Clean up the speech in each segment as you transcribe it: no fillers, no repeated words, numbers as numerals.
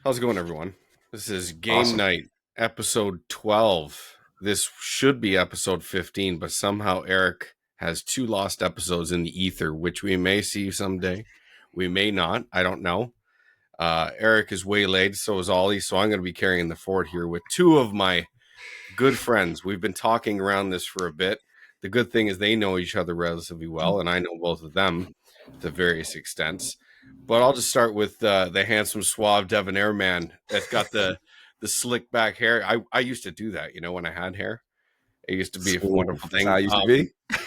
How's it going, everyone? This is Game Awesome. Night, episode 12. This should be episode 15, but somehow Erik has 2 lost episodes in the ether, which we may see someday. We may not. I don't know. Erik is waylaid, so is Ollie, so I'm going to be carrying the fort here with 2 of my good friends. We've been talking around this for a bit. The good thing is they know each other relatively well, and I know both of them to various extents. But I'll just start with the handsome, suave debonair man that's got the slick back hair. I used to do that, when I had hair. It used to be a wonderful thing. That's how I used to be.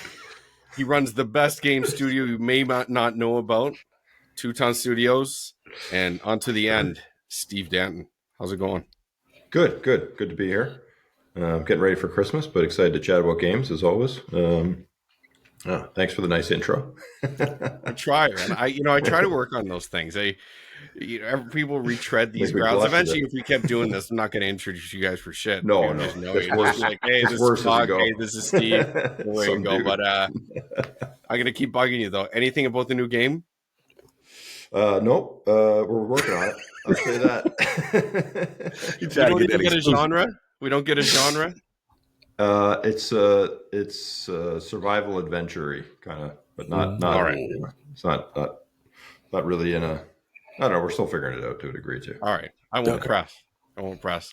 He runs the best game studio you may not know about, Two-Ton Studios. And on to the end, Steve Danton. How's it going? Good to be here. Getting ready for Christmas, but excited to chat about games as always. Thanks for the nice intro. I try, man. I try to work on those things. People retread these grounds. Eventually, if we kept doing this, I'm not going to introduce you guys for shit. No. It's worse. Like, hey, this is Cog. Hey, this is Steve. There you go. But I'm going to keep bugging you though. Anything about the new game? Nope. We're working on it. I'll say that. We don't even get a genre. We don't get a genre. It's survival adventure-y kind of, but not all right. It's not really in a. I don't know. We're still figuring it out to a degree too. All right. I won't press.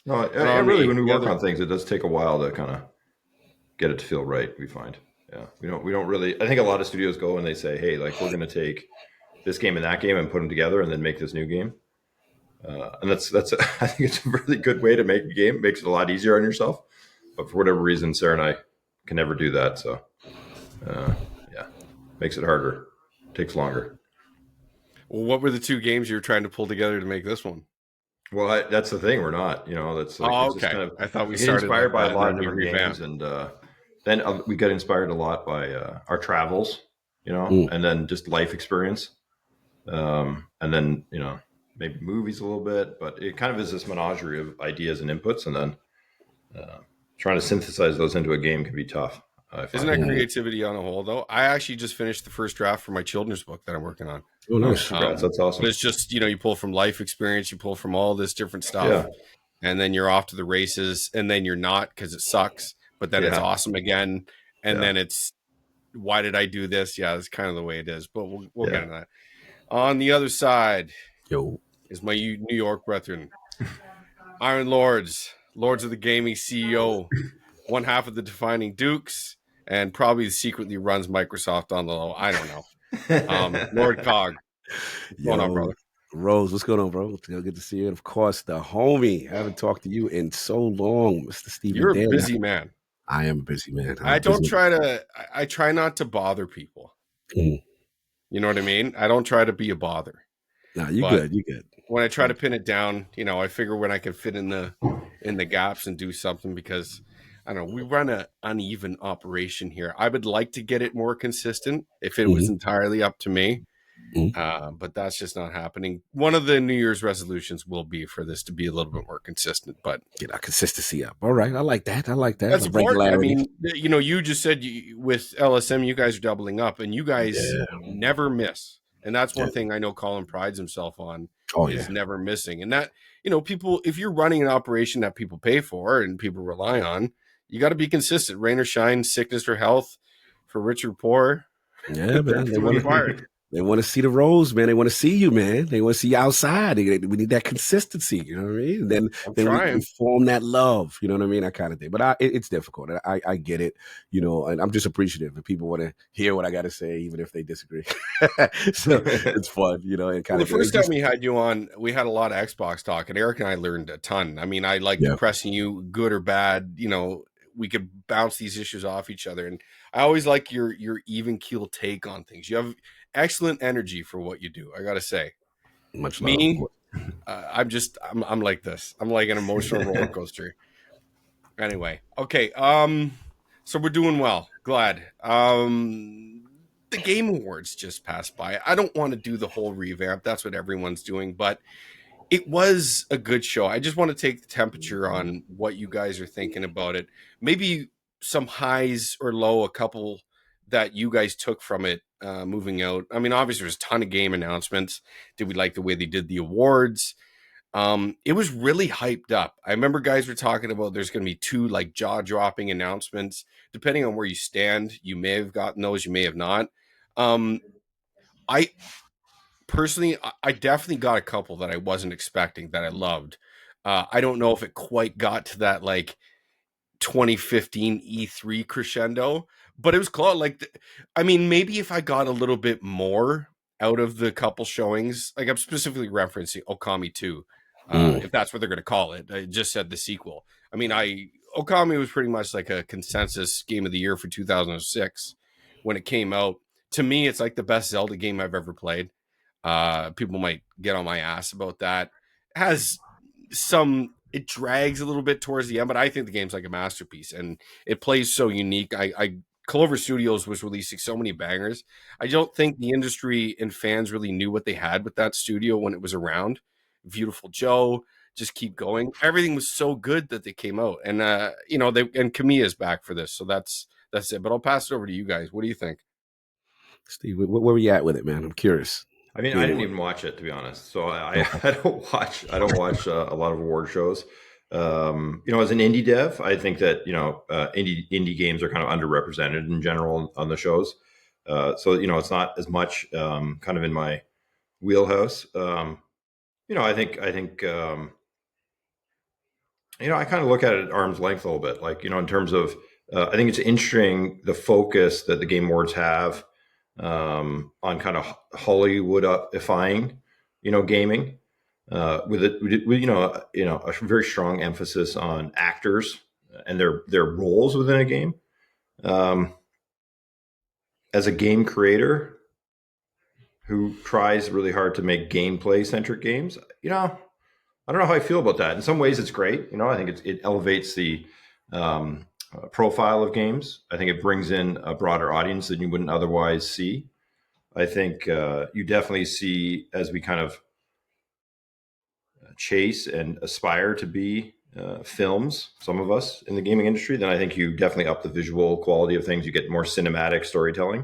No, really, when we work on things, it does take a while to kind of get it to feel right. We find, we don't really. I think a lot of studios go and they say, hey, like we're going to take this game and that game and put them together and then make this new game. And that's I think it's a really good way to make a game. It makes it a lot easier on yourself. But for whatever reason, Sara and I can never do that. So, makes it harder. Takes longer. Well, what were the 2 games you were trying to pull together to make this one? Well, that's the thing. We're not. That's like, okay. Just kind of, I thought we started inspired by a lot of different games, and then we got inspired a lot by our travels, and then just life experience, and then maybe movies a little bit. But it kind of is this menagerie of ideas and inputs, and then. Trying to synthesize those into a game can be tough. Isn't that creativity on a whole, though? I actually just finished the first draft for my children's book that I'm working on. Oh, nice. That's awesome. But it's just, you pull from life experience, you pull from all this different stuff, and then you're off to the races, and then you're not because it sucks, but then it's awesome again, and then it's, why did I do this? Yeah, that's kind of the way it is, but we'll get into that. On the other side is my New York brethren, Iron Lords of the Gaming CEO, one half of the Defining Dukes, and probably secretly runs Microsoft on the low. I don't know. Lord Cog. What's going on, brother? Rose, what's going on, bro? It's good to see you. And of course, the homie. I haven't talked to you in so long, Mr. Steve You're Danton. a busy man. I am a busy man. I try not to bother people. You know what I mean? I don't try to be a bother. No, you good. When I try to pin it down, I figure when I can fit in the gaps and do something, because I don't know, we run an uneven operation here. I would like to get it more consistent if it was entirely up to me. But that's just not happening. One of the New Year's resolutions will be for this to be a little bit more consistent, but get our consistency up. All right. I like that. That's important. I mean, you just said with LSM, you guys are doubling up and you guys never miss. And that's one thing I know Colin prides himself on. Is never missing. And that, people, if you're running an operation that people pay for and people rely on, you got to be consistent, rain or shine, sickness or health, for rich or poor. Yeah, man. They want to see the roles, man. They want to see you, man. They want to see you outside. We need that consistency, you know what I mean? And then we form that love, you know what I mean? That kind of thing. But it's difficult. I get it, and I'm just appreciative if people want to hear what I got to say, even if they disagree. So it's fun, and kind of. The first time we had you on, we had a lot of Xbox talk, and Erik and I learned a ton. I mean, I like pressing you, good or bad, we could bounce these issues off each other. And I always like your even keel take on things. You have excellent energy for what you do. I got to say, much me, I'm like this. I'm like an emotional roller coaster. Anyway. Okay. So we're doing well. Glad. The Game Awards just passed by. I don't want to do the whole revamp. That's what everyone's doing, but it was a good show. I just want to take the temperature on what you guys are thinking about it. Maybe some highs or low, a couple that you guys took from it moving out. I mean, obviously there's a ton of game announcements. Did we like the way they did the awards? It was really hyped up. I remember guys were talking about there's going to be 2 like jaw-dropping announcements. Depending on where you stand, you may have gotten those, you may have not. I personally, I definitely got a couple that I wasn't expecting that I loved. I don't know if it quite got to that like 2015 E3 crescendo, but it was close. Like, I mean, maybe if I got a little bit more out of the couple showings, like I'm specifically referencing Okami 2, if that's what they're going to call it. I just said the sequel. I mean, Okami was pretty much like a consensus game of the year for 2006 when it came out. To me, it's like the best Zelda game I've ever played. People might get on my ass about that. It has it drags a little bit towards the end, but I think the game's like a masterpiece and it plays so unique. Clover Studios was releasing so many bangers. I don't think the industry and fans really knew what they had with that studio when it was around. Beautiful Joe, just keep going. Everything was so good that they came out, and Kamiya's back for this, so that's it. But I'll pass it over to you guys. What do you think, Steve? Where were you at with it, man? I'm curious. I mean, I didn't even watch it, to be honest. So I don't watch a lot of award shows. As an indie dev, I think that indie games are kind of underrepresented in general on the shows. So it's not as much kind of in my wheelhouse. I think I kind of look at it at arm's length a little bit, like in terms of I think it's interesting the focus that the Game Awards have on kind of Hollywoodifying, gaming, with a very strong emphasis on actors and their roles within a game. As a game creator who tries really hard to make gameplay centric games, I don't know how I feel about that. In some ways, it's great. I think it elevates the profile of games. I think it brings in a broader audience than you wouldn't otherwise see. I think you definitely see, as we kind of chase and aspire to be films, some of us in the gaming industry, then I think you definitely up the visual quality of things. You get more cinematic storytelling.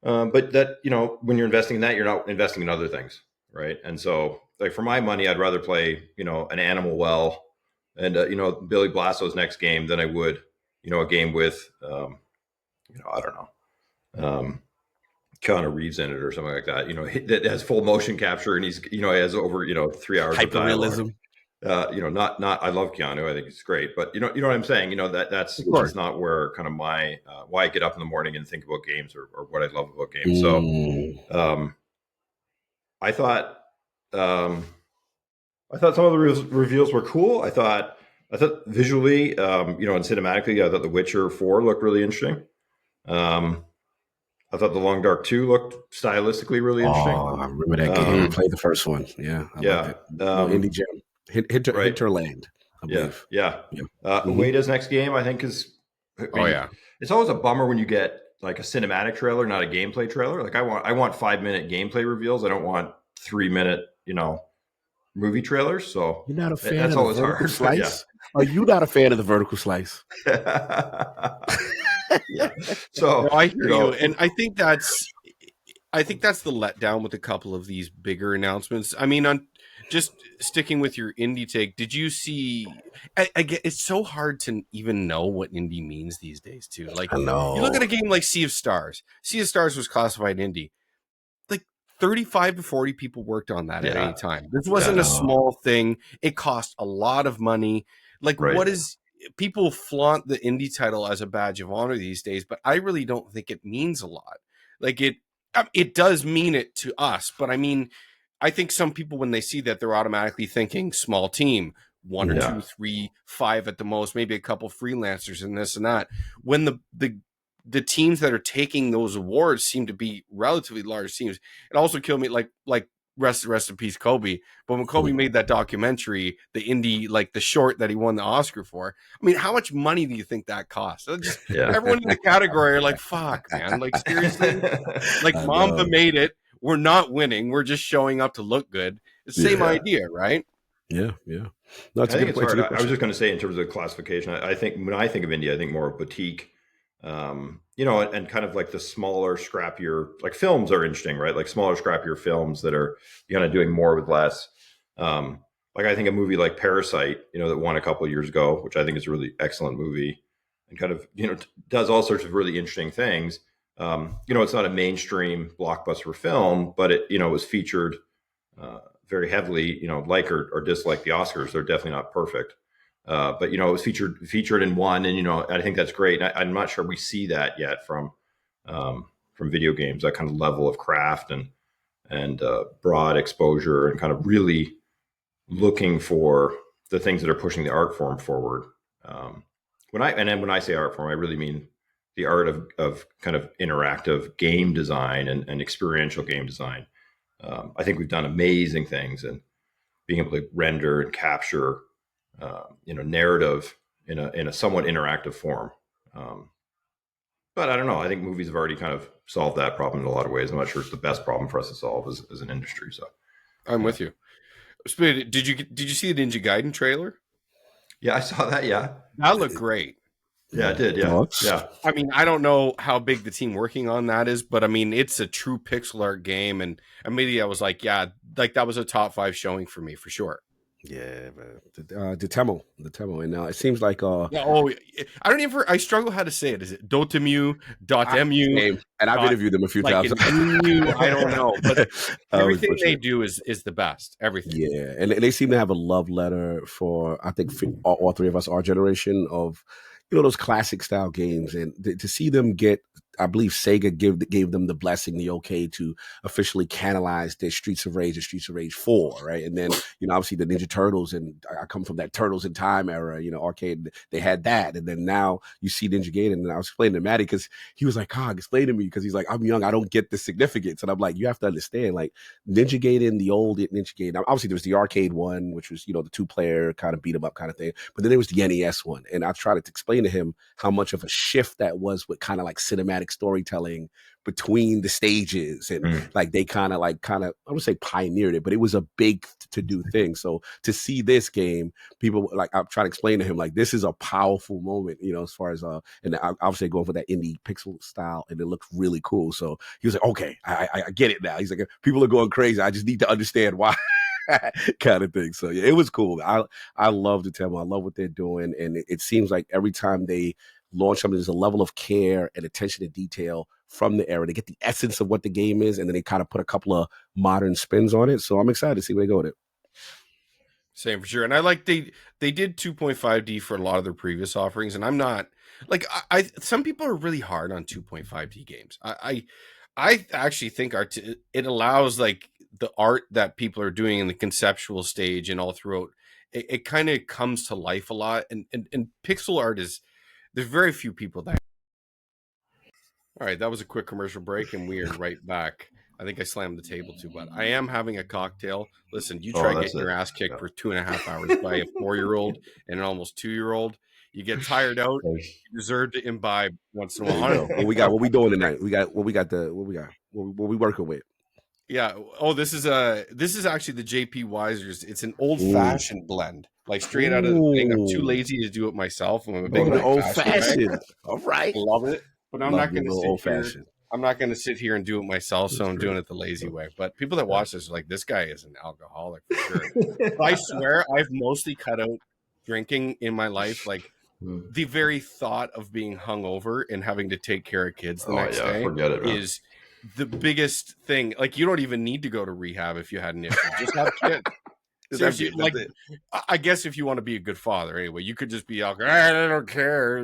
But that, when you're investing in that, you're not investing in other things, right? And so, like, for my money, I'd rather play, an Animal Well and, Billy Blasso's next game than I would, a game with, I don't know, Keanu Reeves in it or something like that, that has full motion capture and he's, has over, 3 hours of dialogue. Not, I love Keanu. I think he's great, but you know what I'm saying? That's just not where kind of my, why I get up in the morning and think about games or what I love about games. So, I thought some of the reveals were cool. I thought visually, and cinematically, I thought The Witcher 4 looked really interesting. I thought The Long Dark 2 looked stylistically really interesting. Oh, I remember that game. I played the first one. Yeah. I loved it. Indie gem. Hinterland, I believe. Yeah. Ueda's next game, I think, is... It's always a bummer when you get like a cinematic trailer, not a gameplay trailer. Like I want 5-minute gameplay reveals. I don't want 3-minute, movie trailers. So you're not a fan of the vertical slice? Yeah. Are you not a fan of the vertical slice? Yeah. So I hear you, and I think that's the letdown with a couple of these bigger announcements. I mean, on just sticking with your indie take, did you see? I get it's so hard to even know what indie means these days too. Like, I know. You look at a game like Sea of Stars. Sea of Stars was classified indie. Like 35 to 40 people worked on that at any time. This wasn't a small thing. It cost a lot of money. Like, what is? People flaunt the indie title as a badge of honor these days, but I really don't think it means a lot. Like it does mean it to us, but I mean, I think some people, when they see that, they're automatically thinking small team, 1 or 2, 3, 5 at the most, maybe a couple freelancers and this and that. When the teams that are taking those awards seem to be relatively large teams. It also killed me, like rest in peace, Kobe. But when Kobe made that documentary, the indie, like the short that he won the Oscar for, I mean, how much money do you think that cost? Everyone in the category are like, fuck, man. Like, seriously? Like, Mamba made it. We're not winning. We're just showing up to look good. It's the same idea, right? Yeah. No, I think it's hard. I was just going to say, in terms of classification, I think when I think of indie, I think more of boutique. And kind of like the smaller, scrappier, like films are interesting, right? Like smaller, scrappier films that are kind of doing more with less. Like I think a movie like Parasite, that won a couple of years ago, which I think is a really excellent movie, and kind of does all sorts of really interesting things. It's not a mainstream blockbuster film, but it was featured very heavily. Like or dislike the Oscars, they're definitely not perfect. But it was featured in one, and I think that's great. And I'm not sure we see that yet from video games, that kind of level of craft and broad exposure, and kind of really looking for the things that are pushing the art form forward. When I say art form, I really mean the art of kind of interactive game design and experiential game design. I think we've done amazing things in being able to render and capture, narrative in a somewhat interactive form. But I don't know. I think movies have already kind of solved that problem in a lot of ways. I'm not sure it's the best problem for us to solve as an industry. So I'm with you. Did you see the Ninja Gaiden trailer? Yeah, I saw that. Yeah, that looked great. Yeah, it did. Yeah, yeah. I mean, I don't know how big the team working on that is, but I mean, it's a true pixel art game, and immediately I was like, yeah, like that was a top 5 showing for me for sure. Yeah, man. The Temo, and it seems like I struggle how to say it. Is it Dotemu, .mu? And I've interviewed them a few times. I don't know, but everything they do is the best. Everything. Yeah, and they seem to have a love letter for, I think, all three of us, our generation of those classic style games, and to see them get, I believe Sega gave them the blessing, the okay to officially canalize their Streets of Rage and Streets of Rage 4, right? And then, obviously the Ninja Turtles, and I come from that Turtles in Time era, arcade, they had that. And then now you see Ninja Gaiden, and I was explaining to Maddie, because he was like, explain to me, because he's like, I'm young, I don't get the significance. And I'm like, you have to understand, like, Ninja Gaiden, the old Ninja Gaiden, obviously there was the arcade one, which was, the 2-player kind of beat 'em up kind of thing. But then there was the NES one. And I tried to explain to him how much of a shift that was with kind of like cinematic storytelling between the stages, and like they kind of I would say pioneered it, but it was a big to do thing. So to see this game, people, like, I'm trying to explain to him, like, this is a powerful moment, as far as and obviously going for that indie pixel style, and it looks really cool. So he was like, okay, I get it now. He's like, people are going crazy, I just need to understand why. Kind of thing. So yeah, it was cool. I love the Temo. I love what they're doing, and it seems like every time they launch something, there's a level of care and attention to detail from the era. They get the essence of what the game is, and then they kind of put a couple of modern spins on it. So I'm excited to see where they go with it. Same for sure. And I like they did 2.5D for a lot of their previous offerings, and I'm not like I some people are really hard on 2.5D games. I actually think it allows, like, the art that people are doing in the conceptual stage and all throughout, it kind of comes to life a lot. And pixel art there's very few people that. All right, that was a quick commercial break, and we are right back. I think I slammed the table too, but I am having a cocktail. Listen, you try getting your ass kicked for 2.5 hours by a 4-year-old and an almost 2-year-old. You get tired out. You deserve to imbibe once in a while. What we got? What we doing tonight? What we working with? Yeah. Oh, this is actually the JP Wiser's. It's an old fashioned blend, like straight out of the thing. I'm too lazy to do it myself. I'm a big old fashioned. All right, love it. But I'm not going to sit here and do it myself. So I'm doing it the lazy way. But people that watch this are like, this guy is an alcoholic for sure. I swear, I've mostly cut out drinking in my life. Like, the very thought of being hungover and having to take care of kids the next day is the biggest thing. Like, you don't even need to go to rehab if you had an issue. Just have kids. Seriously, like, I guess if you want to be a good father, anyway, you could just be out. I don't care,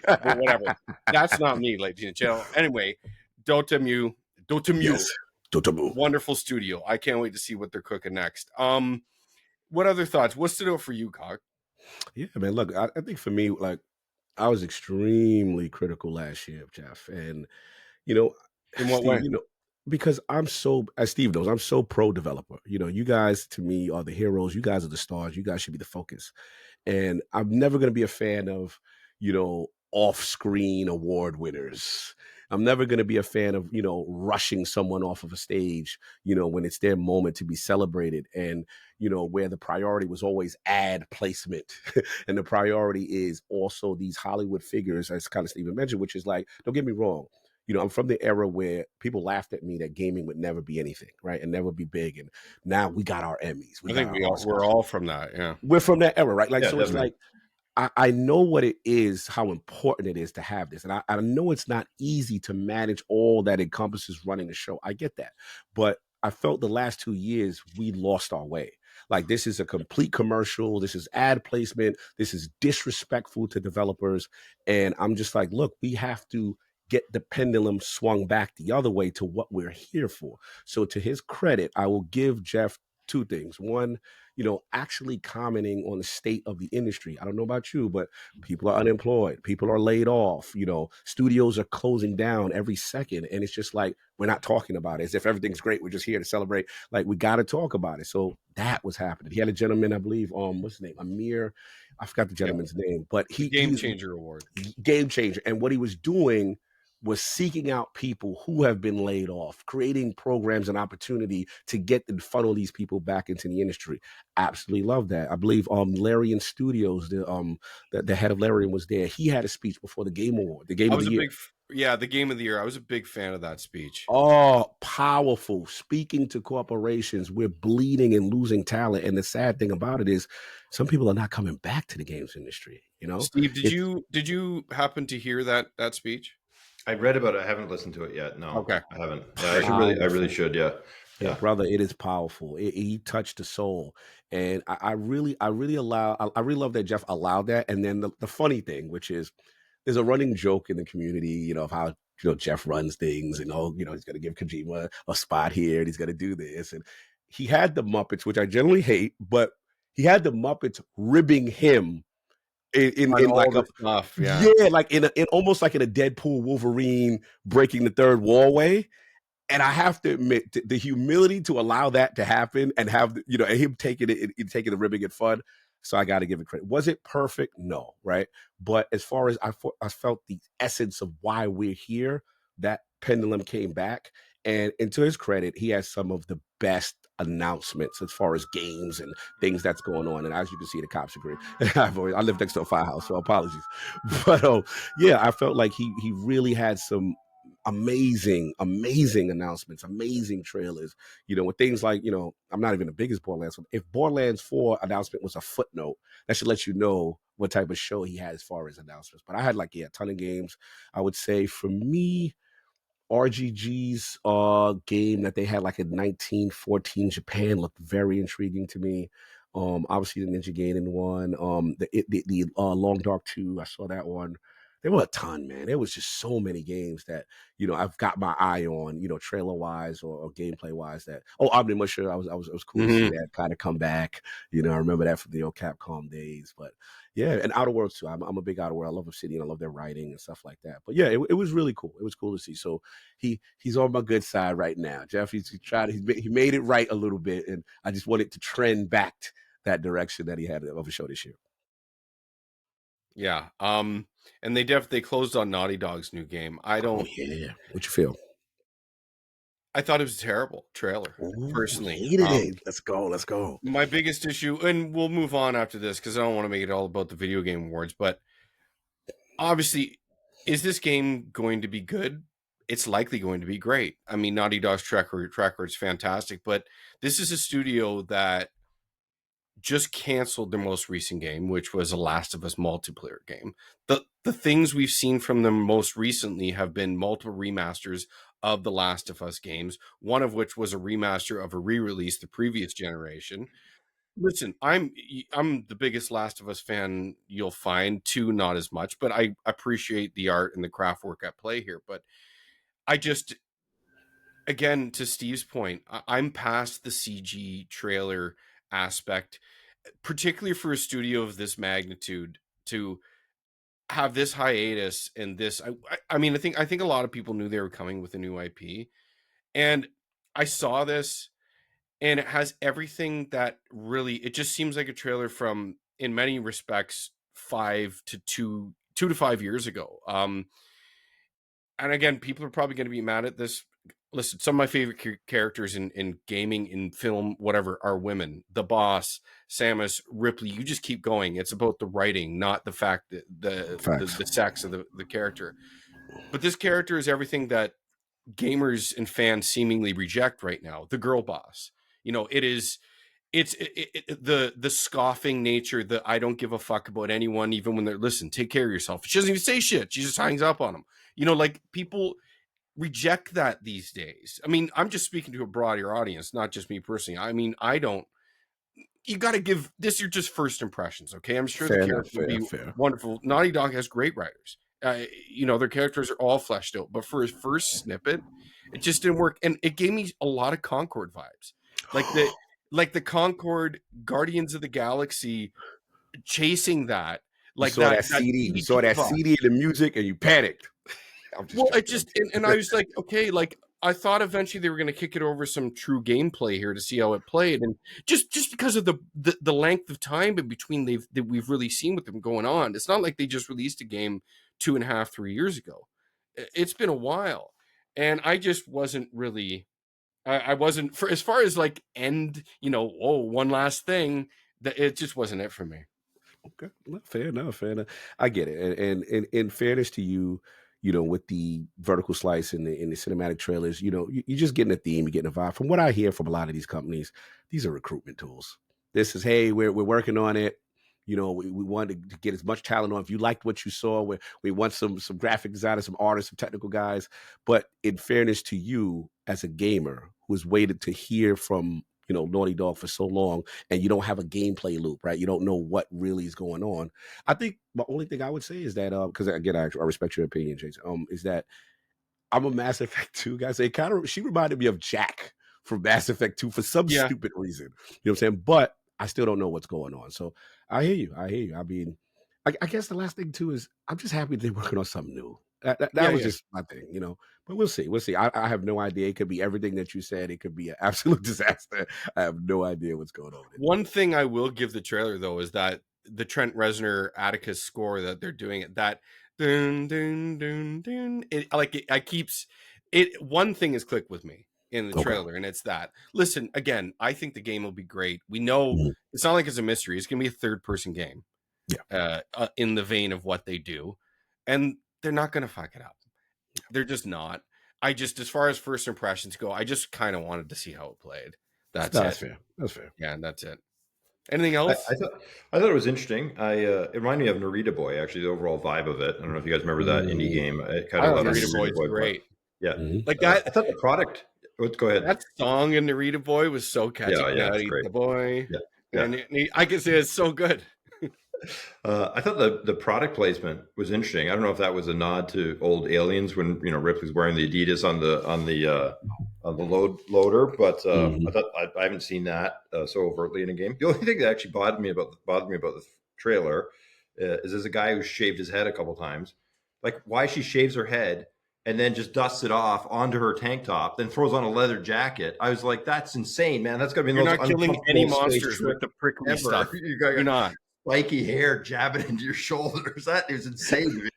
but whatever. That's not me, ladies and gentlemen. Anyway, Dotemu, yes. Dotemu, wonderful studio. I can't wait to see what they're cooking next. What other thoughts? What's to do for you, Cog? Yeah, man. Look, I think for me, like, I was extremely critical last year, Jeff, and in what way? Because I'm so, as Steve knows, I'm so pro developer. You guys to me are the heroes. You guys are the stars. You guys should be the focus. And I'm never going to be a fan of, off-screen award winners. I'm never going to be a fan of, rushing someone off of a stage, when it's their moment to be celebrated, and, where the priority was always ad placement. And the priority is also these Hollywood figures, as kind of Steven mentioned, which is like, don't get me wrong, I'm from the era where people laughed at me that gaming would never be anything, right, and never be big. And now we got our Emmys, we I got think our we're Oscars. all from that. Yeah, We're from that era, right? Like, Yeah, so it's definitely. like I know what it is, how important it is to have this. And I know it's not easy to manage all that encompasses running a show. I get that. But I felt the last 2 years we lost our way. Like, this is a complete commercial. This is ad placement. This is disrespectful to developers. And I'm just like, look, we have to get the pendulum swung back the other way to what we're here for. So to his credit, I will give Jeff two things. One, actually commenting on the state of the industry. I don't know about you, but people are unemployed. People are laid off. Studios are closing down every second. And it's just like, we're not talking about it. As if everything's great. We're just here to celebrate. Like, we got to talk about it. So that was happening. He had a gentleman, I believe, what's his name? Amir. I forgot the gentleman's name, but Game Changer Award. Game changer. And what he was doing was seeking out people who have been laid off, creating programs and opportunity to get and funnel these people back into the industry. Absolutely love that. I believe Larian Studios, the head of Larian was there. He had a speech before the Game Award, the Game of the Year. The Game of the Year. I was a big fan of that speech. Oh, powerful. Speaking to corporations, we're bleeding and losing talent. And the sad thing about it is some people are not coming back to the games industry. Steve, did you happen to hear that speech? I read about it. I haven't listened to it yet. No, okay, I haven't. Yeah, I really should. Yeah. Yeah, brother, it is powerful. He touched the soul, and I really love that Jeff allowed that. And then the funny thing, which is, there's a running joke in the community, of how Jeff runs things, and he's going to give Kojima a spot here, and he's going to do this, and he had the Muppets, which I generally hate, but he had the Muppets ribbing him in like a stuff, like in almost like in a Deadpool Wolverine breaking the third wall way. And I have to admit, the humility to allow that to happen and have, and him taking the ribbing and fun. So I got to give it credit. Was it perfect? No, right? But as far as I felt the essence of why we're here, that pendulum came back. And to his credit, he has some of the best announcements as far as games and things that's going on. And as you can see, the cops agree. I live next to a firehouse, so apologies. But yeah, I felt like he really had some amazing announcements, amazing trailers, with things like, I'm not even the biggest Borderlands fan. If Borderlands 4 announcement was a footnote, that should let you know what type of show he had as far as announcements. But I had a ton of games. I would say for me, RGG's game that they had in 1914 Japan looked very intriguing to me. Obviously the Ninja Gaiden one, the Long Dark 2, I saw that one. There were a ton, man. There was just so many games that, I've got my eye on, trailer wise or gameplay wise. That Omnimusha, I was cool to see that kind of come back. I remember that from the old Capcom days. But yeah, and Outer Worlds too. I'm a big Outer World. I love Obsidian. I love their writing and stuff like that. But yeah, it was really cool. It was cool to see. So he's on my good side right now. Jeff, he made it right a little bit, and I just want it to trend back that direction that he had of a show this year. Yeah. And they closed on Naughty Dog's new game. I don't. Oh, yeah. What'd you feel? I thought it was a terrible trailer. Personally, hated it. Let's go. My biggest issue, and we'll move on after this because I don't want to make it all about the video game awards. But obviously, is this game going to be good? It's likely going to be great. I mean, Naughty Dog's track record is fantastic, but this is a studio that just canceled their most recent game, which was a Last of Us multiplayer game. The things we've seen from them most recently have been multiple remasters of the Last of Us games, one of which was a remaster of a re-release the previous generation. Listen, I'm the biggest Last of Us fan you'll find. 2, not as much, but I appreciate the art and the craft work at play here. But I just, again, to Steve's point, I'm past the CG trailer aspect, particularly for a studio of this magnitude to have this hiatus and this. I mean, I think a lot of people knew they were coming with a new IP, and I saw this, and it has everything that really. It just seems like a trailer from, in many respects, 2 to 5 years ago. And again, people are probably going to be mad at this. Listen, some of my favorite characters in gaming, in film, whatever, are women. The boss, Samus, Ripley. You just keep going. It's about the writing, not the fact that the sex of the character. But this character is everything that gamers and fans seemingly reject right now. The girl boss. It's the scoffing nature, the I don't give a fuck about anyone, even when they're listen, take care of yourself. She doesn't even say shit. She just hangs up on them. Like people reject that these days. I mean, I'm just speaking to a broader audience, not just me personally. I mean, you got to give this your just first impressions, okay? I'm sure the character will be wonderful. Naughty Dog has great writers. Their characters are all fleshed out, but for his first snippet, it just didn't work, and it gave me a lot of Concord vibes, like the Concord Guardians of the Galaxy chasing that, like you saw that CD, you saw that CD in the music, and you panicked. And I was like, okay, like I thought eventually they were going to kick it over some true gameplay here to see how it played, and just because of the length of time in between that we've really seen with them going on, it's not like they just released a game 2.5, 3 years ago. It's been a while, and I just wasn't really. I wasn't for as far as like end. One last thing that it just wasn't it for me. Okay, well, fair enough. I get it, and in fairness to you, with the vertical slice in the cinematic trailers, you're just getting a theme, you're getting a vibe. From what I hear from a lot of these companies, these are recruitment tools. This is, hey, we're working on it. We wanted to get as much talent on. If you liked what you saw, we want some graphic designers, some artists, some technical guys. But in fairness to you, as a gamer who has waited to hear from Naughty Dog for so long, and you don't have a gameplay loop, right? You don't know what really is going on. I think the only thing I would say is that, because again, I respect your opinion, Jason, is that I'm a Mass Effect 2 guy. So she reminded me of Jack from Mass Effect 2 for some stupid reason. You know what I'm saying? But I still don't know what's going on. So I hear you. I mean, I guess the last thing too is I'm just happy they're working on something new. That was just my thing, but we'll see. I have no idea. It could be everything that you said. It could be an absolute disaster. I have no idea what's going on. One thing I will give the trailer though is that the Trent Reznor Atticus score that they're doing it, that dun dun dun dun, one thing has clicked with me in the trailer, and it's that. Listen, again, I think the game will be great. We know it's not like it's a mystery. It's gonna be a third-person game. Yeah. In the vein of what they do. And they're not going to fuck it up. They're just not. As far as first impressions go, I just kind of wanted to see how it played. That's fair. That's fair. Yeah, that's it. Anything else? I thought it was interesting. It reminded me of Narita Boy, actually, the overall vibe of it. I don't know if you guys remember that indie game. It kind of Narita Boy is great. Yeah. Like that. I thought the product. Go ahead. That song in Narita Boy was so catchy. Yeah, it's great. The boy. Yeah. And I can say it's so good. I thought the product placement was interesting. I don't know if that was a nod to old Aliens when Ripley's wearing the Adidas on the loader, but I thought I haven't seen that so overtly in a game. The only thing that actually bothered me about the trailer is there's a guy who shaved his head a couple times. Like, why she shaves her head and then just dusts it off onto her tank top, then throws on a leather jacket. I was like, that's insane, man. That's gonna be you're not killing any monsters with the prickly stuff. You're not. Spiky hair jabbing into your shoulders. That is insane.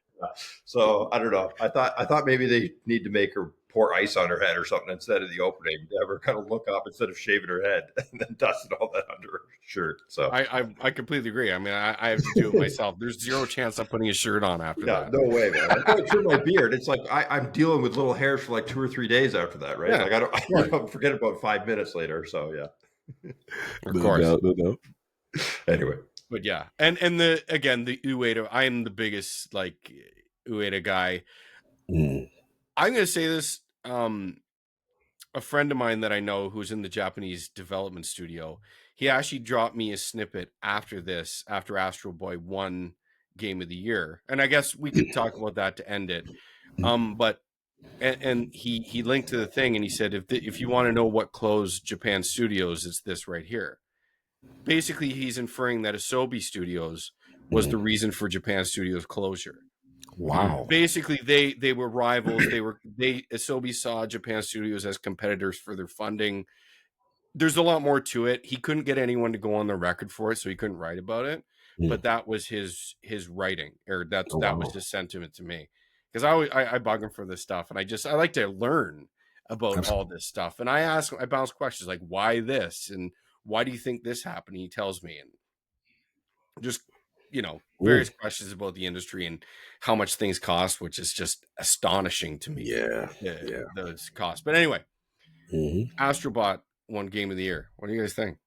So I don't know. I thought maybe they need to make her pour ice on her head or something instead of the opening. To have her kind of look up instead of shaving her head and then dusting all that under her shirt. So I completely agree. I mean, I have to do it myself. There's zero chance I'm putting a shirt on after that. No way, man. I trim my beard. It's like I'm dealing with little hairs for like 2 or 3 days after that, right? Yeah. Like I don't forget about 5 minutes later. So yeah. Of course. No. Anyway. But yeah, and the Ueda, I am the biggest like Ueda guy. I'm gonna say this. A friend of mine that I know who's in the Japanese development studio, he actually dropped me a snippet after Astro Boy won Game of the Year, and I guess we could talk about that to end it. But he linked to the thing, and he said if you want to know what closed Japan studios, it's this right here. Basically, he's inferring that Asobi Studios was the reason for Japan Studios' closure. Wow. Basically, they were rivals. Asobi saw Japan Studios as competitors for their funding. There's a lot more to it. He couldn't get anyone to go on the record for it, so he couldn't write about it. But that was his writing, or that was his sentiment to me. Because I bug him for this stuff, and I like to learn about all this stuff. And I bounce questions like, why this? And why do you think this happened? He tells me, and just various questions about the industry and how much things cost, which is just astonishing to me. Those costs. But anyway, Astrobot won Game of the Year. What do you guys think?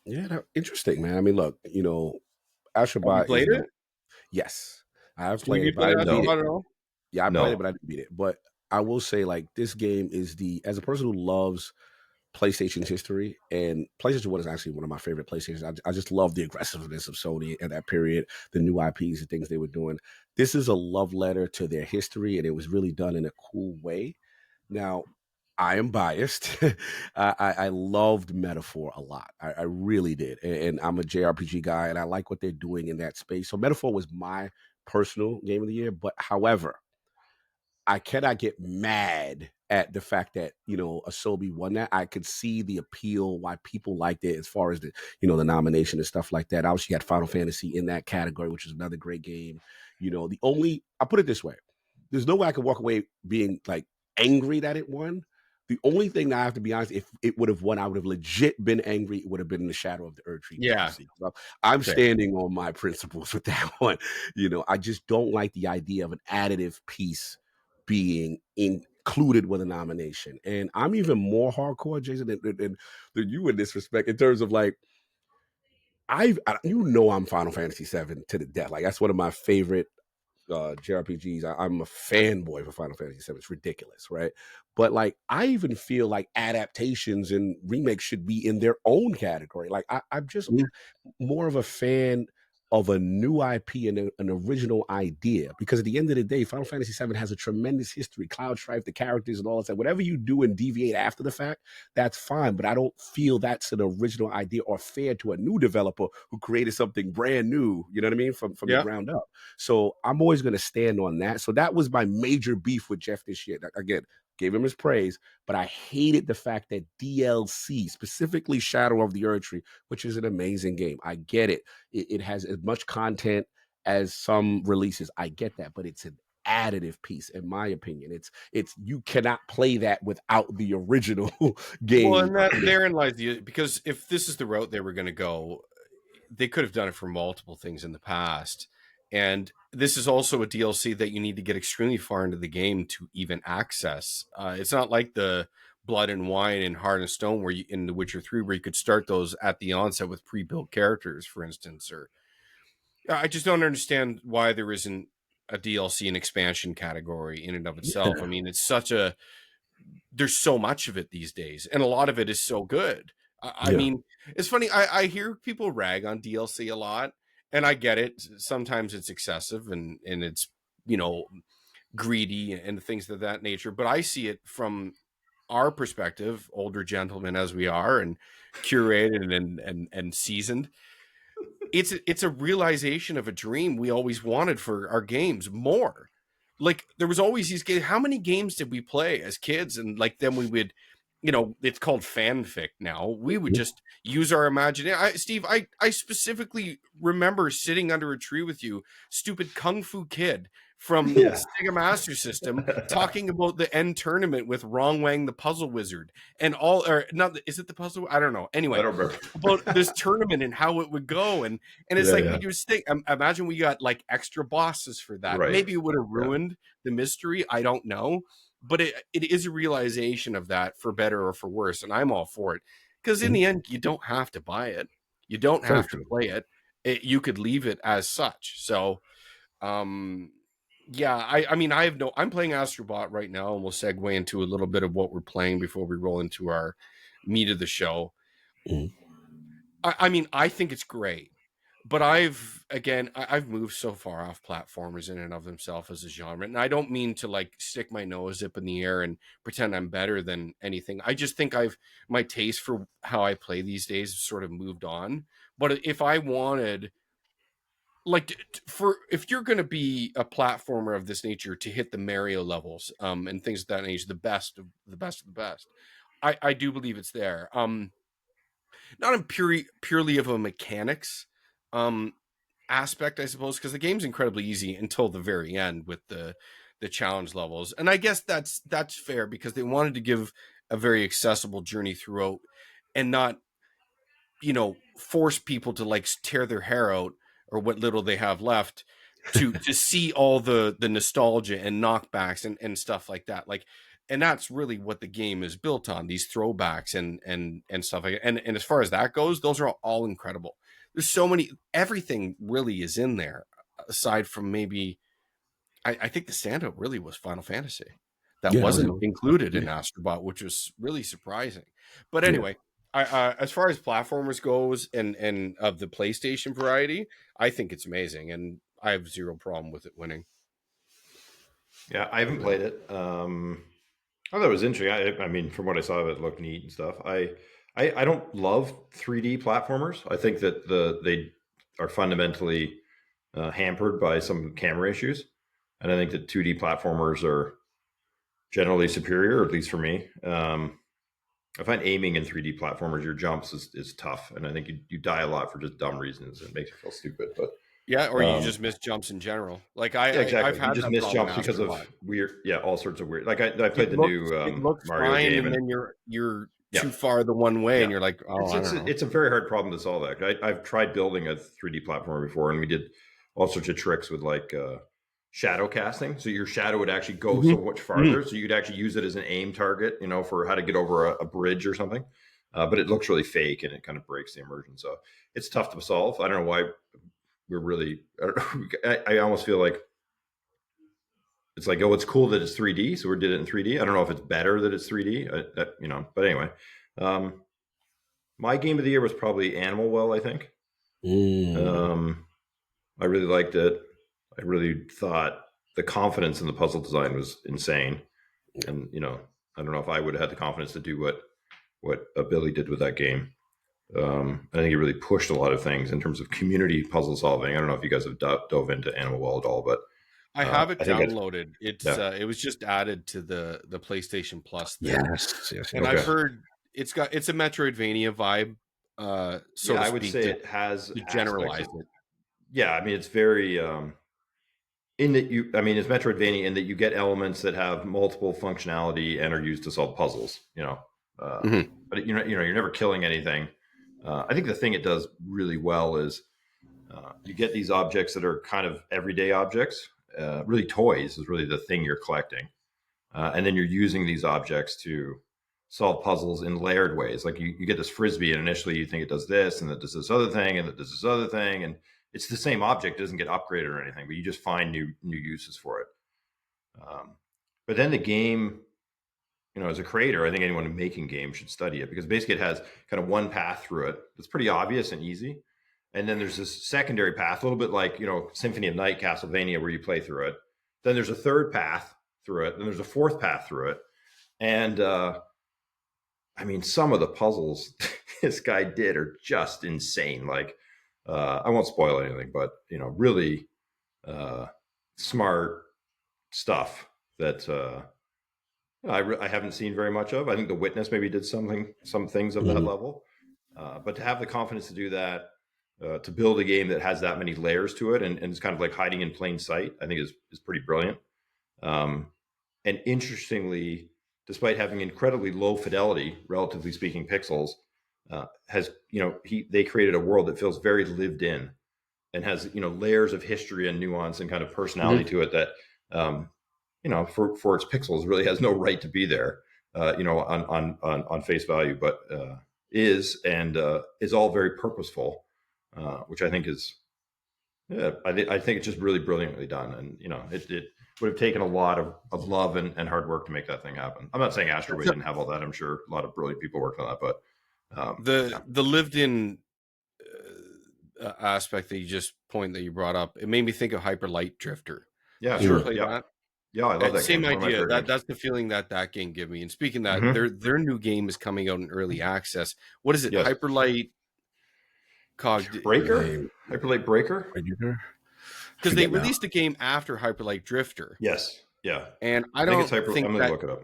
Yeah, interesting, man. I mean, look, Have you Astrobot is played it? yes, I have Have played you it, but I played didn't beat it. Astrobot at all? Yeah, I played it, No. but I didn't beat it. But I will say, like, this game is as a person who loves PlayStation's history, and PlayStation 1 is actually one of my favorite PlayStations. I just love the aggressiveness of Sony at that period, the new IPs and things they were doing. This is a love letter to their history, and it was really done in a cool way. Now, I am biased. I loved Metaphor a lot. I really did. And I'm a JRPG guy, and I like what they're doing in that space. So Metaphor was my personal game of the year. But however, I cannot get mad at the fact that, Asobi won that. I could see the appeal, why people liked it as far as the nomination and stuff like that. Obviously, you had Final Fantasy in that category, which is another great game. I'll put it this way. There's no way I could walk away being like angry that it won. The only thing that I have to be honest, if it would have won, I would have legit been angry. It would have been in the Shadow of the Erdtree DLC. So I'm standing on my principles with that one. I just don't like the idea of an additive piece being included with a nomination. And I'm even more hardcore, Jason, than you in this respect, in terms of like, I'm Final Fantasy VII to the death. Like, that's one of my favorite JRPGs. I'm a fanboy for Final Fantasy VII. It's ridiculous, right? But like, I even feel like adaptations and remakes should be in their own category. Like, I'm just more of a fan of a new IP and an original idea, because at the end of the day, Final Fantasy VII has a tremendous history, Cloud Strife, the characters and all that. Whatever you do and deviate after the fact, that's fine. But I don't feel that's an original idea or fair to a new developer who created something brand new, you know what I mean, from the ground up. So I'm always going to stand on that. So that was my major beef with Jeff this year. Again, gave him his praise, but I hated the fact that DLC, specifically Shadow of the Erdtree, which is an amazing game. I get it. It has as much content as some releases. I get that, but it's an additive piece, in my opinion. It's you cannot play that without the original game. Well, and therein lies because if this is the route they were going to go, they could have done it for multiple things in the past. And this is also a DLC that you need to get extremely far into the game to even access. It's not like the Blood and Wine and Heart and Stone where in The Witcher 3, where you could start those at the onset with pre-built characters, for instance. Or I just don't understand why there isn't a DLC and expansion category in and of itself. I mean, there's so much of it these days, and a lot of it is so good. I mean, it's funny. I hear people rag on DLC a lot, and I get it. Sometimes it's excessive and it's, greedy and things of that nature. But I see it from our perspective, older gentlemen as we are, and curated and seasoned. It's a realization of a dream we always wanted for our games more. Like, there was always these games. How many games did we play as kids? And like, then we would, it's called fanfic now. We would just use our imagination. Steve, I specifically remember sitting under a tree with you, stupid Kung Fu Kid from Sega Master System, talking about the end tournament with Wrong Wang the Puzzle Wizard and all, or not, is it the puzzle? I don't know. Anyway, I don't remember. about this tournament and how it would go. And it's we just think, imagine we got like extra bosses for that. Right. Maybe it would have ruined the mystery. I don't know. But it is a realization of that, for better or for worse. And I'm all for it. Because in the end, you don't have to buy it. You don't have to play it. You could leave it as such. So, I mean, I'm playing Astrobot right now, and we'll segue into a little bit of what we're playing before we roll into our meat of the show. I mean, I think it's great, but I've moved so far off platformers in and of themselves as a genre. And I don't mean to like stick my nose up in the air and pretend I'm better than anything. I just think my taste for how I play these days sort of moved on. But if I wanted, like, if you're going to be a platformer of this nature to hit the Mario levels, and things of that nature, the best of the best of the best, I do believe it's there. Not in purely of a mechanics aspect, I suppose, because the game's incredibly easy until the very end with the challenge levels. And I guess that's fair, because they wanted to give a very accessible journey throughout and not, force people to like tear their hair out or what little they have left to see all the nostalgia and knockbacks and stuff like that. Like, and that's really what the game is built on, these throwbacks and stuff like that. And as far as that goes, those are all incredible. There's so many, everything really is in there, aside from maybe, I think the standout really was Final Fantasy. That wasn't included in Astrobot, which was really surprising. But anyway, as far as platformers goes and of the PlayStation variety, I think it's amazing, and I have zero problem with it winning. Yeah, I haven't played it. I thought it was interesting. I mean, from what I saw of it, it looked neat and stuff. I don't love 3D platformers. I think that they are fundamentally hampered by some camera issues, and I think that 2D platformers are generally superior, at least for me. I find aiming in 3D platformers, your jumps is tough, and I think you die a lot for just dumb reasons. It makes you feel stupid, but yeah, or you just miss jumps in general. Like exactly. I've had you just miss jumps because of weird, all sorts of weird. Like I played the new Mario game, and then you're too far the one way, and you're like, oh, it's a very hard problem to solve. That I've tried building a 3D platformer before, and we did all sorts of tricks with like shadow casting. So your shadow would actually go so much farther, so you could actually use it as an aim target, for how to get over a bridge or something. But it looks really fake, and it kind of breaks the immersion. So it's tough to solve. I don't know why we're really. I almost feel like it's like, oh, it's cool that it's 3D, so we did it in 3D. I don't know if it's better that it's 3D, But anyway, my game of the year was probably Animal Well, I think. I really liked it. I really thought the confidence in the puzzle design was insane. And, I don't know if I would have had the confidence to do what Billy did with that game. I think he really pushed a lot of things in terms of community puzzle solving. I don't know if you guys have dove into Animal Well at all, but I have it downloaded. It was just added to the PlayStation Plus thing. Yes. And I've heard it's a Metroidvania vibe. So I would say it has to generalize it. Yeah, I mean, it's very in that it's Metroidvania in that you get elements that have multiple functionality and are used to solve puzzles. But you're never killing anything. I think the thing it does really well is you get these objects that are kind of everyday objects. Really, toys is really the thing you're collecting, and then you're using these objects to solve puzzles in layered ways. Like you get this frisbee, and initially you think it does this, and it does this other thing, and it does this other thing, and it's the same object. It doesn't get upgraded or anything, but you just find new uses for it. But then the game, as a creator, I think anyone making games should study it, because basically it has kind of one path through it that's pretty obvious and easy. And then there's this secondary path, a little bit like, Symphony of Night, Castlevania, where you play through it. Then there's a third path through it. Then there's a fourth path through it. And, some of the puzzles this guy did are just insane. Like, I won't spoil anything, but, really smart stuff that I haven't seen very much of. I think The Witness maybe did some things of that level. But to have the confidence to do that, to build a game that has that many layers to it and it's kind of like hiding in plain sight, I think is pretty brilliant. And interestingly, despite having incredibly low fidelity, relatively speaking, pixels, they created a world that feels very lived in and has, layers of history and nuance and kind of personality to it that, for its pixels really has no right to be there, on face value, but is all very purposeful. Which I think is, I think it's just really brilliantly done. And, it would have taken a lot of love and hard work to make that thing happen. I'm not saying Astrobot didn't have all that. I'm sure a lot of brilliant people worked on that, but the lived in aspect that you brought up, it made me think of Hyper Light Drifter. Yeah, sure. That? Yeah, I love that same game. idea. That's the feeling that game gave me. And speaking of that, their new game is coming out in early access. What is it? Yes. Hyper Light Breaker? Hyper Light Breaker? Because they released a game after Hyper Light Drifter. Yes. Yeah. And I don't think I'm gonna look it up.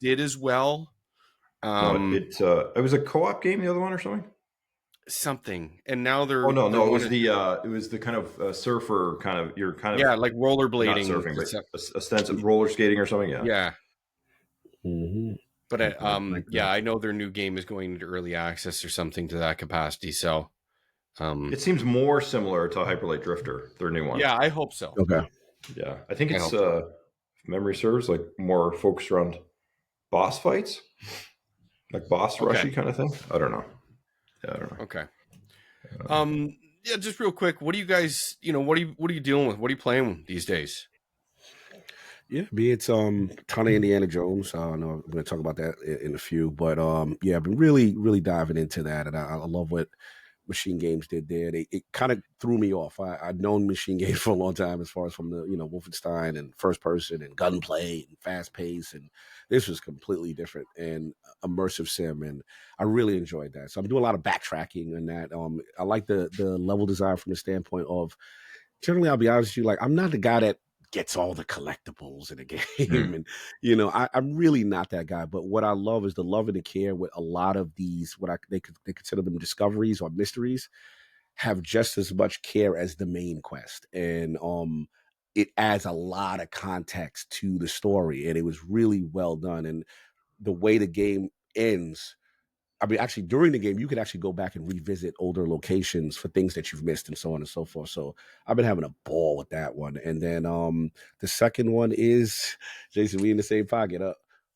Did as well. It was a co-op game, the other one or something? Something. And now they're it was the kind of surfer kind of like rollerblading, not surfing, but ostensive roller skating or something. Yeah. But I know their new game is going into early access or something to that capacity. So It seems more similar to Hyperlight Drifter, their new one. Yeah, I hope so. Okay. Yeah, I think it's if memory serves, like more focused around boss fights, like boss rushy kind of thing. I don't know. Yeah, I don't know. Okay. Yeah, just real quick, what do you guys, what are you dealing with? What are you playing these days? Yeah, it's ton of Indiana Jones. I know I'm going to talk about that in a few, but yeah, I've been really diving into that, and I love what Machine Games did there. It kind of threw me off. I'd known Machine Games for a long time, as far as from the Wolfenstein and first person and gunplay and fast pace, and this was completely different and immersive sim, and I really enjoyed that. So I'm doing a lot of backtracking in that. I like the level design from the standpoint of, generally, I'll be honest with you, like I'm not the guy that gets all the collectibles in a game. And, I'm really not that guy. But what I love is the love and the care with a lot of these, they consider them discoveries or mysteries, have just as much care as the main quest. And it adds a lot of context to the story. And it was really well done. And the way the game ends, I mean, actually, during the game, you can actually go back and revisit older locations for things that you've missed and so on and so forth. So I've been having a ball with that one. And then the second one is, Jason, we in the same pocket.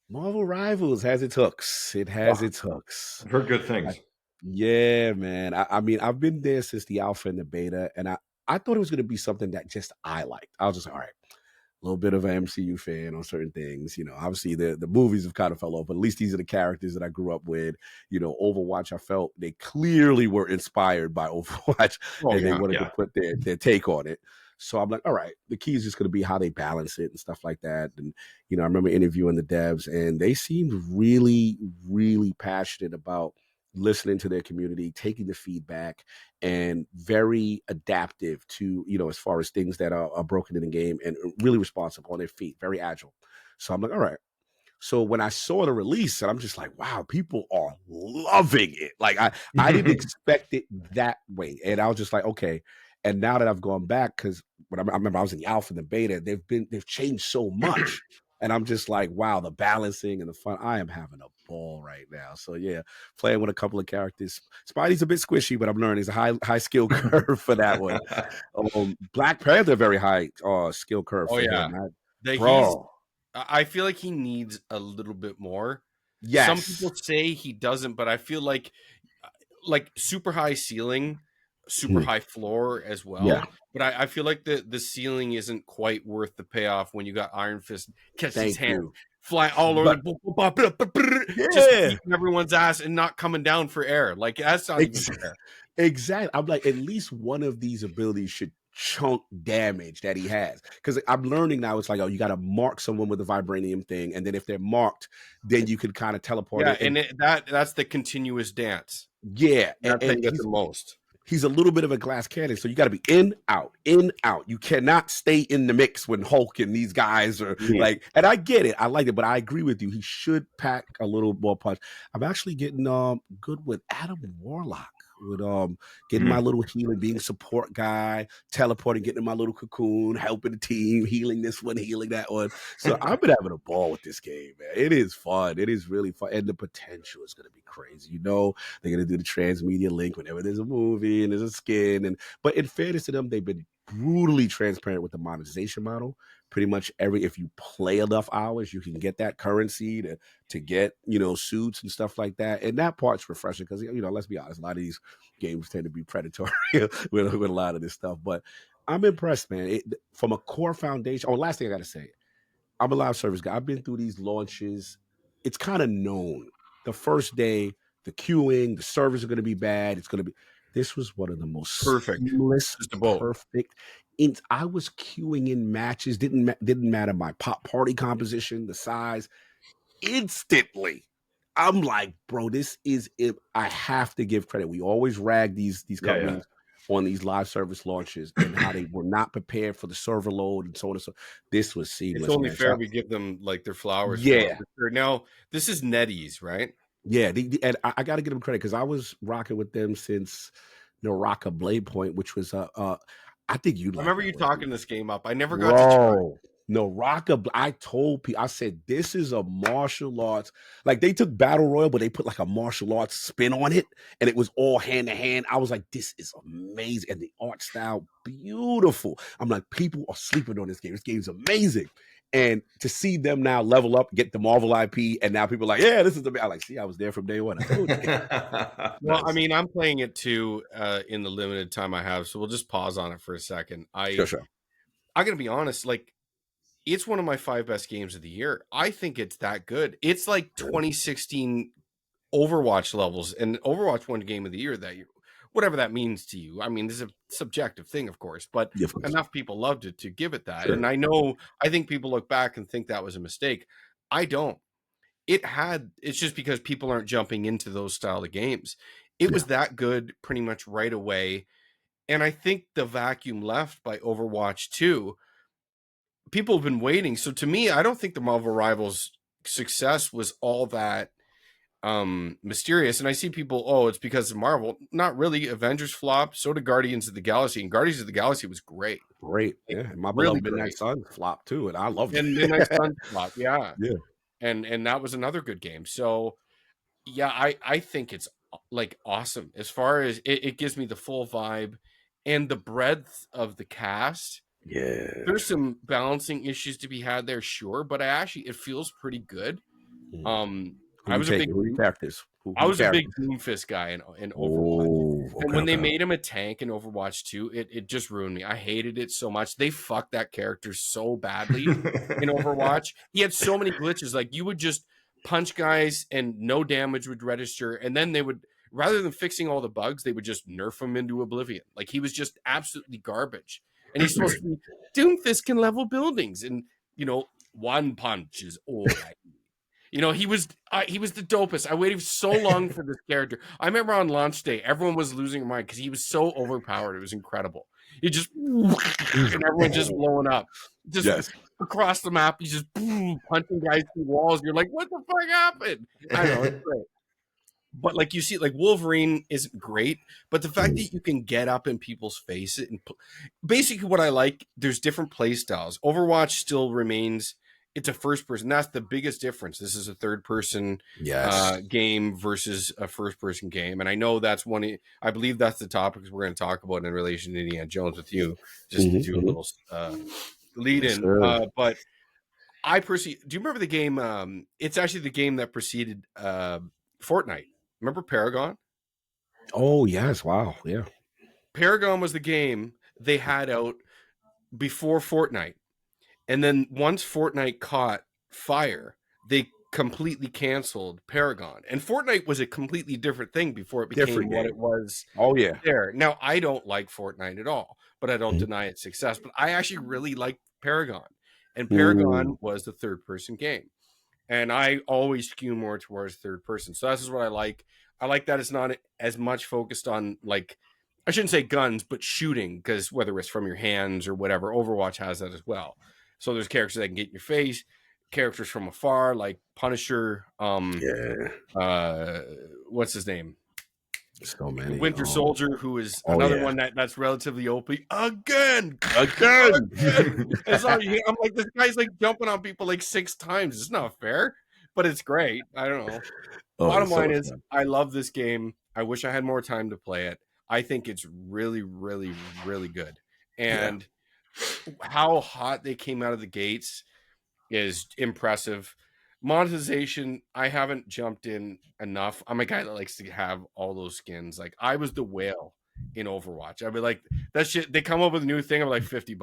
Marvel Rivals has its hooks. It has its hooks. I've heard good things. Yeah, man. I mean, I've been there since the alpha and the beta, and I thought it was going to be something that just I liked. I was just, all right, a little bit of an MCU fan on certain things. Obviously the movies have kind of fell off, but at least these are the characters that I grew up with. Overwatch, I felt they clearly were inspired by Overwatch, and they wanted to put their take on it. So I'm like, all right, the key is just going to be how they balance it and stuff like that. And, I remember interviewing the devs, and they seemed really, really passionate about listening to their community, taking the feedback, and very adaptive to, as far as things that are broken in the game, and really responsive on their feet, very agile. So I'm like, all right. So when I saw the release, and I'm just like, wow, people are loving it. Like I didn't expect it that way. And I was just like, okay. And now that I've gone back, because when I remember I was in the alpha and the beta, they've changed so much. And I'm just like, wow, the balancing and the fun. I am having a ball right now. So yeah, playing with a couple of characters. Spidey's a bit squishy, but I'm learning. It's a high skill curve for that one. Black Panther, very high skill curve for him. I feel like he needs a little bit more. Yes. Some people say he doesn't, but I feel like super high ceiling, super high floor as well. Yeah. But I feel like the ceiling isn't quite worth the payoff when you got Iron Fist catch his hand, fly all over, just beating everyone's ass and not coming down for air. Like that's not even fair. Exactly. I'm like, at least one of these abilities should chunk damage that he has, because I'm learning now it's like, oh, you got to mark someone with a vibranium thing, and then if they're marked, then you can kind of teleport. Yeah, and that's the continuous dance. Yeah, and the most. He's a little bit of a glass cannon, so you got to be in, out. You cannot stay in the mix when Hulk and these guys are like. And I get it, I like it, but I agree with you. He should pack a little more punch. I'm actually getting good with Adam Warlock, with getting my little healing, being a support guy, teleporting, getting in my little cocoon, helping the team, healing this one, healing that one. So I've been having a ball with this game, man. It is fun. It is really fun, and the potential is going to be crazy. They're going to do the transmedia link whenever there's a movie and there's a skin, but in fairness to them, they've been brutally transparent with the monetization model. Pretty much if you play enough hours, you can get that currency to get, suits and stuff like that. And that part's refreshing because, let's be honest, a lot of these games tend to be predatory with a lot of this stuff. But I'm impressed, man. From a core foundation. Oh, last thing I got to say, I'm a live service guy. I've been through these launches. It's kind of known. The first day, the queuing, the servers are going to be bad. This was one of the most seamless, perfect. I was queuing in matches. Didn't matter my pop party composition, the size. Instantly, I'm like, bro, this is it. I have to give credit. We always rag these companies on these live service launches and how they were not prepared for the server load and so on and so. This was seamless. It's only fair we give them like their flowers. Yeah. Now this is NetEase, right? Yeah, and I got to give them credit because I was rocking with them since Naraka Blade Point, which was I think you. I remember you talking this game up. I never got to try. I told people, I said, this is a martial arts. Like they took Battle Royale, but they put like a martial arts spin on it, and it was all hand to hand. I was like, this is amazing. And the art style, beautiful. I'm like, people are sleeping on this game. This game's amazing. And to see them now level up, get the Marvel IP, and now people are like, yeah, this is the. I'm like, see, I was there from day one. I told you. Well, nice. I mean, I'm playing it too in the limited time I have, so we'll just pause on it for a second. Sure. I'm gonna be honest, like, it's one of my 5 best games of the year. I think it's that good. It's like 2016 Overwatch levels, and Overwatch won Game of the Year that year. Whatever that means to you. I mean, this is a subjective thing, of course, but enough people loved it to give it that. Sure. And I think people look back and think that was a mistake. I don't. It's just because people aren't jumping into those style of games. It was that good pretty much right away. And I think the vacuum left by Overwatch 2, people have been waiting. So to me, I don't think the Marvel Rivals success was all that mysterious. And I see people, it's because of Marvel. Not really. Avengers flopped, so did Guardians of the Galaxy, and Guardians of the Galaxy was great. And my beloved Midnight Sun flopped too, and I loved it. And Midnight Sun flopped, yeah. And that was another good game. So yeah, I think it's like awesome as far as it gives me the full vibe and the breadth of the cast. There's some balancing issues to be had there, sure, but it feels pretty good. I was a big Doomfist guy in Overwatch. And when they made him a tank in Overwatch 2, it just ruined me. I hated it so much. They fucked that character so badly in Overwatch. He had so many glitches. Like, you would just punch guys and no damage would register. And then they would, rather than fixing all the bugs, they would just nerf him into oblivion. Like, he was just absolutely garbage. And he's supposed to be, Doomfist can level buildings. And, one punch is all I need. He was the dopest. I waited so long for this character. I remember on launch day, everyone was losing their mind because he was so overpowered. It was incredible. He just and everyone just blowing up, across the map. He's just punching guys through walls. You're like, what the fuck happened? I know, it's great. But like, you see, like, Wolverine isn't great, but the fact that you can get up in people's faces and basically what I like, there's different play styles. Overwatch still remains. It's a first person. That's the biggest difference. This is a third person game versus a first person game. And I know that's I believe that's the topics we're going to talk about in relation to Indiana Jones with you, just to do a little lead in. Sure. But I personally, do you remember the game? It's actually the game that preceded Fortnite. Remember Paragon? Oh, yes. Wow. Yeah. Paragon was the game they had out before Fortnite. And then once Fortnite caught fire, they completely canceled Paragon. And Fortnite was a completely different thing before it became what it was. Oh, yeah. There. Now, I don't like Fortnite at all, but I don't deny its success. But I actually really like Paragon. And Paragon was the third-person game. And I always skew more towards third person. So this is what I like. I like that it's not as much focused on, like, I shouldn't say guns, but shooting, because whether it's from your hands or whatever, Overwatch has that as well. So there's characters that can get in your face, characters from afar, like Punisher. What's his name? So many. Winter Soldier, who is another one that's relatively OP. Again. So I'm like, this guy's like jumping on people like 6 times. It's not fair, but it's great. I don't know. Bottom line is, I love this game. I wish I had more time to play it. I think it's really, really, really good. And how hot they came out of the gates is impressive. Monetization, I haven't jumped in enough. I'm a guy that likes to have all those skins. Like, I was the whale in Overwatch. I'd be like, that shit, they come up with a new thing. I'm like, $50,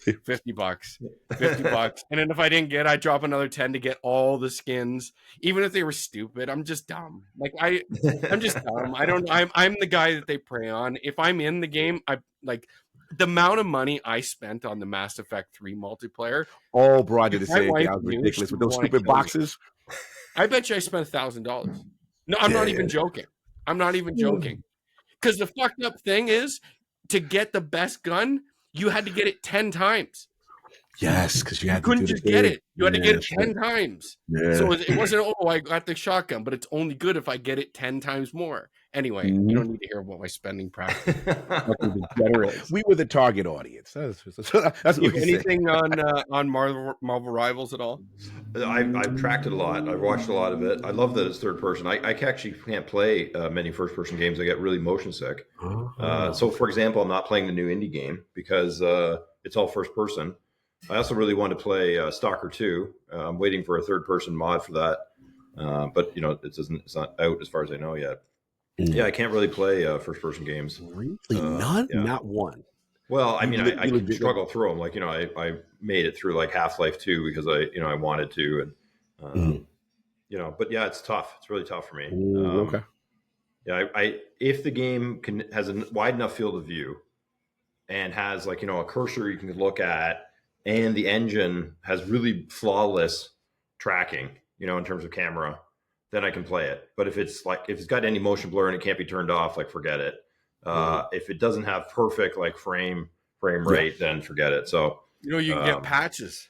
$50. And then if I didn't get, I'd drop another 10 to get all the skins, even if they were stupid. I'm just dumb. Like, I'm just dumb. I'm the guy that they prey on. If I'm in the game, I like the amount of money I spent on the Mass Effect 3 multiplayer. Oh, bro, I did the same thing. I was ridiculous with those stupid boxes. I bet you I spent $1,000. No, I'm not even joking. I'm not even joking. Because the fucked up thing is, to get the best gun, you had to get it 10 times. Yes, because you couldn't just get it. You had to get it 10 times. Yeah. So it wasn't, I got the shotgun, but it's only good if I get it 10 times more. Anyway, you don't need to hear about my spending practice. We were the target audience. That's what anything on Marvel Rivals at all? I've tracked it a lot. I've watched a lot of it. I love that it's third person. I actually can't play many first person games. I get really motion sick. So, for example, I'm not playing the new indie game because it's all first person. I also really want to play Stalker 2. I'm waiting for a third person mod for that, but it's not out as far as I know yet. Yeah, I can't really play first person games. Really, none, not one. Well, I mean, I struggle through them. Like, I made it through like Half-Life 2 because I wanted to, and but yeah, it's tough. It's really tough for me. Okay. Yeah, if the game has a wide enough field of view and has like a cursor you can look at, and the engine has really flawless tracking, in terms of camera, then I can play it. But if it's got any motion blur and it can't be turned off, like forget it. If it doesn't have perfect like frame rate, then forget it. So you can get patches,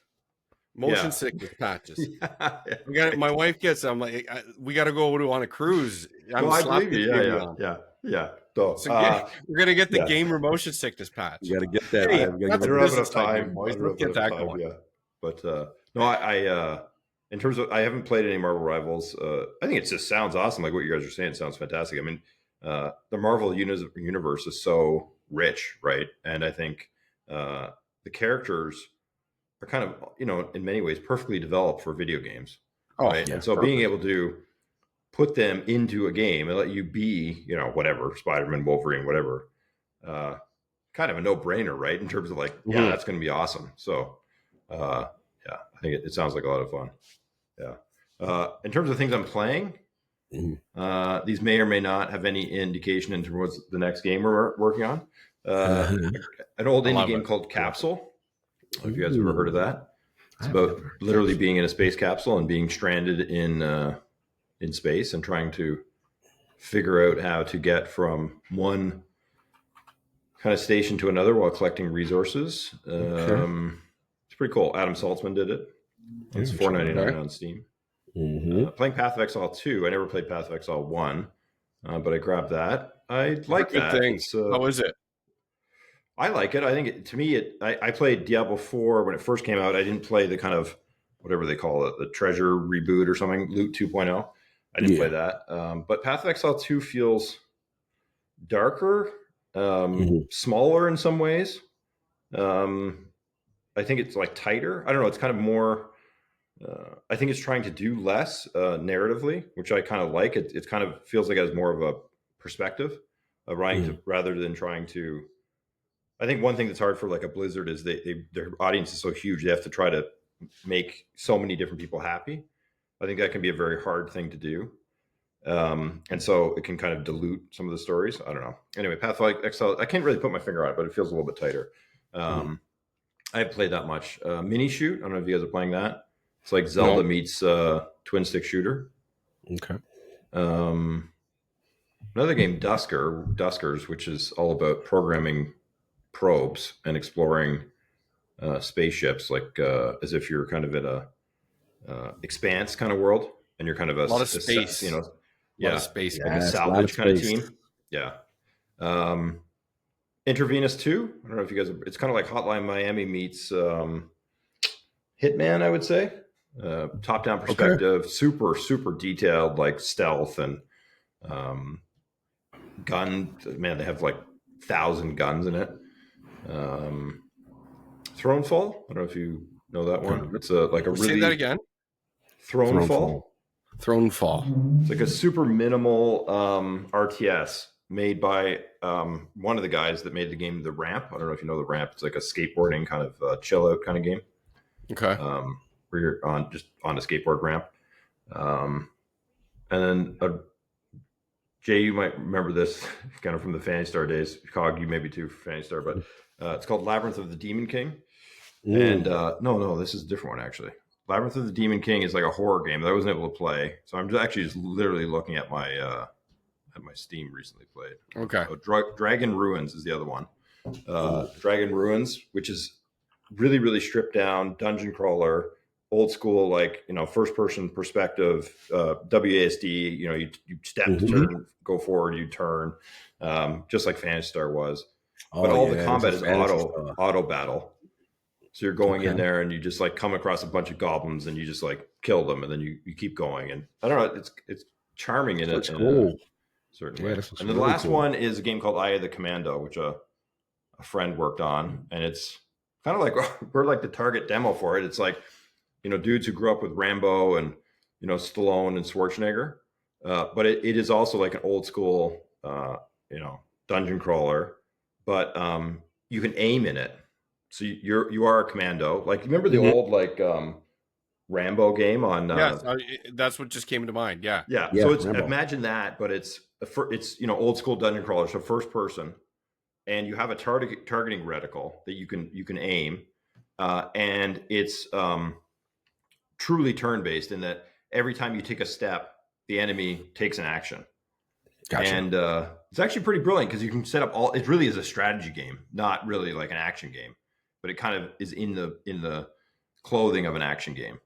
motion sickness patches. My wife gets them. I'm like, we got to go on a cruise. I believe you. Yeah. So, we're gonna get the gamer motion sickness patch. You got to get that. I don't have enough time. Let's get that going. Yeah, but no, I in terms of I haven't played any Marvel Rivals. I think it just sounds awesome. Like what you guys are saying, it sounds fantastic. I mean, the Marvel universe is so rich, right? And I think the characters are kind of, in many ways perfectly developed for video games. Right? Yeah, and so being able to put them into a game and let you be, whatever, Spider-Man, Wolverine, whatever, kind of a no-brainer, right? In terms of like, that's going to be awesome. So, I think it sounds like a lot of fun. Yeah. In terms of things I'm playing, these may or may not have any indication into what's the next game we're working on. An old indie game called Capsule. I don't know if you guys have ever heard of that. It's about literally being in a space capsule and being stranded in space and trying to figure out how to get from one kind of station to another while collecting resources. It's pretty cool. Adam Saltzman did it. It's $4.99 on Steam. Playing Path of Exile 2. I never played Path of Exile 1, but I grabbed that. I like that. Things. How is it? I like it. I think I played Diablo 4 when it first came out. I didn't play the kind of whatever they call it, the treasure reboot or something, Loot 2.0. I didn't play that. But Path of Exile 2 feels darker, smaller in some ways. I think it's like tighter. I don't know. It's kind of more. I think it's trying to do less narratively, which I kind of like. It kind of feels like it has more of a perspective, rather than trying to. I think one thing that's hard for like a Blizzard is their audience is so huge. They have to try to make so many different people happy. I think that can be a very hard thing to do. And so it can kind of dilute some of the stories. I don't know. Anyway, Path of Exile, I can't really put my finger on it, but it feels a little bit tighter. I haven't played that much. Mini Shoot, I don't know if you guys are playing that. It's like Zelda meets twin stick shooter. Okay. Another game, Duskers, which is all about programming probes and exploring spaceships, like as if you're kind of in a Expanse kind of world, and you're kind of a lot of space, a lot of space, like a salvage kind of team. Yeah. Intravenous 2. I don't know if you guys. It's kind of like Hotline Miami meets Hitman, I would say. Top-down perspective, super detailed, like stealth and gun. Man, they have like 1,000 guns in it. Thronefall. I don't know if you know that one. It's like a really. Say that again. Thronefall. It's like a super minimal RTS made by one of the guys that made the game The Ramp. I don't know if you know The Ramp. It's like a skateboarding kind of chill out kind of game. Okay. Where you're on a skateboard ramp. And then Jay, you might remember this kind of from the Fantasy Star days. Cog, you maybe too for Fantasy Star, but it's called Labyrinth of the Demon King. And no, this is a different one actually. Labyrinth of the Demon King is like a horror game that I wasn't able to play. So I'm just literally looking at my Steam recently played. Okay. So Dragon Ruins is the other one. Dragon Ruins, which is really, really stripped down dungeon crawler, old school, like, first person perspective, WASD, you step, turn, go forward, you turn, just like Phantasy Star was. But all the combat is auto battle. So you're going in there and you just like come across a bunch of goblins and you just like kill them and then you keep going. And I don't know, it's charming in a certain way. And the last one is a game called Eye of the Commando, which a friend worked on, and it's kind of like we're like the target demo for it. It's like, dudes who grew up with Rambo and Stallone and Schwarzenegger, but it is also like an old school dungeon crawler, but you can aim in it. So you are a commando. Like, remember the old like Rambo game on? Yes, that's what just came to mind. Yeah. So it's Rambo. Imagine that, but it's old school dungeon crawler, so first person, and you have a targeting reticle that you can aim, and it's truly turn based in that every time you take a step, the enemy takes an action. Gotcha. And it's actually pretty brilliant because you can set up it really is a strategy game, not really like an action game, but it kind of is in the clothing of an action game.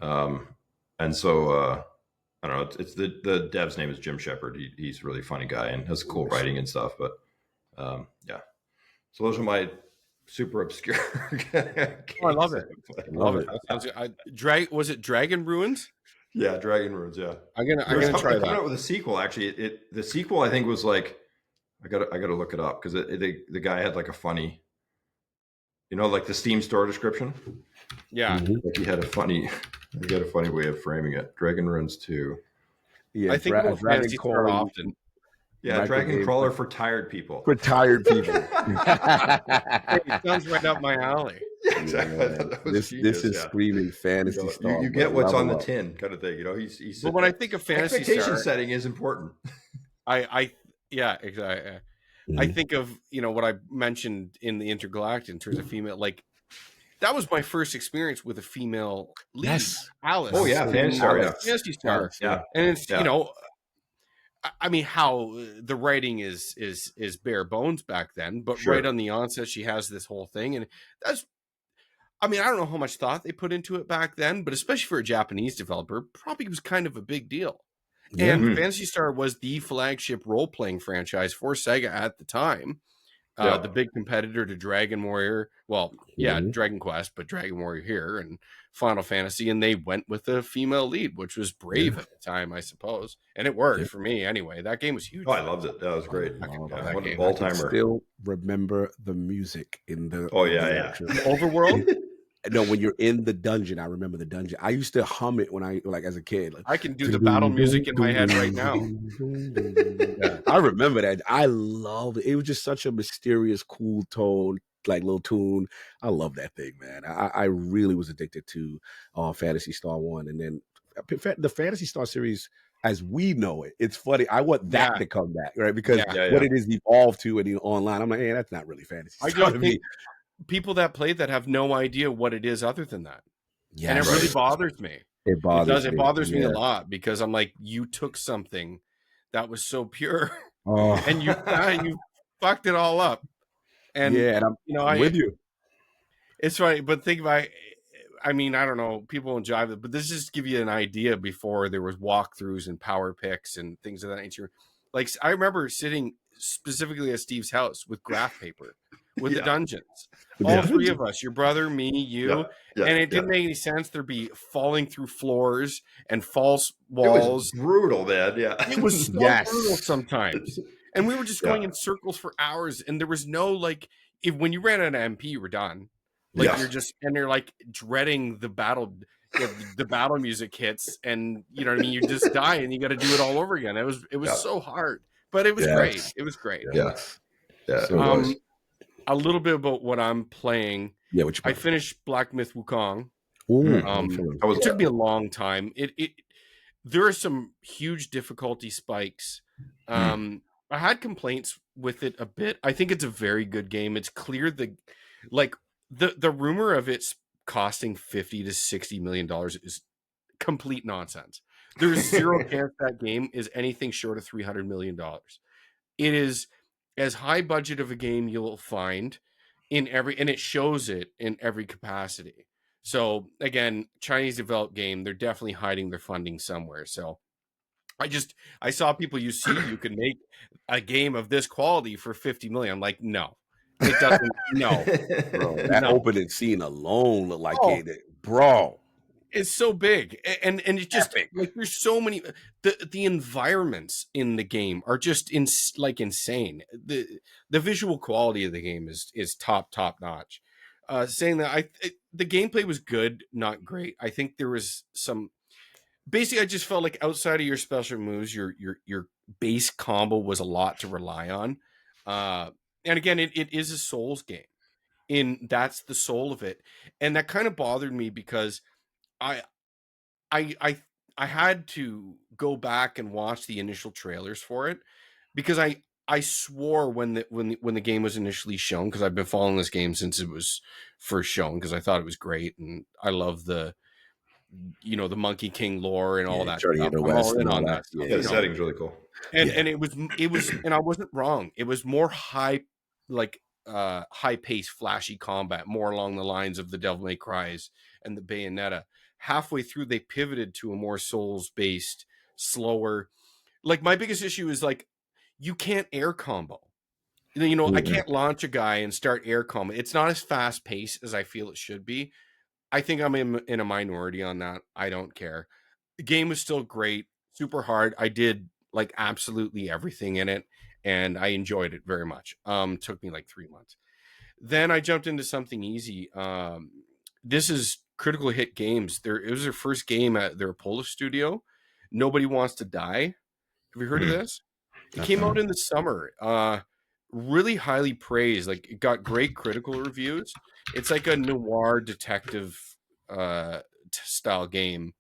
And so I don't know, it's the dev's name is Jim Shepard. He's a really funny guy and has cool writing and stuff, but yeah. So those are my super obscure I love it. Love it. Was it Dragon Ruins? Yeah, Dragon Ruins. Yeah, I'm gonna try that. Coming out with a sequel. Actually, the sequel I think was like I gotta look it up because the guy had like a funny, like the Steam store description. Yeah, like he had a funny way of framing it. Dragon Ruins 2. Yeah, I think Dragon Crawler often. Yeah, Dragon Crawler for tired people. For tired people. It sounds right up my alley. Yeah, exactly. Yeah. This is screaming Phantasy Star. You get what's on the tin, kind of thing. He's but when I think of Phantasy expectation setting is important. Yeah, exactly. I think of what I mentioned in the Intergalactic in terms of female. Like that was my first experience with a female lead. Yes, Alice. Oh yeah, Phantasy Star. Yeah. Phantasy Star. Yeah, and it's I mean, how the writing is bare bones back then, but right on the onset, she has this whole thing, and that's. I mean, I don't know how much thought they put into it back then, but especially for a Japanese developer, probably was kind of a big deal. Yeah. And Phantasy Star was the flagship role-playing franchise for Sega at the time. The big competitor to Dragon Warrior. Well, Dragon Quest, but Dragon Warrior here and Final Fantasy. And they went with a female lead, which was brave at the time, I suppose. And it worked for me anyway. That game was huge. Oh, I loved it. That was great. What an all-timer. I still remember the music in the... Oh, yeah. Overworld? No, when you're in the dungeon, I remember the dungeon. I used to hum it when as a kid. Like, I can do the battle music in my head right now. I remember that. I loved it. It was just such a mysterious, cool tone, like little tune. I love that thing, man. I really was addicted to Phantasy Star 1. And then the Phantasy Star series, as we know it, it's funny. I want that to come back, right? Because what it is evolved to and online, I'm like, hey, that's not really Phantasy Star to me. People that play that have no idea what it is other than that. Yeah, and it really bothers me. It bothers me a lot because I'm like, you took something that was so pure and you fucked it all up. And and I'm with you. It's right, but think about it. I mean, I don't know, people won't jive it, but this just give you an idea before there was walkthroughs and power picks and things of that nature. Like I remember sitting specifically at Steve's house with graph paper with the dungeons. All three of us, your brother, me, you. And it didn't make any sense. There'd be falling through floors and false walls. It was brutal, man. Yeah. It was so brutal sometimes. And we were just going in circles for hours. And there was no when you ran an MP, you were done. You're just, and you're like dreading the battle. The battle music hits and you know what I mean? You just die and you got to do it all over again. It was so hard, but it was great. It was great. Yeah. So a little bit about what I'm playing. Yeah, I finished Black Myth Wukong. It took me a long time. There are some huge difficulty spikes. I had complaints with it a bit. I think it's a very good game. It's clear the rumor of it's costing $50 to $60 million is complete nonsense. There's zero chance that game is anything short of $300 million. It is as high budget of a game you'll find. and it shows it in every capacity. So again, Chinese developed game, they're definitely hiding their funding somewhere. So I saw people you can make a game of this quality for 50 million. I'm like, no, it doesn't. No, Bro, that no. opening scene alone looked like Oh, bro. it's so big, and it's just Epic. like there's so many. The environments in the game are just insane. The visual quality of the game is top notch. Saying that the gameplay was good, not great. I think there was some. Basically, I just felt like outside of your special moves, your base combo was a lot to rely on. And again, it is a Souls game, and that's the soul of it, and that kind of bothered me because I I I I had to go back and watch the initial trailers for it because I swore when the game was initially shown, because I've been following this game since it was first shown, because I thought it was great and I love the the Monkey King lore and all that Journey stuff. in the I'm West all in and all on that. that stuff. Yeah, the setting's really cool. And it was and I wasn't wrong. It was more high high paced, flashy combat, more along the lines of the Devil May Cries and the Bayonetta. Halfway through, they pivoted to a more Souls based, slower. Like my biggest issue is like you can't air combo. I can't launch a guy and start air combo. It's not as fast paced as I feel it should be. I think I'm in a minority on that. I don't care. The game was still great, super hard. I did like absolutely everything in it, and I enjoyed it very much. Took me like 3 months. Then I jumped into something easy. This is Critical Hit Games. It was their first game at their Polish studio. Nobody Wants to Die. Have you heard of this? It came out in the summer. Really highly praised. Like it got great critical reviews. It's like a noir detective style game.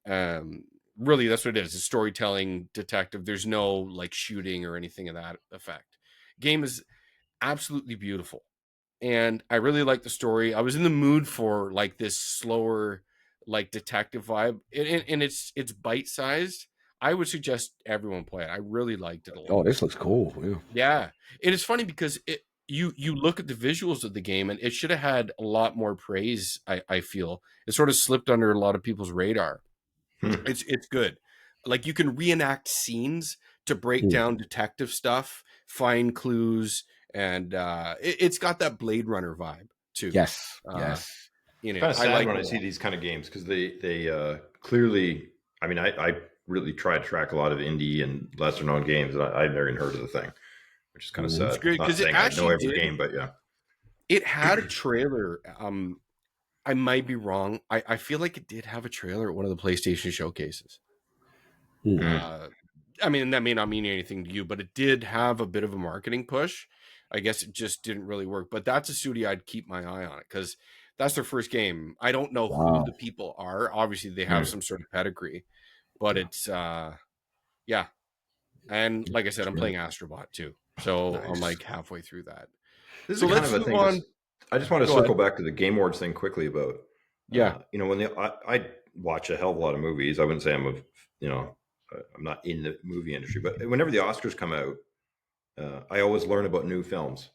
Really, that's what it is. It's storytelling detective. There's no like shooting or anything of that effect. Game is absolutely beautiful, and I really like the story. I was in the mood for like this slower, like detective vibe, and it's bite sized. I would suggest everyone play it. I really liked it a lot. Oh, this looks cool. Yeah, it is funny because you look at the visuals of the game, and it should have had a lot more praise. I feel it sort of slipped under a lot of people's radar. It's good. Like you can reenact scenes to break down detective stuff, find clues, and it's got that Blade Runner vibe too. Yes. It's kind of sad when I see these kind of games because they clearly. I mean, I really try to track a lot of indie and lesser known games, and I've never even heard of the thing, which is kind of sad. It's great because it actually know every game, but yeah, it had a trailer. I might be wrong. I feel like it did have a trailer at one of the PlayStation showcases. I mean, that may not mean anything to you, but it did have a bit of a marketing push. I guess it just didn't really work. But that's a studio I'd keep my eye on it because that's their first game. I don't know who the people are. Obviously, they have some sort of pedigree, but it's yeah. And like I said, I'm playing Astrobot too, so I'm like halfway through that. This is kind of a thing. I just want to circle back to the Game Awards thing quickly about when I watch a hell of a lot of movies. I wouldn't say I'm not in the movie industry, but whenever the Oscars come out, I always learn about new films.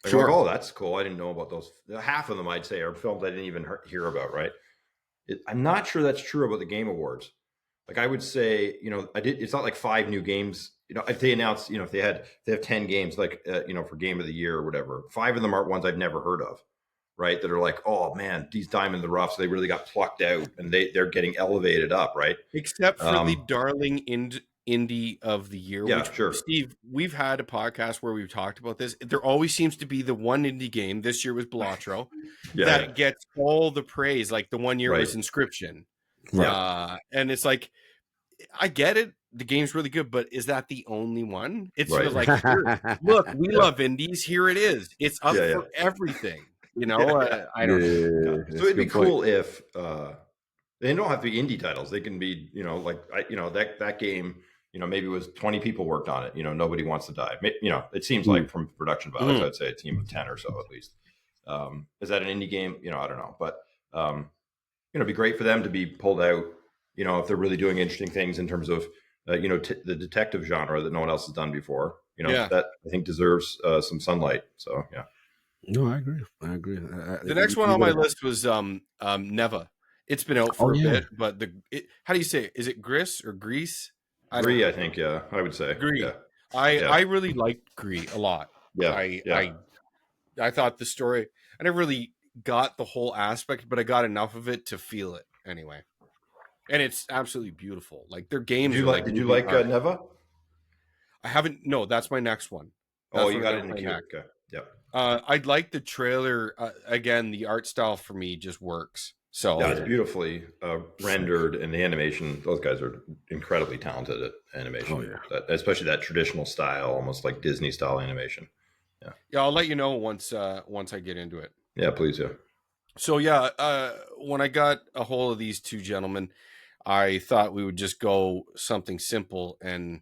Like, oh, that's cool. I didn't know about those. Half of them, I'd say, are films I didn't even hear about. Right? I'm not sure that's true about the Game Awards. Like I would say, it's not like 5 new games. If they announce, if they have 10 games, like for Game of the Year or whatever, 5 of them are ones I've never heard of, right? That are like, oh man, these diamond in the roughs, they really got plucked out and they're getting elevated up, right? Except for the darling indie of the year. Yeah, which, sure. Steve, we've had a podcast where we've talked about this. There always seems to be the one indie game. This year was Balatro that gets all the praise. Like the one year was Inscription. And it's like, I get it. The game's really good, but is that the only one? It's sort of like, look, we love indies. Here it is. It's up for everything. I don't know. So it'd be cool if they don't have to be indie titles. They can be, that game, maybe it was 20 people worked on it. Nobody Wants to Die. It seems like from production values, I'd say a team of 10 or so at least. Is that an indie game? I don't know, but it'd be great for them to be pulled out. If they're really doing interesting things in terms of, the detective genre that no one else has done before, that I think deserves some sunlight. So, yeah. No, I agree. The next one on my list was Neva. It's been out for a bit, but how do you say it? Is it Gris or Grease? Gree, I think. Yeah, I would say. Gree. Yeah. I really liked Gree a lot. Yeah. I thought the story. I never really got the whole aspect, but I got enough of it to feel it anyway. And it's absolutely beautiful. Like their games. Did you like Neva? I haven't. No, that's my next one. That's you got it in the queue. Okay. Yep. I'd like the trailer. Again, the art style for me just works. So yeah, it's beautifully rendered, and the animation. Those guys are incredibly talented at animation. Oh, yeah. Especially that traditional style, almost like Disney style animation. Yeah. Yeah, I'll let you know once I get into it. Yeah, please do. So yeah, when I got a hold of these two gentlemen, I thought we would just go something simple and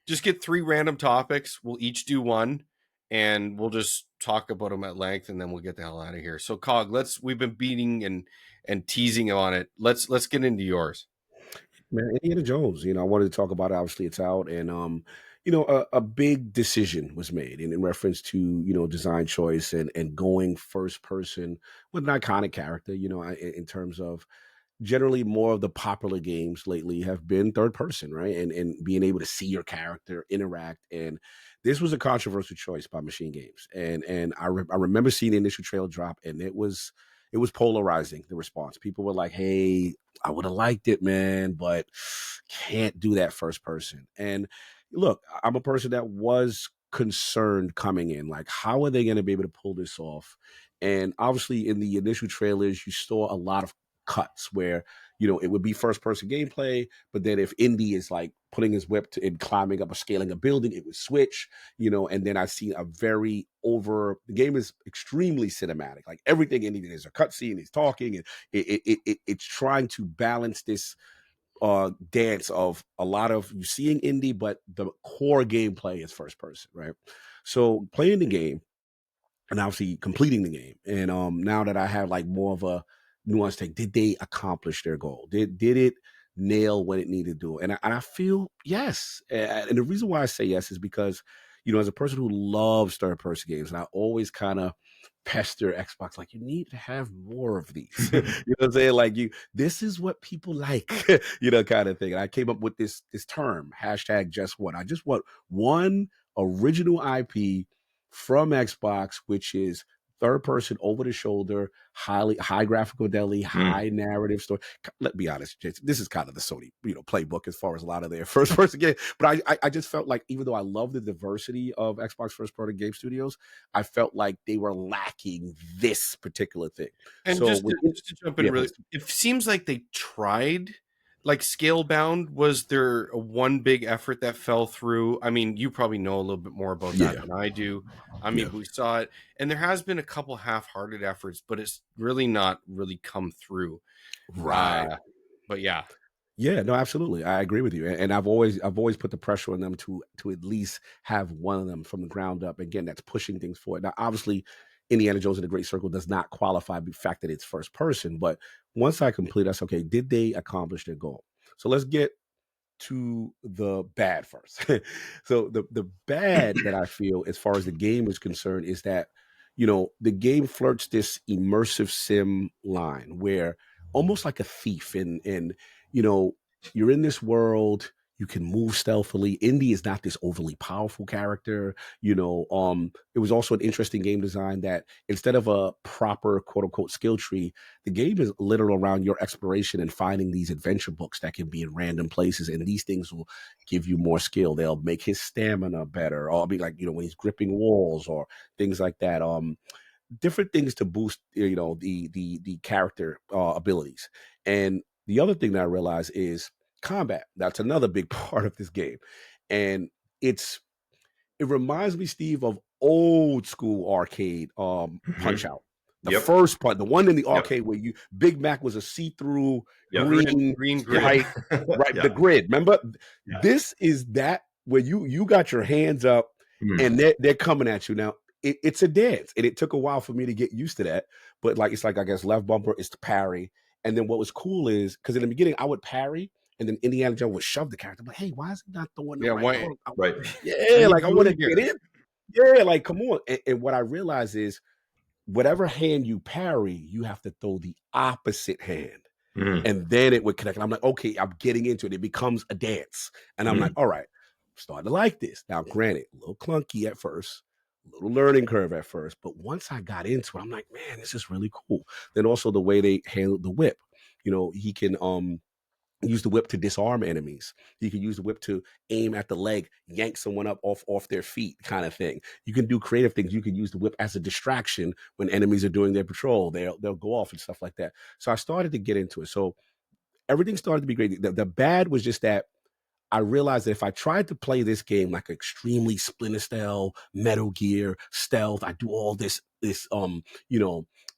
just get 3 random topics. We'll each do one, and we'll just talk about them at length, and then we'll get the hell out of here. So, Cog, we've been beating and teasing on it. Let's get into yours. Man, Indiana Jones. I wanted to talk about it. Obviously, it's out, and a big decision was made in reference to design choice and going first person with an iconic character. In terms of generally more of the popular games lately have been third person, right? And being able to see your character interact. And this was a controversial choice by Machine Games. And I remember seeing the initial trailer drop, and it was polarizing, the response. People were like, hey, I would have liked it, man, but can't do that first person. And look, I'm a person that was concerned coming in, like, how are they going to be able to pull this off? And obviously in the initial trailers, you saw a lot of cuts where it would be first person gameplay, but then if Indy is like putting his whip and climbing up or scaling a building, it would switch, and then I've seen the game is extremely cinematic. Like everything in it is a cutscene, he's talking, and it's trying to balance this dance of a lot of you seeing Indy, but the core gameplay is first person, right? So playing the game and obviously completing the game. And now that I have like more of a nuanced take, did they accomplish their goal? Did it nail what it needed to do? And I feel yes. And the reason why I say yes is because, as a person who loves third person games, and I always kind of pester Xbox, like, you need to have more of these. You know what I'm saying? Like, this is what people like, kind of thing. And I came up with this term, #JustOne. I just want one original IP from Xbox, which is third person, over the shoulder, high graphical fidelity, high narrative story. Let's be honest, Jason, this is kind of the Sony playbook as far as a lot of their first person games. But I just felt like, even though I love the diversity of Xbox first person game studios, I felt like they were lacking this particular thing. And so just to jump in, really, it seems like they tried. Like Scalebound was their one big effort that fell through. I mean, you probably know a little bit more about that than I do. I mean, we saw it, and there has been a couple half-hearted efforts, but it's really not really come through. Right. But yeah. Yeah, no, absolutely. I agree with you. And I've always put the pressure on them to at least have one of them from the ground up. Again, that's pushing things forward. Now, obviously, Indiana Jones and the Great Circle does not qualify the fact that it's first person. But once I complete, that's okay. Did they accomplish their goal? So let's get to the bad first. So the bad that I feel as far as the game is concerned is that, the game flirts this immersive sim line where almost like a thief and you're in this world, you can move stealthily. Indy is not this overly powerful character. It was also an interesting game design that instead of a proper quote unquote skill tree, the game is littered around your exploration and finding these adventure books that can be in random places. And these things will give you more skill. They'll make his stamina better, or be like, when he's gripping walls or things like that. Different things to boost, the character abilities. And the other thing that I realized is combat. That's another big part of this game. And it reminds me, Steve, of old school arcade Punch Out. The first part, the one in the arcade where Big Mac was a see-through green grid. Right, the grid. Remember? Yeah. This is that where you got your hands up and they're coming at you. Now, it's a dance, and it took a while for me to get used to that. But it's like, I guess, left bumper is to parry. And then what was cool is, because in the beginning I would parry, and then Indiana Jones would shove the character. But hey, why is he not throwing the right? Yeah, like I want to get in. Yeah, like come on. And what I realized is whatever hand you parry, you have to throw the opposite hand. And then it would connect. And I'm like, okay, I'm getting into it. It becomes a dance. And I'm like, all right, I'm starting to like this. Now, granted, a little clunky at first, a little learning curve at first. But once I got into it, I'm like, man, this is really cool. Then also the way they handled the whip. He can use the whip to disarm enemies. You can use the whip to aim at the leg, yank someone up off their feet, kind of thing. You can do creative things. You can use the whip as a distraction when enemies are doing their patrol. They'll go off and stuff like that. So I started to get into it. So everything started to be great. The bad was just that I realized that if I tried to play this game like extremely Splinter Cell, Metal Gear, stealth, I do all this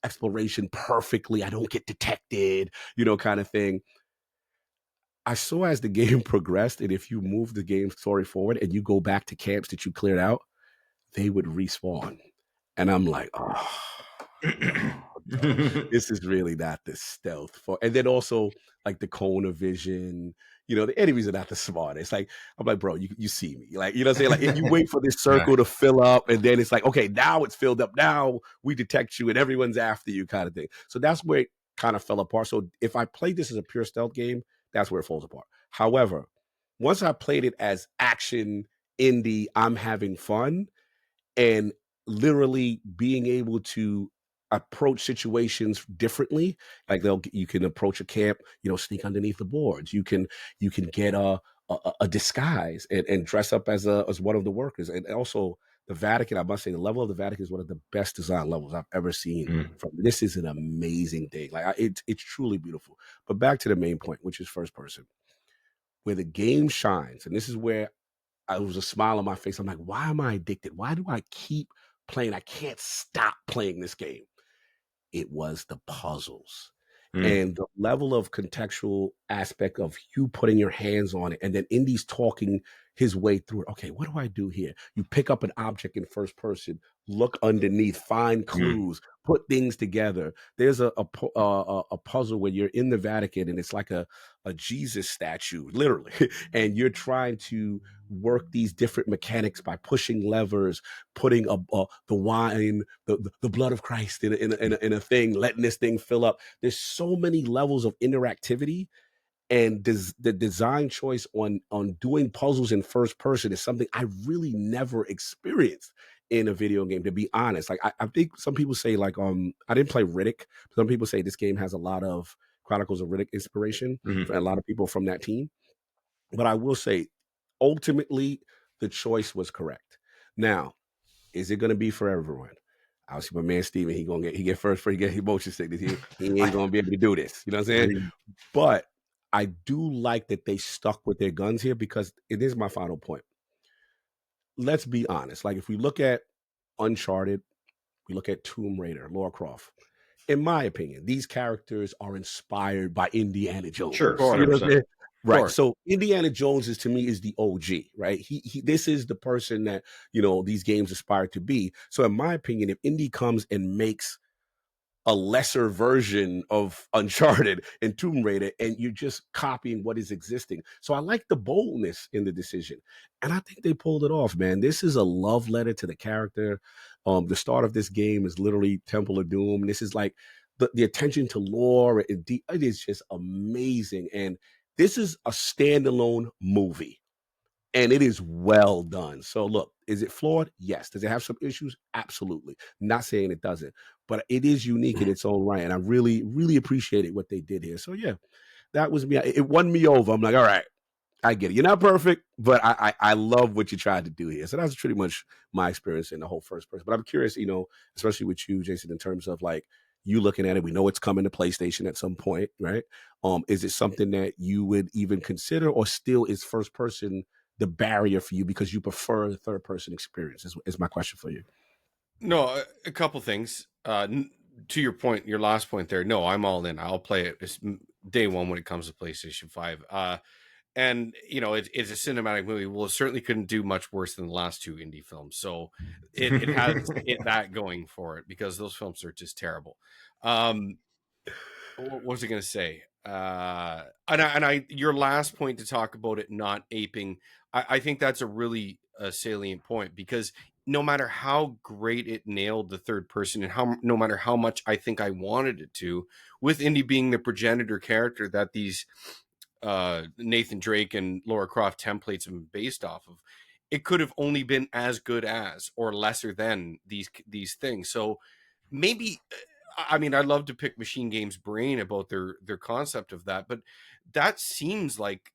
exploration perfectly. I don't get detected, kind of thing. I saw as the game progressed, and if you move the game story forward and you go back to camps that you cleared out, they would respawn. And I'm like, oh, this is really not the stealth and then also like the Kona vision, the enemies are not the smartest. Like, I'm like, bro, you see me. Like, you know what I'm saying? Like, you wait for this circle to fill up, and then it's like, okay, now it's filled up. Now we detect you and everyone's after you, kind of thing. So that's where it kind of fell apart. So if I played this as a pure stealth game, that's where it falls apart. However, once I played it as action indie, I'm having fun, and literally being able to approach situations differently. Like you can approach a camp, sneak underneath the boards. You can get a disguise and dress up as one of the workers. And also the Vatican, I must say, the level of the Vatican is one of the best design levels I've ever seen. This is an amazing thing. Like it's truly beautiful. But back to the main point, which is first person, where the game shines, and this is where I was a smile on my face. I'm like, why am I addicted? Why do I keep playing? I can't stop playing this game. It was the puzzles and the level of contextual aspect of you putting your hands on it. And then Indy's talking his way through it. Okay, what do I do here? You pick up an object in first person, look underneath, find clues, put things together. There's a puzzle where you're in the Vatican and it's like a Jesus statue, literally. And you're trying to work these different mechanics by pushing levers, putting the wine, the blood of Christ in a thing, letting this thing fill up. There's so many levels of interactivity, and the design choice on doing puzzles in first person is something I really never experienced in a video game, to be honest. Like I think some people say like I didn't play Riddick. Some people say this game has a lot of Chronicles of Riddick inspiration for a lot of people from that team. But I will say, ultimately, the choice was correct. Now, is it going to be for everyone? I'll see my man Steven. He get first for he get motion sickness. He ain't going to be able to do this. You know what I'm saying? But I do like that they stuck with their guns here, because it is my final point. Let's be honest. Like, if we look at Uncharted, we look at Tomb Raider, Lara Croft. In my opinion, these characters are inspired by Indiana Jones. Sure, you know what I'm saying? Right. So Indiana Jones is, to me, is the OG, right? This is the person that, these games aspire to be. So in my opinion, if Indy comes and makes a lesser version of Uncharted and Tomb Raider, and you're just copying what is existing. So I like the boldness in the decision. And I think they pulled it off, man. This is a love letter to the character. The start of this game is literally Temple of Doom. This is like the attention to lore. It is just amazing. And this is a standalone movie, and it is well done. So look, is it flawed? Yes. Does it have some issues? Absolutely. Not saying it doesn't, but it is unique in its own right. And I really, really appreciated what they did here. So yeah, that was me. It won me over. I'm like, all right, I get it. You're not perfect, but I love what you tried to do here. So that's pretty much my experience in the whole first person. But I'm curious, especially with you, Jason, in terms of like you looking at it. We know it's coming to PlayStation at some point, right? Is it something that you would even consider, or still is first person the barrier for you because you prefer the third person experience? Is my question for you. No, a couple things. To your point, your last point there. No, I'm all in. I'll play it. It's day one when it comes to PlayStation 5. And it's a cinematic movie. Well, it certainly couldn't do much worse than the last two indie films. So it has that going for it, because those films are just terrible. What was I going to say? Your last point to talk about it not aping, I think that's a really salient point, because no matter how great it nailed the third person and no matter how much I think I wanted it to, with Indy being the progenitor character that these Nathan Drake and Lara Croft templates have been based off of, it could have only been as good as or lesser than these things. So maybe, I mean, I'd love to pick Machine Game's brain about their concept of that, but that seems like,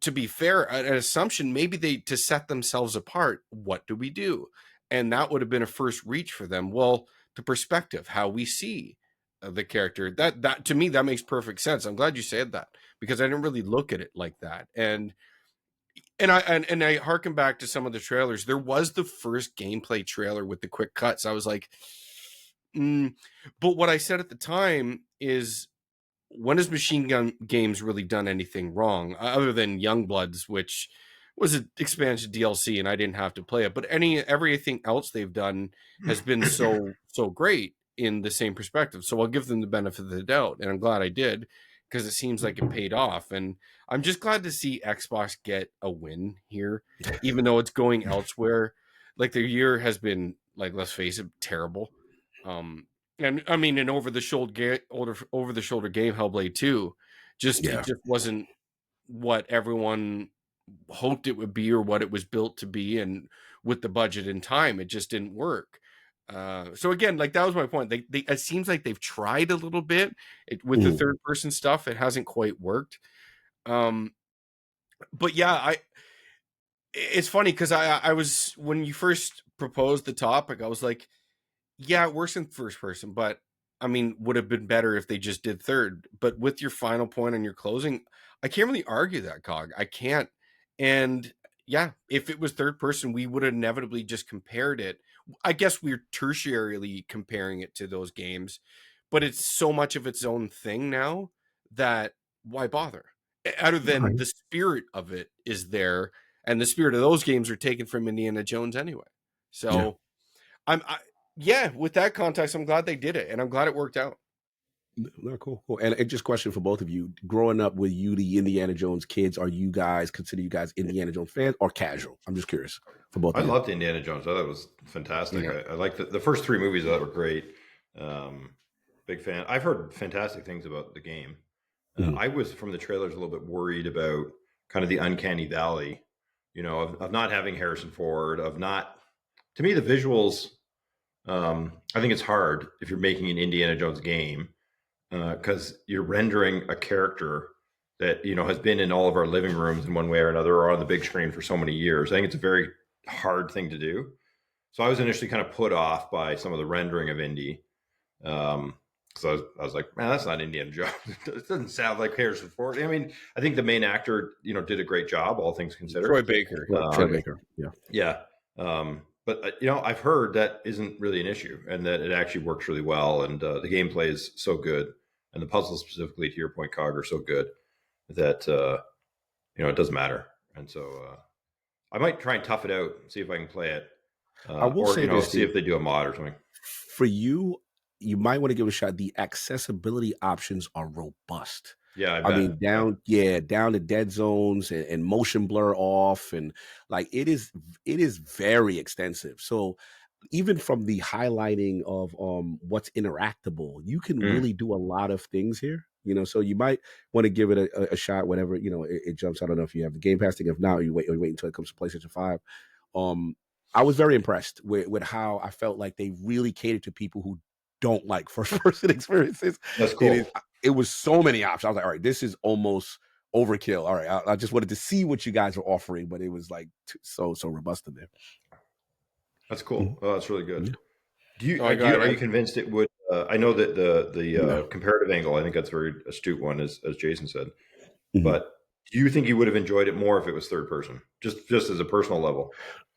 to be fair, an assumption. Maybe they, to set themselves apart, what do we do? And that would have been a first reach for them. Well, the perspective, how we see the character, that to me, that makes perfect sense. I'm glad you said that, because I didn't really look at it like that. And I harken back to some of the trailers. There was the first gameplay trailer with the quick cuts. I was like, but what I said at the time is, when has Machine Gun Games really done anything wrong, other than Youngbloods, which was an expansion DLC and I didn't have to play it? But everything else they've done has been so great in the same perspective. So I'll give them the benefit of the doubt, and I'm glad I did, because it seems like it paid off. And I'm just glad to see Xbox get a win here, even though it's going elsewhere. Like, their year has been, like, let's face it, terrible. And I mean, an over the shoulder game, Hellblade 2, it just wasn't what everyone hoped it would be or what it was built to be, and with the budget and time, it just didn't work. So again, like, that was my point. They it seems like they've tried a little bit with the third person stuff. It hasn't quite worked. But yeah, it's funny because I was, when you first proposed the topic, I was like, yeah, it works in first person, but I mean, would have been better if they just did third. But with your final point and your closing, I can't really argue that, Cog. I can't. And yeah, if it was third person, we would have inevitably just compared it. I guess we're tertiarily comparing it to those games, but it's so much of its own thing now that why bother? Other than the spirit of it is there, and the spirit of those games are taken from Indiana Jones anyway. So yeah, with that context, I'm glad they did it, and I'm glad it worked out. No, cool. And just question for both of you: growing up with you, the Indiana Jones kids, consider you guys Indiana Jones fans or casual? I'm just curious for both. I loved Indiana Jones. I thought it was fantastic. Yeah. I liked the first three movies. I thought were great. Big fan. I've heard fantastic things about the game. I was, from the trailers, a little bit worried about kind of the uncanny valley, of not having Harrison Ford, to me, the visuals. I think it's hard if you're making an Indiana Jones game, because you're rendering a character that has been in all of our living rooms in one way or another, or on the big screen for so many years. I think it's a very hard thing to do. So I was initially kind of put off by some of the rendering of Indy, because I was like, man, that's not Indiana Jones. It doesn't sound like Harrison Ford. I mean, I think the main actor did a great job, all things considered. Troy Baker. Yeah. But I've heard that isn't really an issue, and that it actually works really well, and the gameplay is so good, and the puzzles, specifically to your point, Cog, are so good that it doesn't matter. And so I might try and tough it out, see if I can play it, I will say this, see if they do a mod or something. For you might want to give it a shot. The accessibility options are robust. Yeah, I mean, down to dead zones and motion blur off, and like it is very extensive. So even from the highlighting of what's interactable, you can really do a lot of things here. So you might want to give it a shot whenever it jumps. I don't know if you have the Game Pass thing. If not, you wait until it comes to PlayStation 5. I was very impressed with how I felt like they really catered to people who don't like first person experiences. That's cool. It was so many options. I was like, all right, this is almost overkill. All right, I just wanted to see what you guys were offering, but it was like so robust in there. That's cool. Oh, that's really good. Are you convinced it would? I know that the comparative angle, I think that's a very astute one, as Jason said. But do you think you would have enjoyed it more if it was third person, just as a personal level?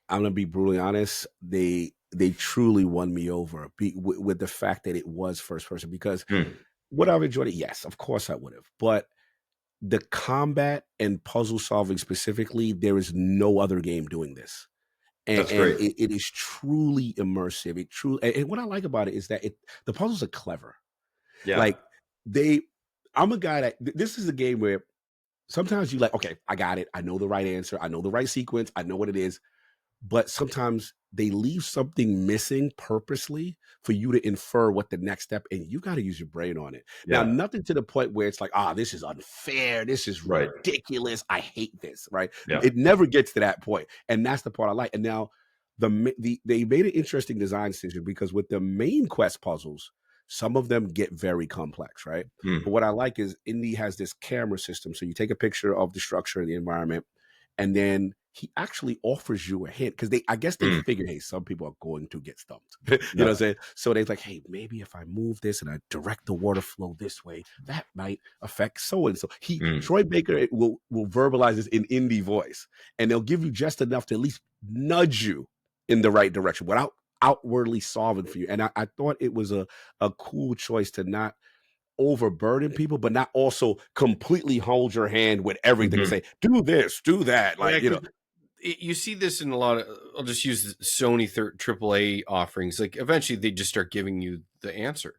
I'm gonna be brutally honest. They truly won me over with the fact that it was first person, because would I have enjoyed it? Yes, of course I would have. But the combat and puzzle solving specifically, there is no other game doing this. And, that's great. And it is truly immersive. And what I like about it is that the puzzles are clever. Yeah. Like I'm a guy that this is a game where sometimes you like, okay, I got it. I know the right answer. I know the right sequence. I know what it is. but sometimes they leave something missing purposely for you to infer what the next step, and you got to use your brain on it. Now, nothing to the point where it's like, this is unfair, this is ridiculous, I hate this, right? It never gets to that point, and that's the part I like. And now they made an interesting design decision, because with the main quest puzzles, some of them get very complex, right? But what I like is Indy has this camera system, so you take a picture of the structure and the environment, and then he actually offers you a hint, because I guess they figured, hey, some people are going to get stumped. You know what I'm saying? So they're like, hey, maybe if I move this and I direct the water flow this way, that might affect so and so. Troy Baker will verbalize this in Indy voice, and they'll give you just enough to at least nudge you in the right direction without outwardly solving for you. And I thought it was a cool choice to not overburden people, but not also completely hold your hand with everything and say, do this, do that. Like, you see this in a lot of, I'll just use Sony AAA offerings. Like eventually they just start giving you the answer,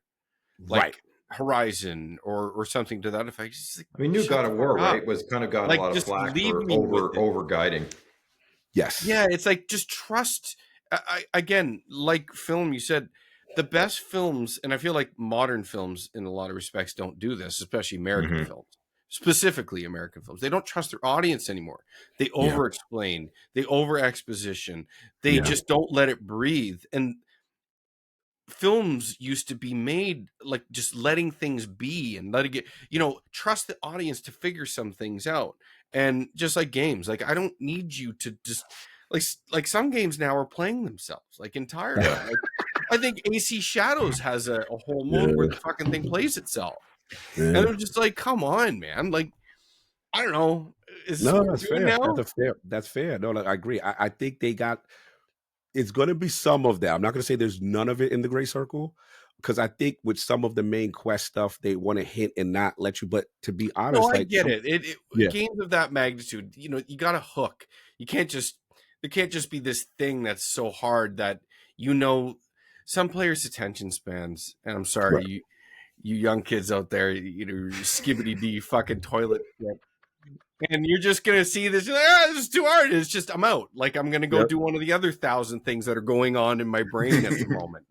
like Horizon or something to that effect. Like, I mean, New God of War, right, was kind of got a lot of flack for over guiding. Yes. Yeah, it's like, just trust. Again, like film, you said, the best films, and I feel like modern films in a lot of respects don't do this, especially American films. Specifically American films. They don't trust their audience anymore. They over-explain. They over-exposition. They just don't let it breathe. And films used to be made like just letting things be and letting it, trust the audience to figure some things out. And just like games, like I don't need you to just like some games now are playing themselves like entirely. Like, I think AC Shadows has a whole mode where the fucking thing plays itself. And I'm just like, come on, man. Like, I don't know. That's fair. Now? That's fair. No, I agree. I think they got, it's going to be some of that. I'm not going to say there's none of it in the Gray Circle, because I think with some of the main quest stuff, they want to hint and not let you. But to be honest, I get it. Games of that magnitude, you got a hook. You can't just, there can't just be this thing that's so hard that, some players' attention spans, and I'm sorry, you young kids out there, skibbity dee fucking toilet shit. And you're just gonna see this. This is too hard. It's just, I'm out. Like, I'm gonna go do one of the other 1,000 things that are going on in my brain at the moment.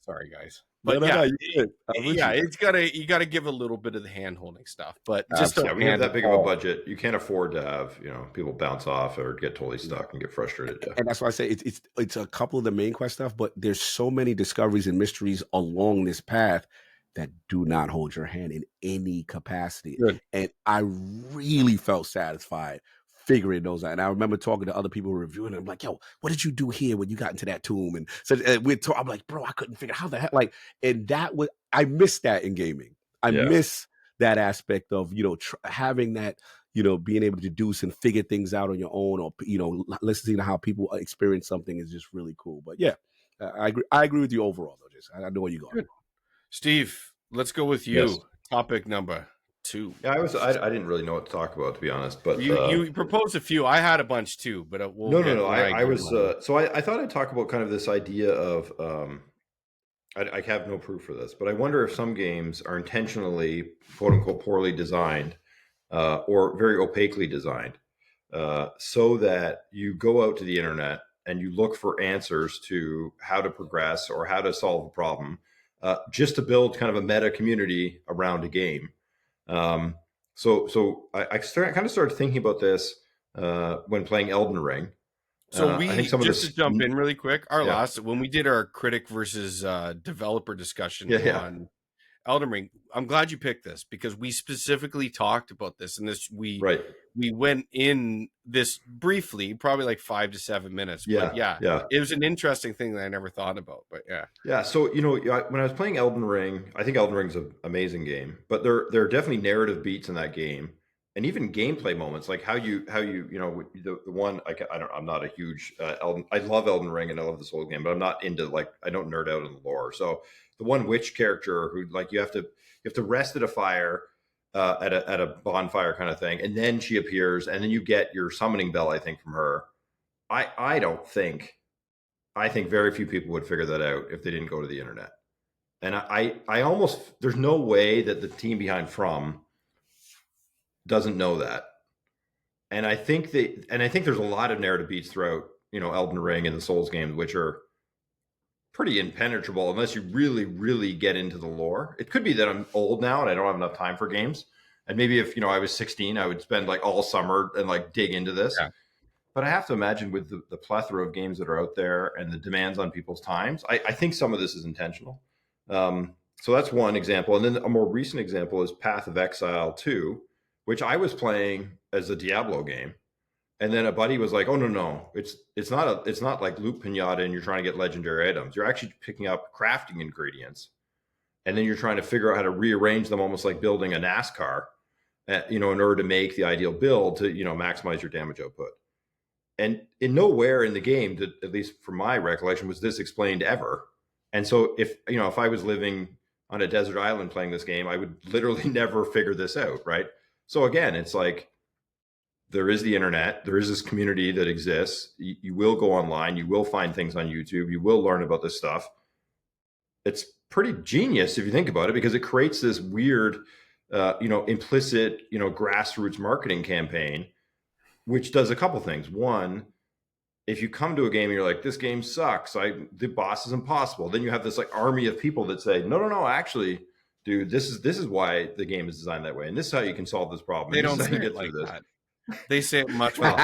Sorry, guys. But it's you gotta give a little bit of the hand holding stuff. But just when you have that big of a budget, you can't afford to have people bounce off or get totally stuck and get frustrated. And that's why I say it's a couple of the main quest stuff, but there's so many discoveries and mysteries along this path that do not hold your hand in any capacity. Good. And I really felt satisfied figuring those out. And I remember talking to other people reviewing it. I'm like, yo, what did you do here when you got into that tomb? And so I'm like, bro, I couldn't figure out how the heck, and I miss that in gaming. I miss that aspect of, having that, being able to deduce and figure things out on your own, or, listening to how people experience something is just really cool. But I agree with you overall, though. I know where you're going. Good. Steve, let's go with you. Yes. Topic number 2. Yeah, I didn't really know what to talk about, to be honest. But you proposed a few. I had a bunch too, but no. I was so I thought I'd talk about kind of this idea of I have no proof for this, but I wonder if some games are intentionally, quote unquote, poorly designed or very opaquely designed, so that you go out to the internet and you look for answers to how to progress or how to solve a problem. Just to build kind of a meta community around a game. So I kind of started thinking about this when playing Elden Ring. So I think to jump in really quick, when we did our critic versus developer discussion on Elden Ring, I'm glad you picked this, because we specifically talked about this, and we went in this briefly, probably like 5 to 7 minutes. But it was an interesting thing that I never thought about. But so when I was playing Elden Ring, I think Elden Ring's an amazing game, but there are definitely narrative beats in that game, and even gameplay moments, like how you the one I'm not a huge I love Elden Ring and I love this whole game, but I'm not into, I don't nerd out in the lore. So the one witch character who, you have to rest at a fire, at a bonfire kind of thing, and then she appears, and then you get your summoning bell, I think, from her. I think very few people would figure that out if they didn't go to the internet. And I almost, there's no way that the team behind From doesn't know that. And I think there's a lot of narrative beats throughout, Elden Ring and the Souls games, which are pretty impenetrable unless you really, really get into the lore. It could be that I'm old now and I don't have enough time for games. And maybe if, I was 16, I would spend like all summer and like dig into this. Yeah. But I have to imagine with the plethora of games that are out there and the demands on people's times, I think some of this is intentional. So that's one example. And then a more recent example is Path of Exile 2, which I was playing as a Diablo game. And then a buddy was like, "Oh no, it's not like Loot Pinata and you're trying to get legendary items. You're actually picking up crafting ingredients, and then you're trying to figure out how to rearrange them, almost like building a NASCAR, in order to make the ideal build to maximize your damage output." And in nowhere in the game, at least from my recollection, was this explained ever. And so if I was living on a desert island playing this game, I would literally never figure this out, right? So again, it's like, there is the internet. There is this community that exists. You will go online. You will find things on YouTube. You will learn about this stuff. It's pretty genius if you think about it, because it creates this weird, implicit, grassroots marketing campaign, which does a couple things. One, if you come to a game and you're like, this game sucks, the boss is impossible, then you have this like army of people that say, no, actually, dude, this is why the game is designed that way, and this is how you can solve this problem. They don't say it like that. They say it much more.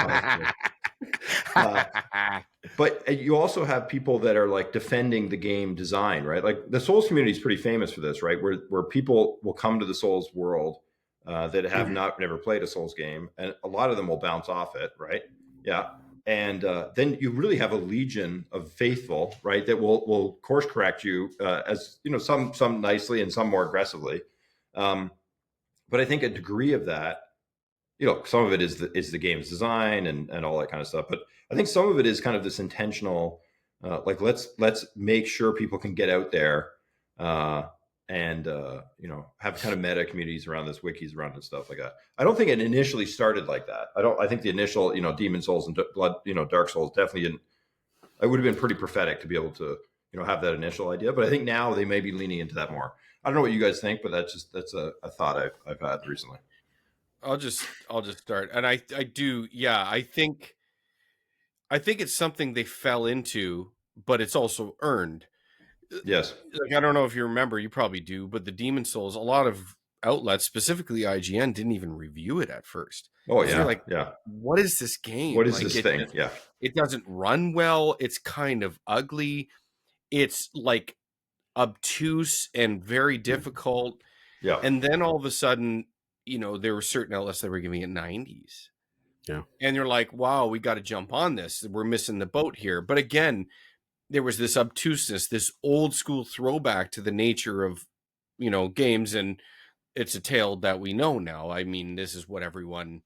But you also have people that are like defending the game design, right? Like the Souls community is pretty famous for this, right? Where people will come to the Souls world that have never played a Souls game, and a lot of them will bounce off it, right? Yeah. And then you really have a legion of faithful, right, that will course correct you, as some nicely and some more aggressively. But I think a degree of that, some of it is the game's design and all that kind of stuff. But I think some of it is kind of this intentional, like let's make sure people can get out there and have kind of meta communities around this, wikis around and stuff like that. I don't think it initially started like that. I think the initial, Demon Souls and Dark Souls definitely didn't. It would have been pretty prophetic to be able to, have that initial idea. But I think now they may be leaning into that more. I don't know what you guys think, but that's a thought I've had recently. I'll just start. And I do. Yeah, I think it's something they fell into, but it's also earned. Yes. Like, I don't know if you remember, you probably do, but the Demon Souls, a lot of outlets, specifically IGN, didn't even review it at first. Oh yeah. Like, yeah. What is this game? What is this thing? Yeah. It doesn't run well. It's kind of ugly. It's like obtuse and very difficult. Yeah. And then all of a sudden, there were certain outlets that were giving it 90s. Yeah. And you're like, wow, we got to jump on this. We're missing the boat here. But again, there was this obtuseness, this old school throwback to the nature of, games. And it's a tale that we know now. I mean, this is what everyone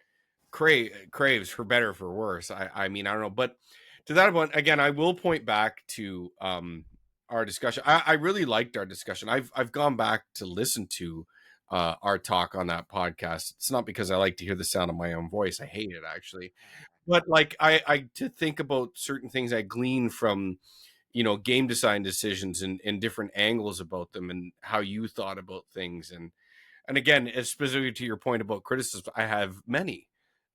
craves, for better or for worse. I mean, I don't know. But to that point, again, I will point back to our discussion. I really liked our discussion. I've gone back to listen to our talk on that podcast. It's not because I like to hear the sound of my own voice. I hate it, actually. But like I to think about certain things I glean from, game design decisions and different angles about them and how you thought about things. And again, specifically to your point about criticism, I have many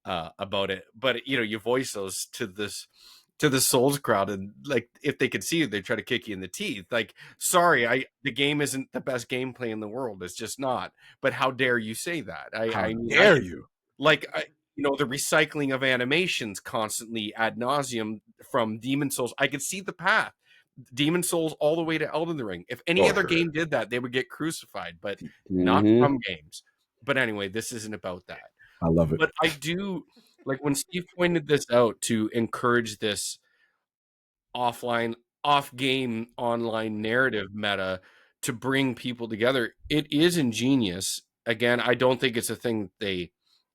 about it. But, you voice those to the Souls crowd, and like, if they could see you, they try to kick you in the teeth. Like, sorry, the game isn't the best gameplay in the world. It's just not. But how dare you say that? How dare you? Like, the recycling of animations constantly ad nauseum from Demon Souls. I could see the path. Demon Souls all the way to Elden Ring. If any other game did that, they would get crucified, but not from games. But anyway, this isn't about that. I love it. But I do, like, when Steve pointed this out to encourage this offline, off-game, online narrative meta to bring people together, it is ingenious. Again, I don't think it's a thing they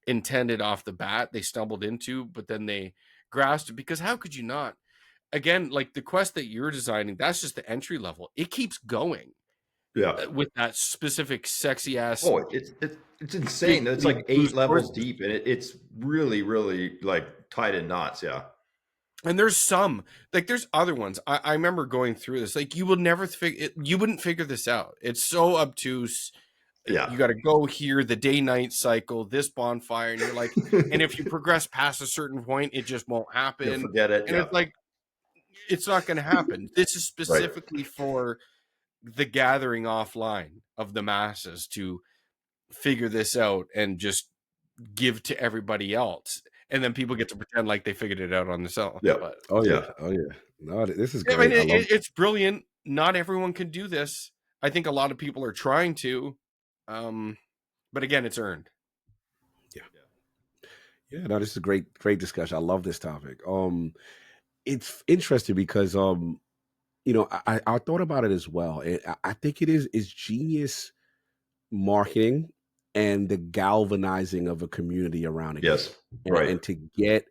intended off the bat. They stumbled into, but then they grasped it, because how could you not? Again, like the quest that you're designing, that's just the entry level. It keeps going. Yeah. With that specific sexy ass. Oh, it's insane. It's like 8 levels deep, and it's really, really like tied in knots. Yeah. And there's some, like, there's other ones. I remember going through this. Like, you wouldn't figure this out. It's so obtuse. You got to go here, the day-night cycle, this bonfire, and you're like, and if you progress past a certain point, it just won't happen. You'll forget it. And it's like, it's not going to happen. This is specifically for the gathering offline of the masses to figure this out and just give to everybody else. And then people get to pretend like they figured it out on themselves. Yeah. But, oh yeah. No, this is great. I mean, it's brilliant. Not everyone can do this. I think a lot of people are trying to. But again, it's earned. Yeah, no, this is a great discussion. I love this topic. It's interesting because I thought about it as well. I think it is it's marketing and the galvanizing of a community around it. Yes, and to get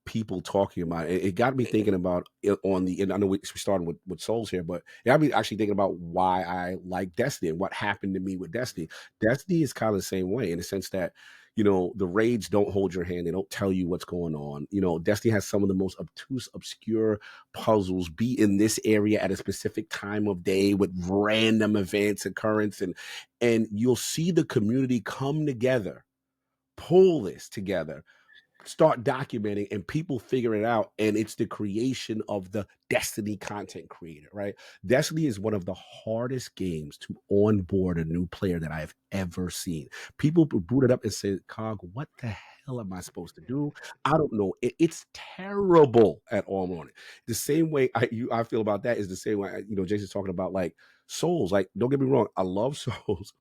people talking about it. It got me thinking about it and I know we started with Souls here, but it got me actually thinking about why I like Destiny and what happened to me with Destiny. Destiny is kind of the same way in the sense that, the raids don't hold your hand. They don't tell you what's going on. Destiny has some of the most obtuse, obscure puzzles. Be in this area at a specific time of day with random events, occurrence, and you'll see the community come together, pull this together, start documenting, and people figure it out. And it's the creation of the Destiny content creator, right? Destiny is one of the hardest games to onboard a new player that I have ever seen. People boot it up and say, Cog, what the hell am I supposed to do? I don't know. It's terrible at all morning. The same way I feel about that is the same way, Jason's talking about like Souls. Like, don't get me wrong, I love Souls,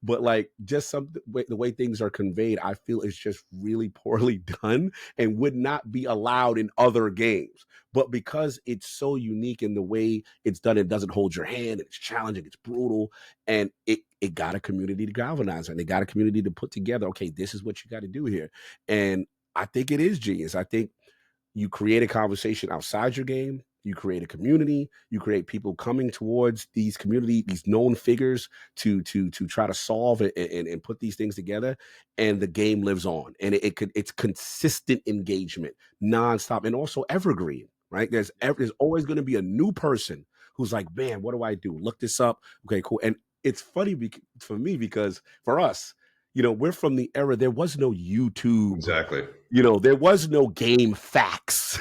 but like just the way things are conveyed, I feel it's just really poorly done and would not be allowed in other games. But because it's so unique in the way it's done, it doesn't hold your hand, and it's challenging, it's brutal, and it got a community to galvanize, and it got a community to put together, okay, this is what you got to do here. And I think it is genius. I think you create a conversation outside your game. You create a community. You create people coming towards these known figures to try to solve it and put these things together. And the game lives on. And it's consistent engagement, nonstop, and also evergreen. Right? There's always going to be a new person who's like, man, what do I do? Look this up. Okay, cool. And it's funny for me because for us, we're from the era there was no YouTube. Exactly. There was no game facts.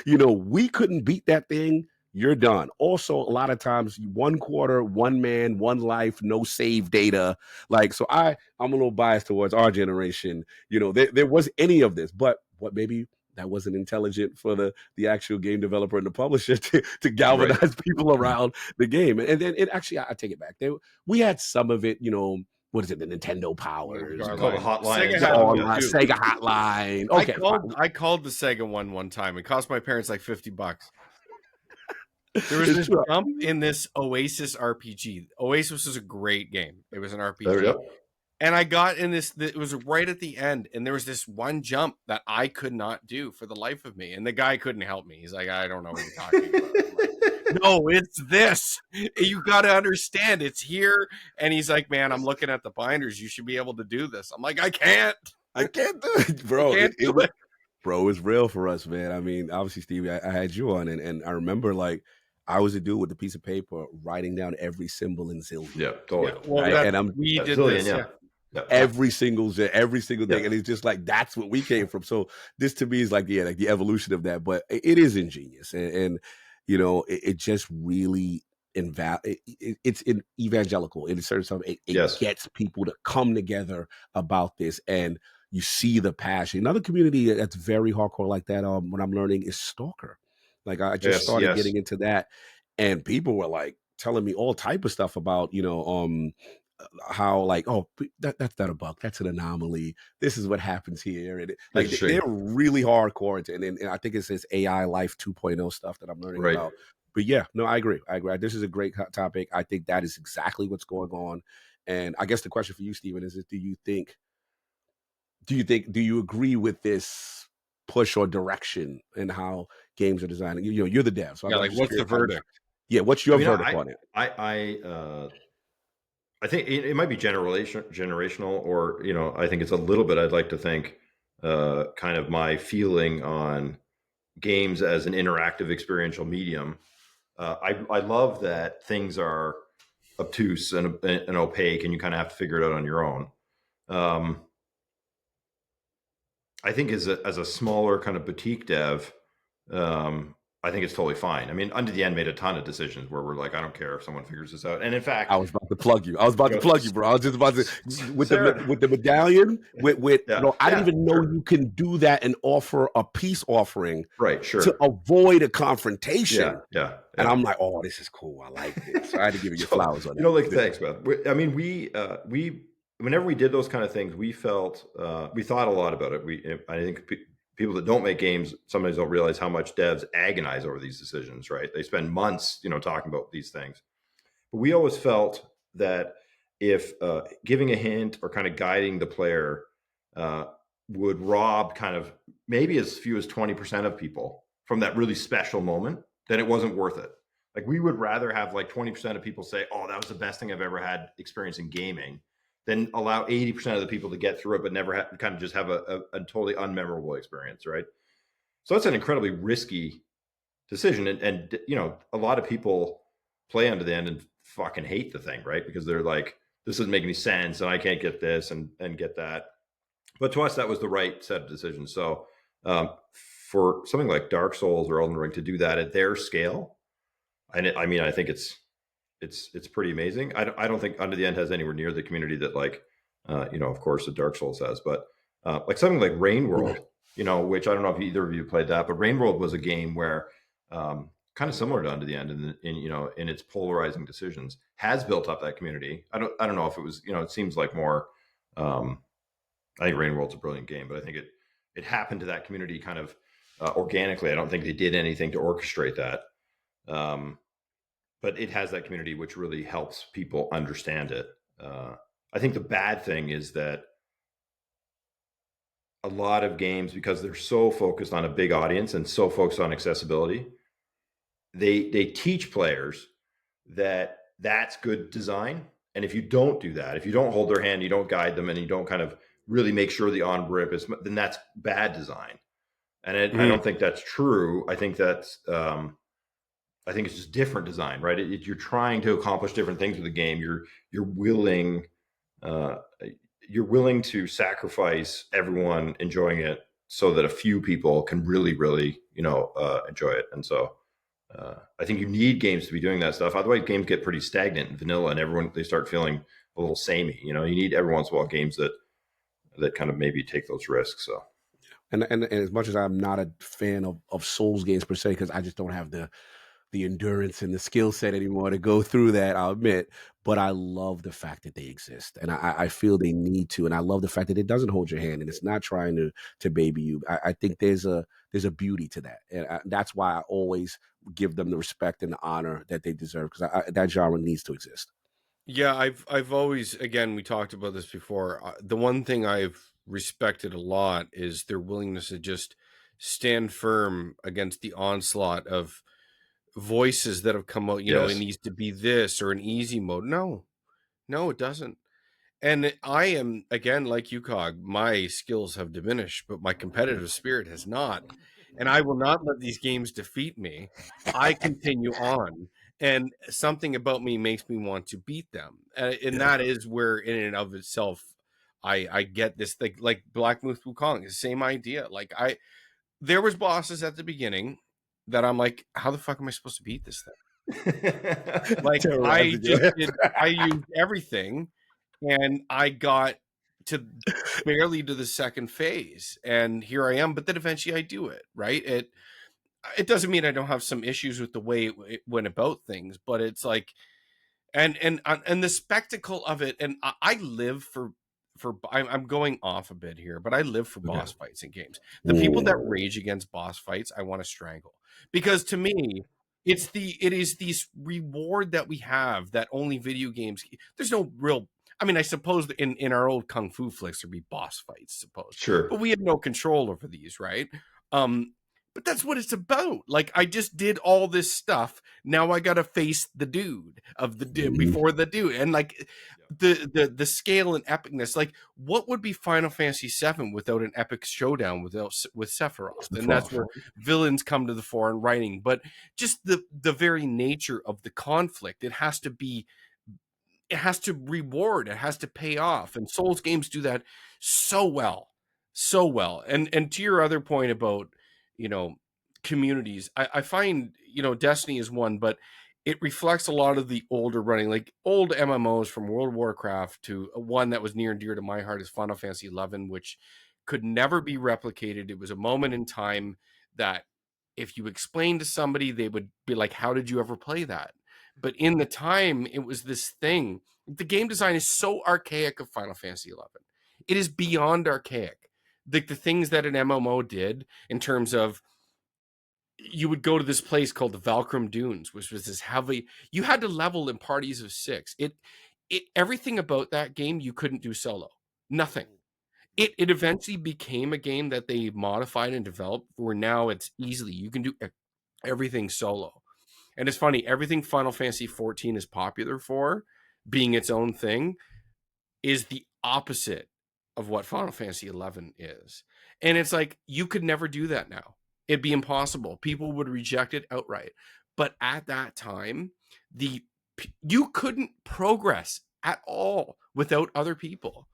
We couldn't beat that thing. You're done. Also, a lot of times, 1 quarter, 1 man, 1 life, no save data. Like, so I'm a little biased towards our generation. There was any of this, but what maybe that wasn't intelligent for the actual game developer and the publisher to galvanize people around the game. And then I take it back. We had some of it, what is it? The Nintendo Powers, Hotline, Sega Hotline. Okay, I called the Sega one time. It cost my parents like $50. There was this jump in this Oasis RPG. Oasis was a great game. It was an RPG. And I got in this, it was right at the end, and there was this one jump that I could not do for the life of me. And the guy couldn't help me. He's like, I don't know what you're talking about. No, it's this. You got to understand, it's here. And he's like, man, I'm looking at the binders. You should be able to do this. I'm like, I can't do it, bro. Bro, it's real for us, man. I mean, obviously, Steve, I had you on, and I remember like I was a dude with a piece of paper writing down every symbol in Zillion. Yeah, totally. Yeah, well, right? And we did Zillion, this. Yeah. Every single thing, and it's just like that's what we came from. So this to me is like the evolution of that, but it is ingenious, and it just really it's evangelical in a certain sense. It gets people to come together about this, and you see the passion. Another community that's very hardcore like that, what I'm learning is Stalker. Like I just started getting into that, and people were like telling me all type of stuff about how like, oh, that's not a bug, that's an anomaly, this is what happens here, and like they're really hardcore, and I think it's this AI life 2.0 stuff that I'm learning about. But yeah, no, I agree. This is a great topic. I think that is exactly what's going on. And I guess the question for you, Stephen, is do you agree with this push or direction in how games are designed? You're the dev, so like what's the verdict? What's your verdict on it? I think it might be generational, or I think it's a little bit. I'd like to think, kind of my feeling on games as an interactive experiential medium. I love that things are obtuse and opaque, and you kind of have to figure it out on your own. I think as a smaller kind of boutique dev, I think it's totally fine. I mean, Under the End made a ton of decisions where we're like, I don't care if someone figures this out. And in fact, I was about to plug you. Bro. I was just about to with the medallion. I didn't even know you can do that and offer a peace offering, right? Sure. To avoid a confrontation. Yeah. And I'm like, oh, this is cool. I like this. So I had to give you your flowers on that. Like, thanks, man. I mean, we whenever we did those kind of things, we felt we thought a lot about it. I think people that don't make games sometimes don't realize how much devs agonize over these decisions, right? They spend months, talking about these things. But we always felt that if giving a hint or kind of guiding the player would rob kind of maybe as few as 20% of people from that really special moment, then it wasn't worth it. Like, we would rather have like 20% of people say, oh, that was the best thing I've ever had experience in gaming, than allow 80% of the people to get through it, but never kind of just have a totally unmemorable experience, right? So that's an incredibly risky decision. And a lot of people play Under the End and fucking hate the thing, right? Because they're like, this doesn't make any sense, and I can't get this and get that. But to us, that was the right set of decisions. So for something like Dark Souls or Elden Ring to do that at their scale, I mean, I think it's pretty amazing. I don't think Under the End has anywhere near the community that, like, of course, the Dark Souls has, but like something like Rain World, which I don't know if either of you played that, but Rain World was a game where kind of similar to Under the End in its polarizing decisions, has built up that community. I don't know if it was, it seems like more. I think Rain World's a brilliant game, but I think it happened to that community kind of organically. I don't think they did anything to orchestrate that. But it has that community, which really helps people understand it. I think the bad thing is that a lot of games, because they're so focused on a big audience and so focused on accessibility, they teach players that that's good design. And if you don't do that, if you don't hold their hand, you don't guide them, and you don't kind of really make sure the on-ramp is, then that's bad design. And I don't think that's true. I think that's... I think it's just different design, right? You're trying to accomplish different things with the game. You're willing to sacrifice everyone enjoying it so that a few people can really, really, enjoy it. And so I think you need games to be doing that stuff. Otherwise, games get pretty stagnant and vanilla, and they start feeling a little samey. You need every once in a while games that kind of maybe take those risks. So. And as much as I'm not a fan of Souls games per se, because I just don't have the endurance and the skill set anymore to go through that, I'll admit, but I love the fact that they exist, and I feel they need to, and I love the fact that it doesn't hold your hand and it's not trying to baby you. I think there's a beauty to that, and that's why I always give them the respect and the honor that they deserve, because that genre needs to exist. Yeah, I've always, again, we talked about this before. The one thing I've respected a lot is their willingness to just stand firm against the onslaught of voices that have come out, it needs to be this or an easy mode. No, it doesn't. And I am, again, like you, Cog, my skills have diminished, but my competitive spirit has not. And I will not let these games defeat me. I continue on. And something about me makes me want to beat them. And that is where, in and of itself, I get this thing. Like Black Moose Wukong is the same idea. Like, there was bosses at the beginning that I'm like, how the fuck am I supposed to beat this thing? Like, I used everything, and I got to barely to the second phase, and here I am. But then eventually I do it, right? It doesn't mean I don't have some issues with the way it went about things, but it's like, and the spectacle of it. And I live for I'm going off a bit here, but I live for boss fights in games. The people that rage against boss fights, I want to strangle, because to me, it is this reward that we have that only video games. There's no real. I mean, I suppose in our old kung fu flicks there'd be boss fights, suppose. Sure, but we have no control over these, right? But that's what it's about. Like, I just did all this stuff. Now I got to face the dude before the dude. And like the scale and epicness, like, what would be Final Fantasy VII without an epic showdown with Sephiroth? And that's where villains come to the fore in writing. But just the very nature of the conflict, it has to be it has to reward, it has to pay off, and Souls games do that so well. And to your other point about, communities, I find, Destiny is one, but it reflects a lot of the older running, like old MMOs from World of Warcraft, to one that was near and dear to my heart is Final Fantasy 11, which could never be replicated. It was a moment in time that if you explained to somebody, they would be like, how did you ever play that? But in the time, it was this thing. The game design is so archaic of Final Fantasy 11. It is beyond archaic. The things that an MMO did in terms of, you would go to this place called the Valkyrie Dunes, which was this heavy, you had to level in parties of 6. Everything about that game you couldn't do solo. Nothing. It eventually became a game that they modified and developed where now it's easily, you can do everything solo. And it's funny, everything Final Fantasy 14 is popular for, being its own thing, is the opposite of what Final Fantasy 11 is. And it's like, you could never do that now. It'd be impossible. People would reject it outright. But at that time, you couldn't progress at all without other people.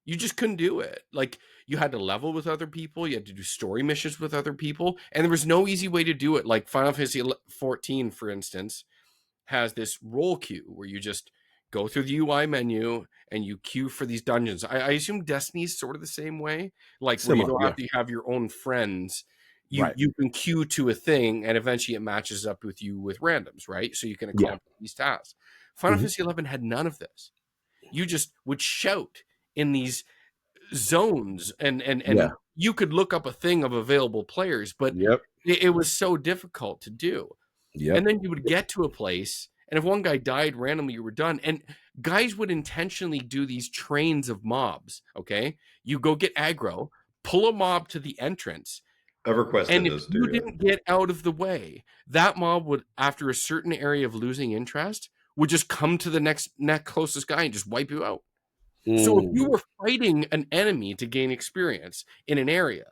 You just couldn't do it. Like, you had to level with other people. You had to do story missions with other people. And there was no easy way to do it. Like Final Fantasy 14, for instance, has this role queue where you just go through the UI menu and you queue for these dungeons. I assume Destiny's sort of the same way. Like, similar, where you don't have to have your own friends. You can queue to a thing, and eventually it matches up with you with randoms, right? So you can accomplish these tasks. Final Fantasy 11 had none of this. You just would shout in these zones, and you could look up a thing of available players, but it was so difficult to do. And then you would get to a place, and if one guy died randomly, you were done. And guys would intentionally do these trains of mobs, okay? You go get aggro, pull a mob to the entrance, EverQuest, and if you didn't get out of the way, that mob would, after a certain area of losing interest, would just come to the next closest guy and just wipe you out. So if you were fighting an enemy to gain experience in an area,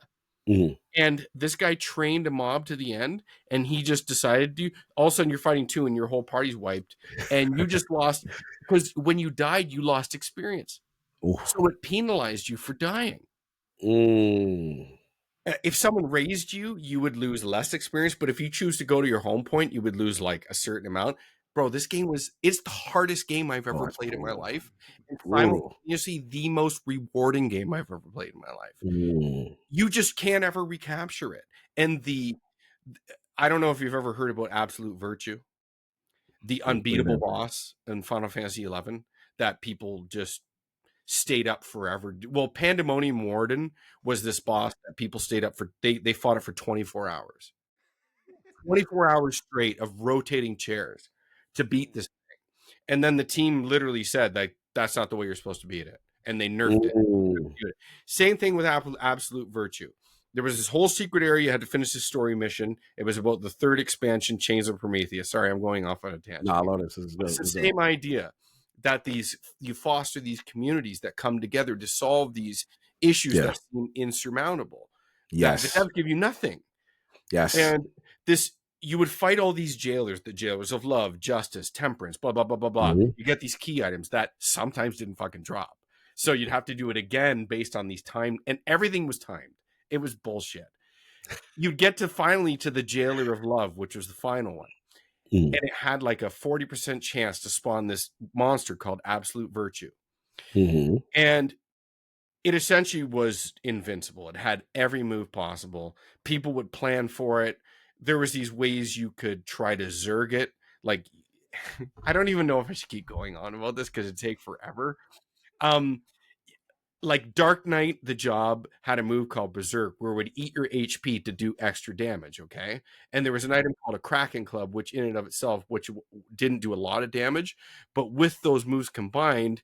and this guy trained a mob to the end, and he just decided to, all of a sudden you're fighting 2 and your whole party's wiped, and you just lost, because when you died, you lost experience. So it penalized you for dying. If someone raised you, you would lose less experience, but if you choose to go to your home point, you would lose like a certain amount. Bro, this game it's the hardest game I've ever played in my life. And simultaneously, the most rewarding game I've ever played in my life. You just can't ever recapture it. And I don't know if you've ever heard about Absolute Virtue, the unbeatable boss in Final Fantasy 11 that people just stayed up forever. Well, Pandemonium Warden was this boss that people stayed up for. They fought it for 24 hours. 24 hours straight of rotating chairs to beat this thing. And then the team literally said, like, that's not the way you're supposed to beat it. And they nerfed it. Same thing with Absolute Virtue. There was this whole secret area. You had to finish this story mission. It was about the 3rd expansion, Chains of Prometheus. Sorry, I'm going off on a tangent. No, I love this. It's the same idea, that you foster these communities that come together to solve these issues that seem insurmountable. Yes. That give you nothing. Yes. And you would fight all these jailers, the jailers of love, justice, temperance, blah, blah, blah, blah, blah. You get these key items that sometimes didn't fucking drop. So you'd have to do it again based on these time, and everything was timed. It was bullshit. You'd get finally to the jailer of love, which was the final one. And it had like a 40% chance to spawn this monster called Absolute Virtue. And it essentially was invincible. It had every move possible. People would plan for it. There was these ways you could try to zerg it. Like, I don't even know if I should keep going on about this because it'd take forever. Like Dark Knight, the Job had a move called Berserk where it would eat your HP to do extra damage, okay? And there was an item called a Kraken Club, which in and of itself, which didn't do a lot of damage, but with those moves combined,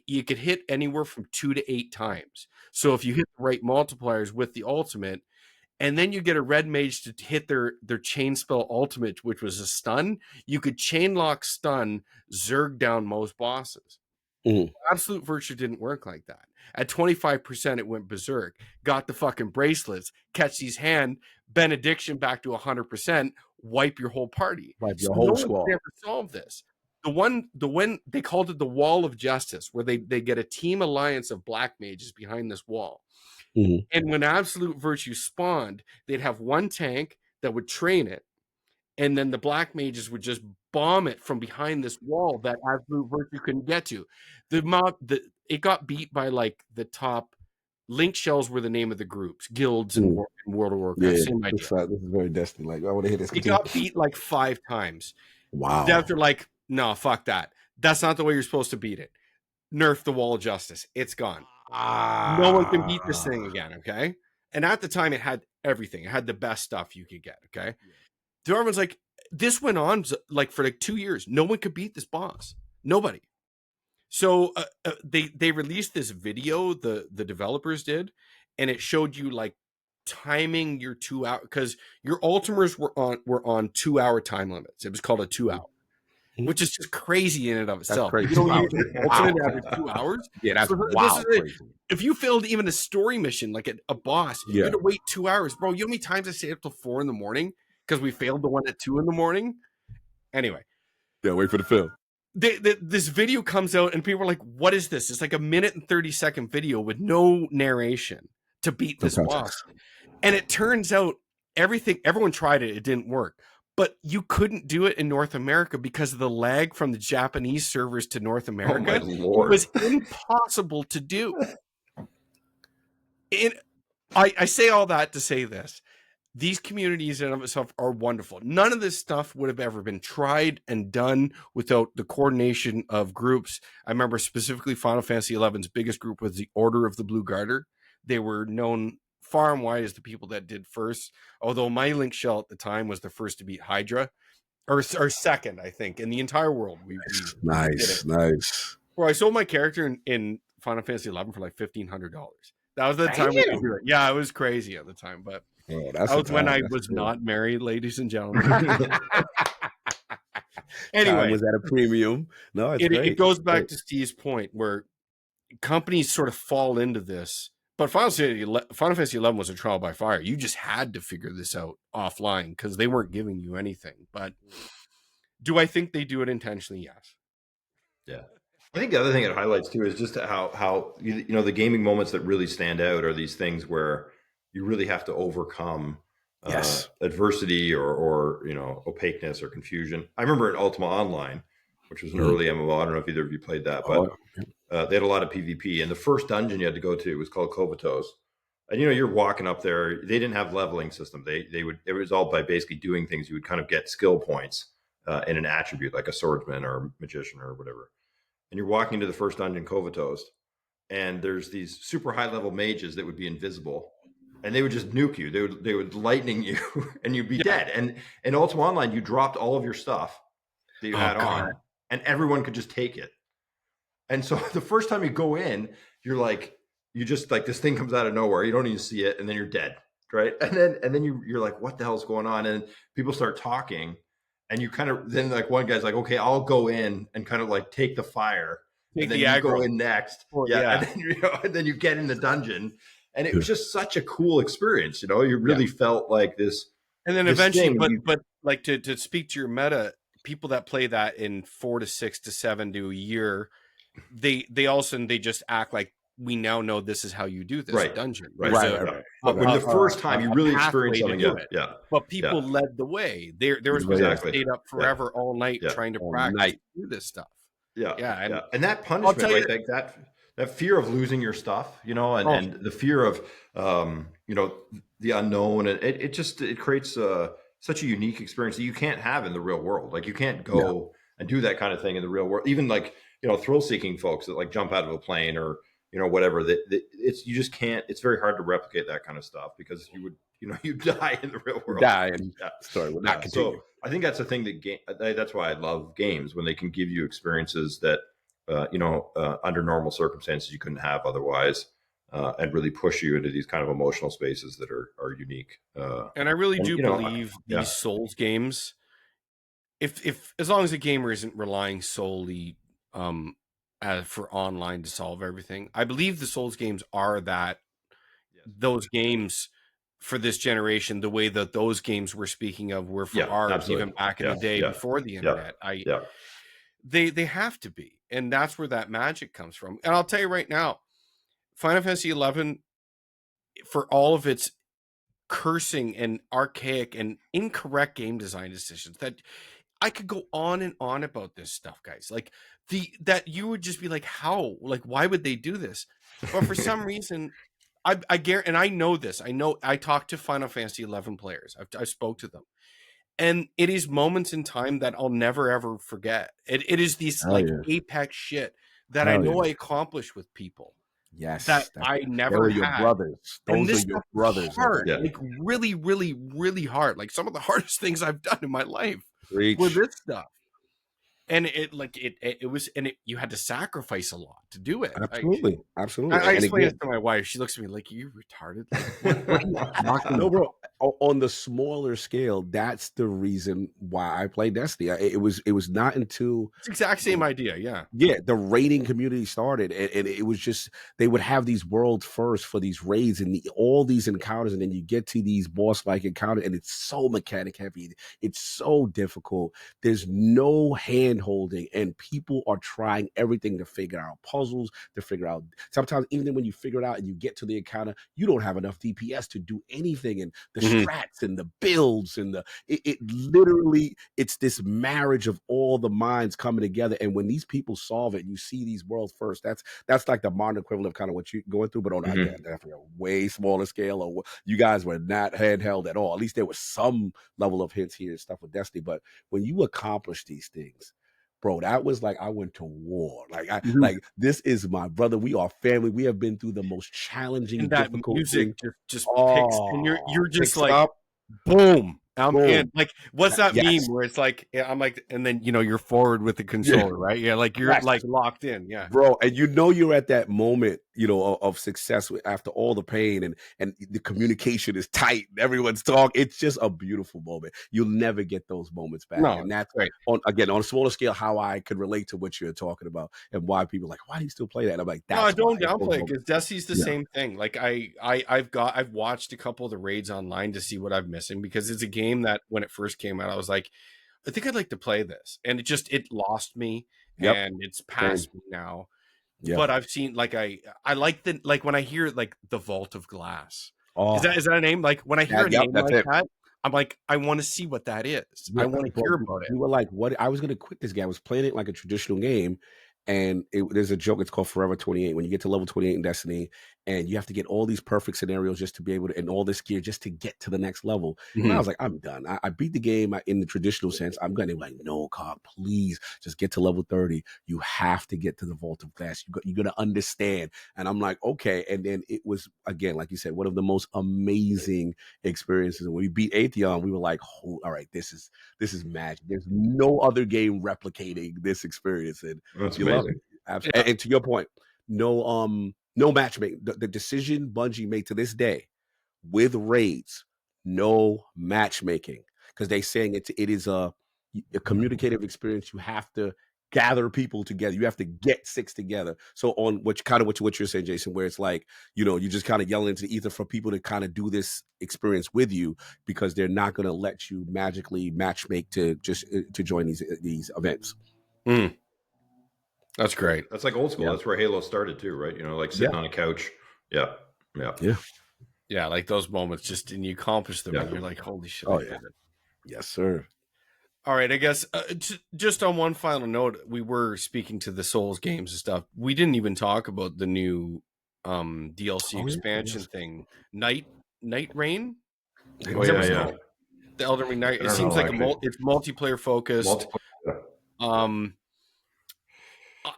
you could hit anywhere from 2 to 8 times. So if you hit the right multipliers with the ultimate, and then you get a red mage to hit their chain spell ultimate, which was a stun, you could chain lock stun, zerg down most bosses. Absolute Virtue didn't work like that. At 25%, it went berserk. Got the fucking bracelets, catch these hand, benediction back to 100%, wipe your whole party. Wipe your whole squad. Never solved this. The one they called it the Wall of Justice, where they get a team alliance of black mages behind this wall. Mm-hmm. And when Absolute Virtue spawned, they'd have one tank that would train it, and then the black mages would just bomb it from behind this wall that Absolute Virtue couldn't get to. It got beat by like the top. Link shells were the name of the groups, guilds in World of Warcraft. Yeah, same idea. This is very Destiny. Like, I want to hear this. It got beat like 5 times. Wow. Devs are like, no, fuck that. That's not the way you're supposed to beat it. Nerf the Wall of Justice. It's gone. No one can beat this thing again, okay? And at the time, it had everything. It had the best stuff you could get, okay? Yeah. Everyone's like, this went on like for like 2 years. No one could beat this boss. Nobody. So they released this video, the developers did, and it showed you like timing your 2 hour, because your Ultimers were on 2 hour time limits. It was called a 2 hour, which is just crazy in and of itself. That's crazy. You don't use your Ultimate after 2 hours. Yeah, that's crazy. If you failed even a story mission, like a boss, you had to wait 2 hours, bro. You know how many times I stayed up till 4 a.m. because we failed the one at 2 a.m? Anyway, yeah, wait for the film. This video comes out and people are like, what is this? It's like a 1 and 30-second video with no narration to beat this boss. And it turns out everyone tried it. It didn't work. But you couldn't do it in North America because of the lag from the Japanese servers to North America. Oh my Lord. It was impossible to do. I say all that to say this. These communities in and of itself are wonderful. None of this stuff would have ever been tried and done without the coordination of groups. I remember specifically Final Fantasy XI's biggest group was the Order of the Blue Garter. They were known far and wide as the people that did first, although my Link shell at the time was the first to beat Hydra, or second, I think, in the entire world. Nice. Well, I sold my character in Final Fantasy XI for like $1,500. That was the time we could do it. Yeah, it was crazy at the time, but that was when I was not married, ladies and gentlemen. Anyway, time was at a premium. No, it goes back to Steve's point where companies sort of fall into this. But Final Fantasy XI was a trial by fire. You just had to figure this out offline because they weren't giving you anything. But do I think they do it intentionally? Yes. Yeah. I think the other thing it highlights too is just how the gaming moments that really stand out are these things where you really have to overcome adversity or opaqueness or confusion. I remember in Ultima Online, which was an early MMO. I don't know if either of you played that, but they had a lot of PvP. And the first dungeon you had to go to was called Cognito. And you're walking up there. They didn't have leveling system. It was all by basically doing things. You would kind of get skill points in an attribute like a swordsman or magician or whatever. And you're walking to the first dungeon, Cognito, and there's these super high level mages that would be invisible, and they would just nuke you. They would lightning you, and you'd be dead. And in Ultima Online, you dropped all of your stuff that you had on, and everyone could just take it. And so the first time you go in, you just this thing comes out of nowhere. You don't even see it, and then you're dead, right? And then you're like, what the hell's going on? And people start talking. And you kind of then one guy's like, okay, I'll go in and kind of take the fire, and then you go in next, and then you get in the dungeon, and it was just such a cool experience. You really felt like this. And then eventually, but like to speak to your meta, people that play that in 4 to 6 to 7 to a year, they just act like we now know this is how you do this dungeon. Right. But when the first time you really experience something, but people led the way. There was people that stayed up forever all night trying to practice do this stuff. And that punishment, that fear of losing your stuff, and the fear of the unknown, and it creates such a unique experience that you can't have in the real world. Like you can't go and do that kind of thing in the real world. Even thrill-seeking folks that jump out of a plane or whatever, you just can't. It's very hard to replicate that kind of stuff because you die in the real world. Story would not continue. So I think that's the thing that's why I love games, when they can give you experiences that under normal circumstances you couldn't have otherwise, and really push you into these kind of emotional spaces that are unique. And I really do believe these Souls games, if as long as the gamer isn't relying solely for online to solve everything, I believe the Souls games are those games for this generation, the way that those games we're speaking of were for ours, even back in the day before the internet. They have to be, and that's where that magic comes from. And I'll tell you right now, Final Fantasy 11, for all of its cursing and archaic and incorrect game design decisions, that I could go on and on about this stuff, guys. Like that you would just be like, how? Like, why would they do this? But for some reason, I guarantee, and I know this. I know I talked to Final Fantasy 11 players. I spoke to them, and it is moments in time that I'll never ever forget. It is these like apex shit that I know I accomplished with people. Yes, that I never were had. Your brothers. Those are your brothers. Hard, like really, really, really hard. Like some of the hardest things I've done in my life were this stuff. And it was, and you had to sacrifice a lot to do it. Absolutely, absolutely. I explained it to my wife. She looks at me like, "You retarded." Like, what are you talking no, bro. On the smaller scale, that's the reason why I play Destiny. It was not until it's the exact same idea. Yeah, the raiding community started, and it was just they would have these world first for these raids and all these encounters, and then you get to these boss-like encounters, and it's so mechanic heavy. It's so difficult. There's no hand holding, and people are trying everything to figure out puzzles, to figure out. Sometimes even when you figure it out and you get to the encounter, you don't have enough DPS to do anything, and the strats and the builds and it literally, it's this marriage of all the minds coming together. And when these people solve it, you see these worlds first. That's like the modern equivalent of kind of what you're going through, but on again, definitely a way smaller scale. Or you guys were not handheld at all. At least there was some level of hints here and stuff with Destiny. But when you accomplish these things, bro, that was like I went to war. Like like this is my brother. We are family. We have been through the most challenging, and that difficult music thing. just picks, and you're just like, up. Boom. In. Like, what's that Yes. meme where it's like, I'm like, and then you're forward with the controller, right? Yeah, like you're like locked in, bro. And you're at that moment, of success after all the pain, and the communication is tight. And everyone's talking. It's just a beautiful moment. You'll never get those moments back. No, and that's right. On a smaller scale, how I could relate to what you're talking about and why people are like, why do you still play that? And I'm like, that's no, don't downplay it, because Destiny's the same thing. Like I've watched a couple of the raids online to see what I'm missing, because it's a game that when it first came out, I was like, I think I'd like to play this, and it lost me, and it's past me now. But I've seen, like, I like when I hear like the Vault of Glass. Is that a name? Like when I hear a name like that, I'm like, I want to see what that is. I want to hear about it. You were like, what? I was going to quit this game. I was playing it like a traditional game. And there's a joke. It's called Forever 28. When you get to level 28 in Destiny, and you have to get all these perfect scenarios just to be able to, and all this gear just to get to the next level. And I was like, I'm done. I beat the game in the traditional sense. I'm going to be like, no, Cog, please just get to level 30. You have to get to the Vault of Glass. You're going to understand. And I'm like, okay. And then it was, again, like you said, one of the most amazing experiences. And when we beat Atheon, we were like, oh, all right, this is magic. There's no other game replicating this experience. And that's amazing. Absolutely. And to your point, no matchmaking. The decision Bungie made to this day with raids, no matchmaking, because they're saying it is a communicative experience. You have to gather people together. You have to get six together. So on what you're saying, Jason, where it's like, you just kind of yelling into the ether for people to kind of do this experience with you, because they're not going to let you magically matchmake to join these events. That's great. That's like old school. That's where Halo started too, right? Like sitting on a couch. Yeah. Like those moments, just, and you accomplish them, and you're like, holy shit. Oh, yeah. Yes, sir. All right, I guess just on one final note, we were speaking to the Souls games and stuff. We didn't even talk about the new DLC expansion thing, Night Rain. The Elden Ring Night. It seems like it's multiplayer focused.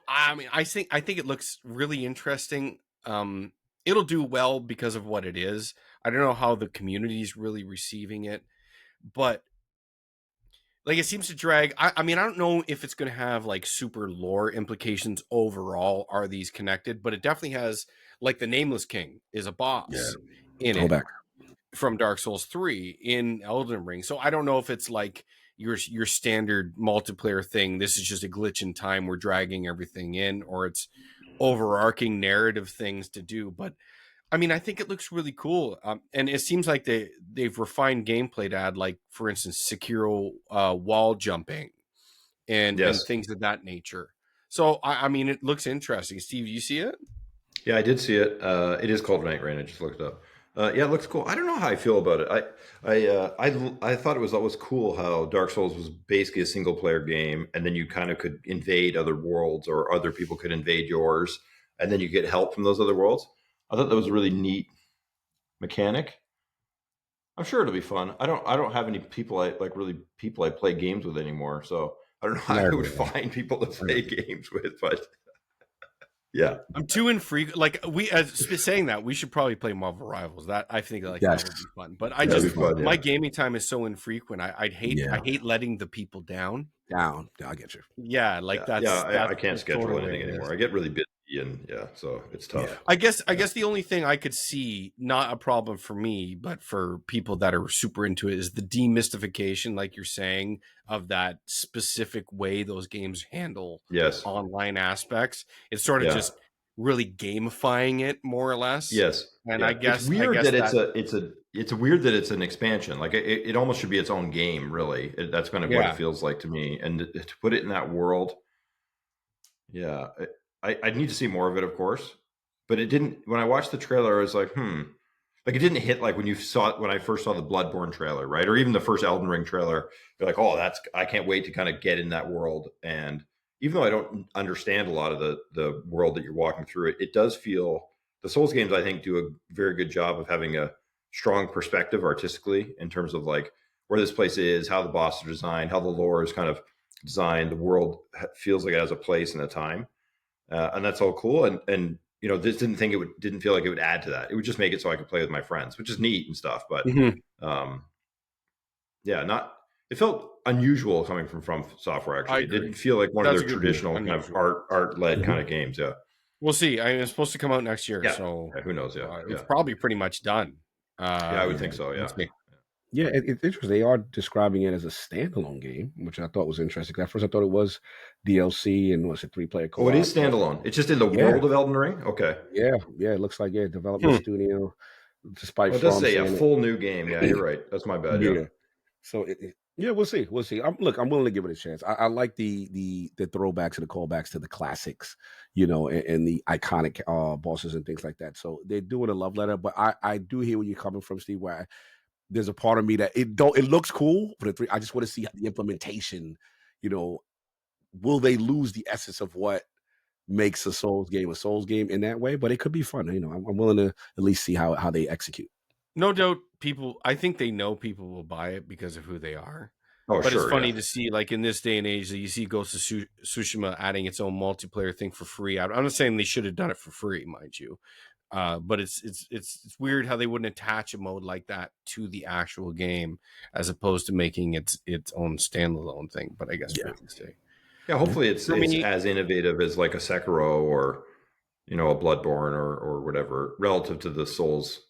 I mean, I think it looks really interesting. It'll do well because of what it is. I don't know how the community is really receiving it, but like, it seems to drag. I mean, I don't know if it's going to have like super lore implications overall. Are these connected? But it definitely has, like, the Nameless King is a boss in it from Dark Souls 3 in Elden Ring. So I don't know if it's like your standard multiplayer thing. This is just a glitch in time. We're dragging everything in, or it's overarching narrative things to do. But I mean, I think it looks really cool. And it seems like they've refined gameplay to add, like, for instance, secure wall jumping and things of that nature. So I mean, it looks interesting. Steve, you see it? Yeah, I did see it. It is called Night Rain. I just looked it up. Yeah, it looks cool. I don't know how I feel about it. I thought it was always cool how Dark Souls was basically a single player game, and then you kind of could invade other worlds, or other people could invade yours, and then you get help from those other worlds. I thought that was a really neat mechanic. I'm sure it'll be fun. I don't have any people I play games with anymore, so I don't know how I would find people to play games with, but yeah, I'm too infrequent. Like saying that, we should probably play Marvel Rivals. That I think that would be fun. But my gaming time is so infrequent. I hate letting the people down. I get you. Yeah, that's I can't schedule anything anymore. I get really busy, and so it's tough. Yeah. I guess the only thing I could see, not a problem for me, but for people that are super into it, is the demystification, like you're saying, of that specific way those games handle online aspects. It's sort of just really gamifying it, more or less. Yes, and I guess it's weird it's weird that it's an expansion. Like it almost should be its own game. Really, that's kind of what it feels like to me. And to put it in that world, I need to see more of it, of course. But it didn't. When I watched the trailer, I was like, like it didn't hit like when I first saw the Bloodborne trailer, right? Or even the first Elden Ring trailer. You're like, oh, I can't wait to kind of get in that world. And even though I don't understand a lot of the world that you're walking through, it does feel, the Souls games, I think, do a very good job of having a strong perspective artistically in terms of like where this place is, how the bosses are designed, how the lore is kind of designed. The world feels like it has a place and a time, and that's all cool. And this didn't feel like it would add to that. It would just make it so I could play with my friends, which is neat and stuff. But it felt unusual coming from Software. Actually, it didn't feel like one of their traditional kind of art led kind of games. Yeah, we'll see. I mean, it's supposed to come out next year, so who knows? It's probably pretty much done. I would think so. Yeah. Yeah, it's interesting. They are describing it as a standalone game, which I thought was interesting. At first, I thought it was DLC and was a 3-player co-op. Oh, it is standalone. It's just in the world of Elden Ring. Okay. Yeah. It looks like development studio. Despite it does say a full new game. Yeah, you're right. That's my bad. Yeah. So we'll see. We'll see. I'm willing to give it a chance. I like the throwbacks and the callbacks to the classics, and the iconic bosses and things like that. So they're doing a love letter, but I do hear where you're coming from, Steve. Where there's a part of me that it looks cool for the 3. I just want to see the implementation. Will they lose the essence of what makes a Souls game in that way? But it could be fun. I'm willing to at least see how they execute. No doubt, I think they know people will buy it because of who they are. Oh, but sure, it's funny to see, like in this day and age, that you see Ghost of Tsushima adding its own multiplayer thing for free. I'm not saying they should have done it for free, mind you. But it's weird how they wouldn't attach a mode like that to the actual game as opposed to making its own standalone thing. But I guess for this day, hopefully it's as innovative as like a Sekiro or a Bloodborne or whatever relative to the Souls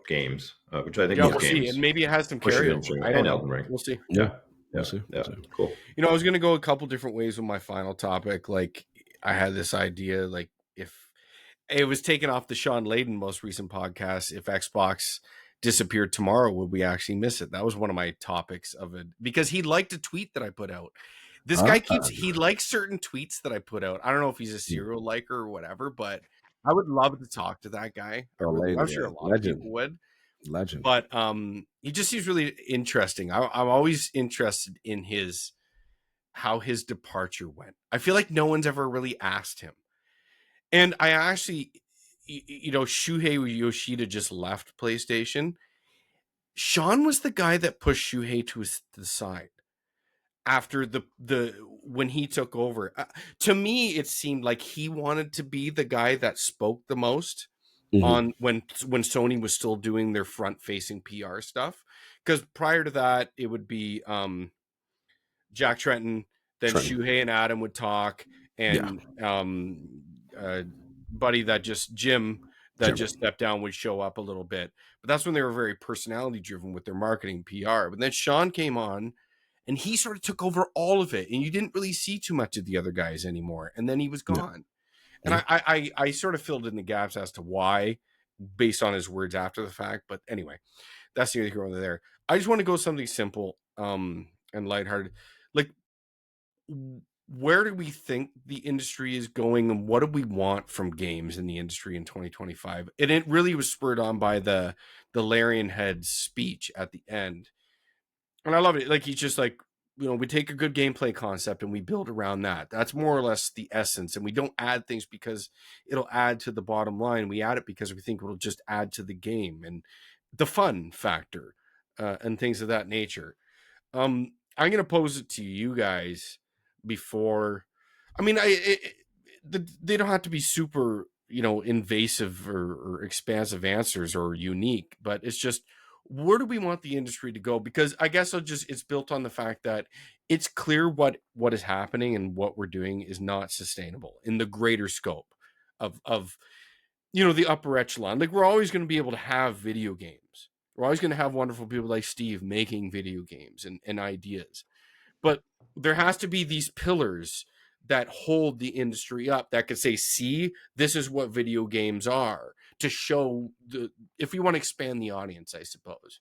games, which I think we'll see, and maybe it has some carryover. And Elden Ring, we'll see. We'll see. Cool. I was going to go a couple different ways with my final topic. Like I had this idea, like if it was taken off the Sean Layden most recent podcast, if Xbox disappeared tomorrow, would we actually miss it? That was one of my topics of it, because he liked a tweet that I put out. This guy he likes certain tweets that I put out. I don't know if he's a serial liker or whatever, but I would love to talk to that guy. I'm sure a lot of people would. Legend. But he just seems really interesting. I'm always interested in how his departure went. I feel like no one's ever really asked him. And I actually, Shuhei Yoshida just left PlayStation. Sean was the guy that pushed Shuhei to the side after when he took over. To me, it seemed like he wanted to be the guy that spoke the most on when Sony was still doing their front-facing PR stuff. Because prior to that, it would be Jack Tretton, then Shuhei and Adam would talk, and buddy Jim just stepped down would show up a little bit. But that's when they were very personality driven with their marketing PR. But then Sean came on and he sort of took over all of it, and you didn't really see too much of the other guys anymore. And then he was gone. And I sort of filled in the gaps as to why, based on his words after the fact. But anyway, that's neither here nor there. I just want to go something simple and lighthearted. Like, where do we think the industry is going, and what do we want from games in the industry in 2025? And it really was spurred on by the Larian Head's speech at the end. And I love it. Like, he's just like, we take a good gameplay concept and we build around that. That's more or less the essence. And we don't add things because it'll add to the bottom line. We add it because we think it'll just add to the game and the fun factor, and things of that nature. I'm going to pose it to you guys before. I mean, they don't have to be super, invasive or expansive answers or unique, but it's just, where do we want the industry to go? Because I guess it's built on the fact that it's clear what is happening and what we're doing is not sustainable in the greater scope of the upper echelon. Like, we're always going to be able to have video games. We're always going to have wonderful people like Steve making video games and ideas. But there has to be these pillars that hold the industry up, that could say, see, this is what video games are, to show if we want to expand the audience, I suppose.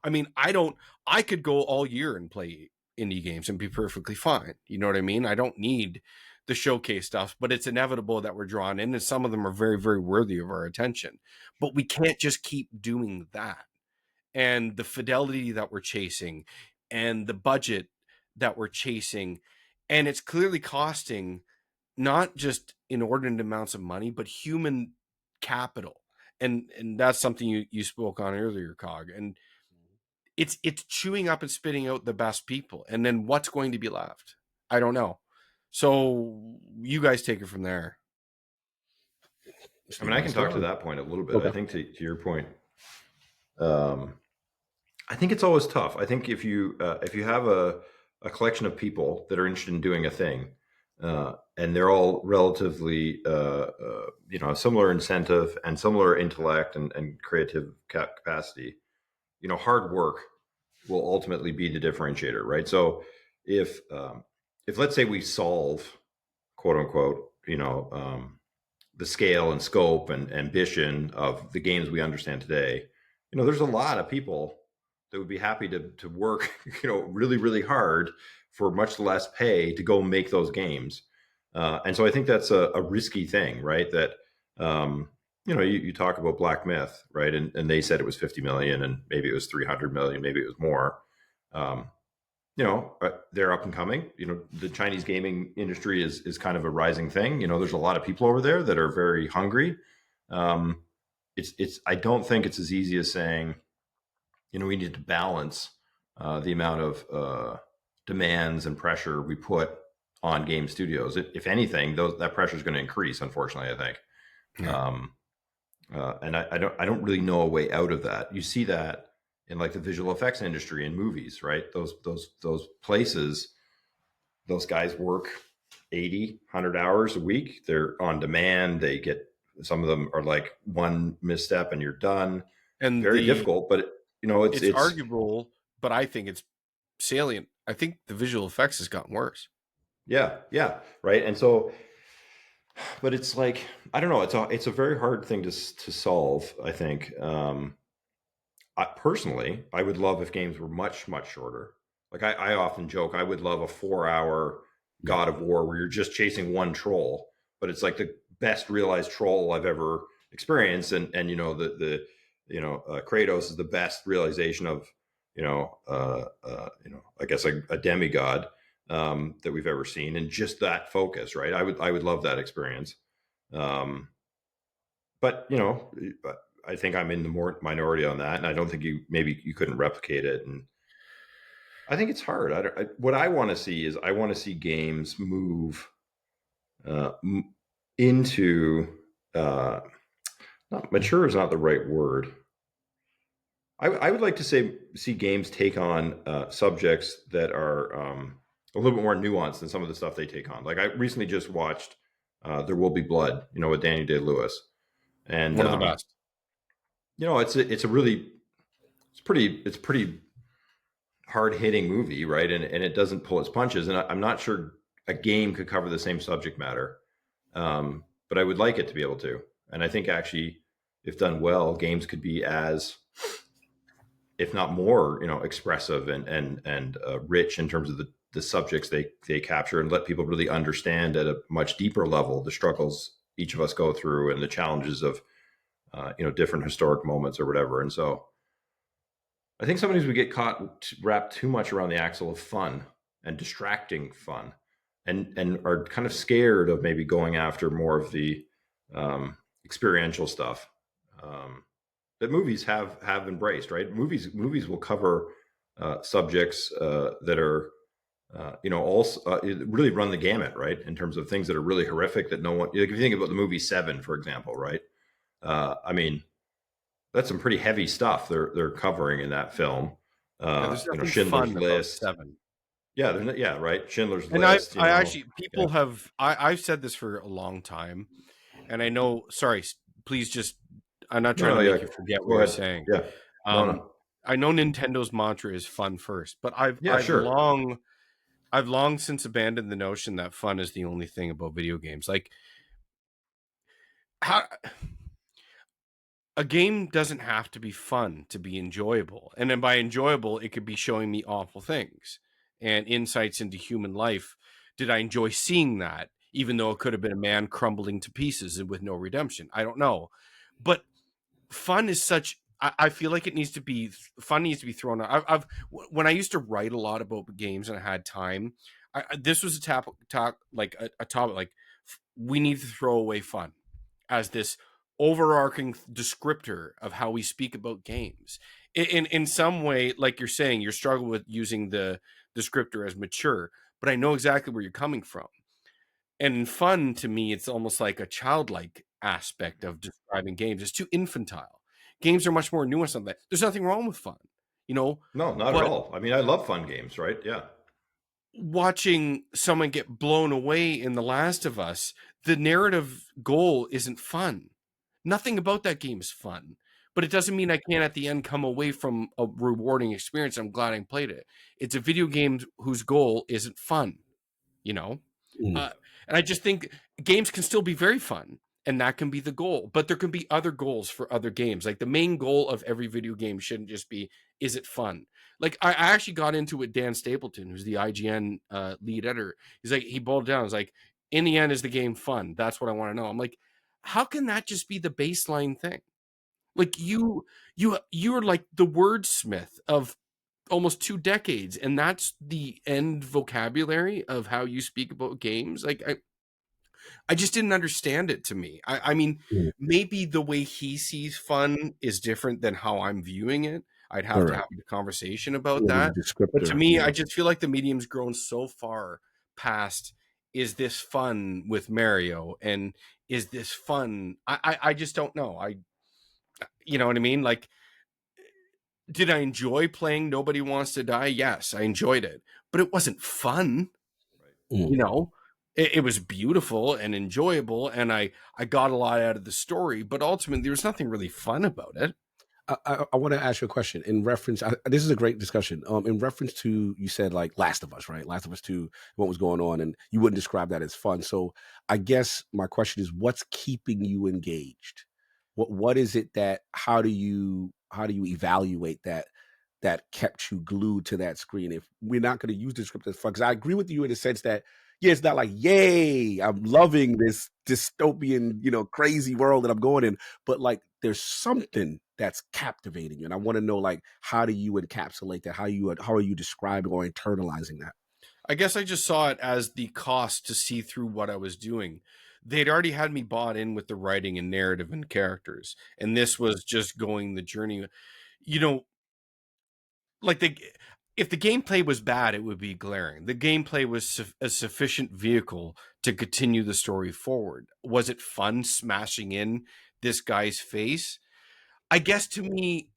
I mean, I could go all year and play indie games and be perfectly fine. You know what I mean? I don't need the showcase stuff, but it's inevitable that we're drawn in, and some of them are very, very worthy of our attention. But we can't just keep doing that. And the fidelity that we're chasing and the budget that we're chasing, and it's clearly costing not just inordinate amounts of money, but human capital. And that's something you spoke on earlier, Cog. And it's chewing up and spitting out the best people. And then what's going to be left? I don't know. So you guys take it from there. I mean, I can talk to that point a little bit. Okay. I think to your point, I think it's always tough. I think if you have a collection of people that are interested in doing a thing, and they're all relatively, similar incentive and similar intellect and creative capacity, hard work will ultimately be the differentiator, right? So if let's say we solve, quote unquote, the scale and scope and ambition of the games we understand today, there's a lot of people that would be happy to work, really, really hard for much less pay to go make those games. And so I think that's a risky thing, right? That, you talk about Black Myth, right? And they said it was 50 million, and maybe it was 300 million, maybe it was more. They're up and coming. The Chinese gaming industry is kind of a rising thing. There's a lot of people over there that are very hungry. I don't think it's as easy as saying, we need to balance the amount of demands and pressure we put on game studios. If anything, that pressure is going to increase, unfortunately, I think. Yeah. And I don't really know a way out of that. You see that in like the visual effects industry in movies, right? Those places, those guys work 80, 100 hours a week. They're on demand. Some of them are like one misstep and you're done. And very difficult, but it's arguable, but I think it's salient. I think the visual effects has gotten worse. Yeah. Right. And so, but it's like, I don't know. It's a very hard thing to solve, I think. Personally, I would love if games were much, much shorter. Like I often joke, I would love a 4-hour God of War where you're just chasing one troll, but it's like the best realized troll I've ever experienced. And the Kratos is the best realization of, I guess a demigod that we've ever seen, and just that focus, right? I would love that experience. But I think I'm in the minority on that, and I don't think you couldn't replicate it. And I think it's hard. What I want to see is games move into not mature is not the right word. I would like to see games take on subjects that are a little bit more nuanced than some of the stuff they take on. Like I recently just watched There Will Be Blood, with Daniel Day-Lewis, and one of the best. It's pretty hard hitting movie, right? And it doesn't pull its punches. And I'm not sure a game could cover the same subject matter, but I would like it to be able to. And I think actually, if done well, games could be as, if not more, expressive and rich in terms of the subjects they capture and let people really understand at a much deeper level the struggles each of us go through and the challenges of different historic moments or whatever. And so I think sometimes we get wrapped too much around the axle of fun and distracting fun, and are kind of scared of maybe going after more of the experiential stuff that movies have embraced. Right? Movies will cover subjects that are also really run the gamut, right? In terms of things that are really horrific that no one. Like if you think about the movie Seven, for example, right? I mean, that's some pretty heavy stuff they're covering in that film. There's nothing Schindler's fun List. about Seven. Yeah, right. Schindler's And List. I actually, people have, I've said this for a long time, and I know. Sorry, please just. I'm not trying to make you forget what you're saying. Yeah. I know Nintendo's mantra is fun first, but I've long since abandoned the notion that fun is the only thing about video games. Like, how a game doesn't have to be fun to be enjoyable. And then by enjoyable, it could be showing me awful things and insights into human life. Did I enjoy seeing that, even though it could have been a man crumbling to pieces and with no redemption? I don't know. But fun is such, I feel like fun needs to be thrown out. When I used to write a lot about games and I had time, this was a topic, like we need to throw away fun as this overarching descriptor of how we speak about games. In some way, like you're saying, you're struggling with using the descriptor as mature, but I know exactly where you're coming from. And in fun, to me, it's almost like a childlike aspect of describing games. It's too infantile. Games are much more nuanced than that. There's nothing wrong with fun, No, not at all. I mean, I love fun games, right? Yeah. Watching someone get blown away in The Last of Us, the narrative goal isn't fun. Nothing about that game is fun, but it doesn't mean I can't at the end come away from a rewarding experience. I'm glad I played it. It's a video game whose goal isn't fun, and I just think games can still be very fun, and that can be the goal, but there can be other goals for other games. Like the main goal of every video game shouldn't just be, is it fun? Like I actually got into it with Dan Stapleton, who's the IGN lead editor. He's like, he boiled it down. He's like, in the end, is the game fun? That's what I want to know. I'm like, how can that just be the baseline thing? Like you're like the wordsmith of almost 2 decades, and that's the end vocabulary of how you speak about games. Like I just didn't understand it. To me, I mean, maybe the way he sees fun is different than how I'm viewing it. I'd have to have a conversation about that. But to me, I just feel like the medium's grown so far past, is this fun with Mario? And is this fun? I just don't know. You know what I mean? Like, did I enjoy playing Nobody Wants to Die? Yes, I enjoyed it. But it wasn't fun. It was beautiful and enjoyable, and I got a lot out of the story, but ultimately there was nothing really fun about it. I want to ask you a question in reference. This is a great discussion. In reference to, you said like Last of Us, right? Last of Us 2, what was going on, and you wouldn't describe that as fun. So I guess my question is, what's keeping you engaged? What is it that? How do you evaluate that kept you glued to that screen? If we're not going to use the script as fun, because I agree with you in the sense that, yeah, it's not like, yay, I'm loving this dystopian, crazy world that I'm going in, but like there's something that's captivating you. And I want to know, like, how do you encapsulate that? How are you describing or internalizing that? I guess I just saw it as the cost to see through what I was doing. They'd already had me bought in with the writing and narrative and characters, and this was just going the journey. Like if the gameplay was bad, it would be glaring. The gameplay was a sufficient vehicle to continue the story forward. Was it fun smashing in this guy's face? I guess to me,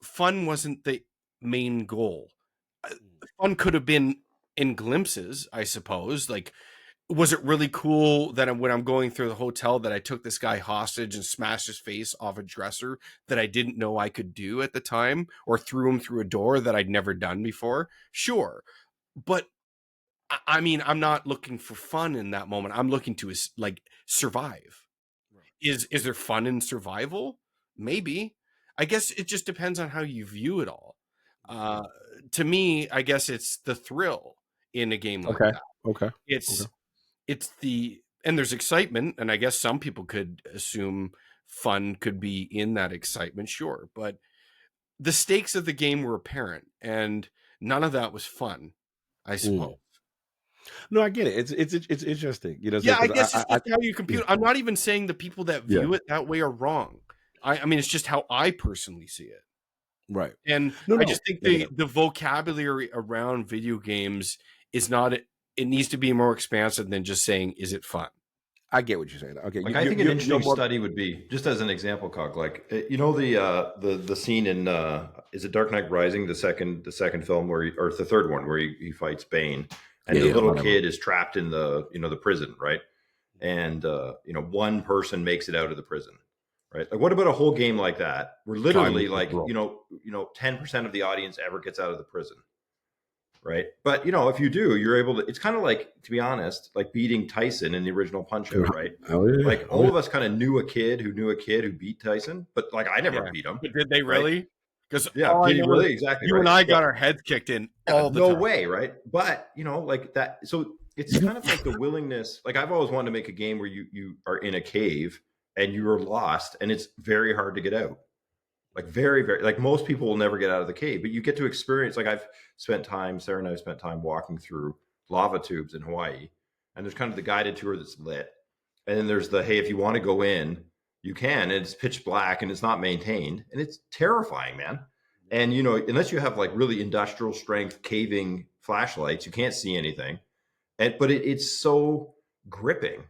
fun wasn't the main goal. Fun could have been in glimpses, I suppose. Like, was it really cool that when I'm going through the hotel that I took this guy hostage and smashed his face off a dresser that I didn't know I could do at the time, or threw him through a door that I'd never done before? Sure. But I mean, I'm not looking for fun in that moment. I'm looking to like survive. Right. Is there fun in survival? Maybe. I guess it just depends on how you view it all. to me, I guess it's the thrill in a game like that. Okay. It's and there's excitement, and I guess some people could assume fun could be in that excitement, sure, but the stakes of the game were apparent, and none of that was fun, I suppose. No, I get it. It's interesting, Yeah, I guess it's just how you compute. I'm not even saying the people that view it that way are wrong. I mean, it's just how I personally see it. Right. And I just think the vocabulary around video games is not. It needs to be more expansive than just saying, "Is it fun?" I get what you're saying. Okay, like I think an interesting study would be, just as an example, Cog, like the scene in is it Dark Knight Rising, the second film or the third one where he fights Bane, and the little kid is trapped in the the prison, right? And one person makes it out of the prison, right? Like, what about a whole game like that, where literally 10% of the audience ever gets out of the prison? Right. But, if you do, you're able to, it's kind of like, to be honest, like beating Tyson in the original Punch Out, right? Like all of us kind of knew a kid who beat Tyson, but like I never beat him. But did they really? Because did he really? Exactly. You and I got our heads kicked in all the time. No way, right? But, like that. So it's kind of like the willingness, like I've always wanted to make a game where you are in a cave and you are lost and it's very hard to get out. Like very, very, like most people will never get out of the cave, but you get to experience, like Sarah and I have spent time walking through lava tubes in Hawaii, and there's kind of the guided tour that's lit. And then there's hey, if you want to go in, you can, and it's pitch black and it's not maintained. And it's terrifying, man. And, unless you have like really industrial strength caving flashlights, you can't see anything. But it's so gripping,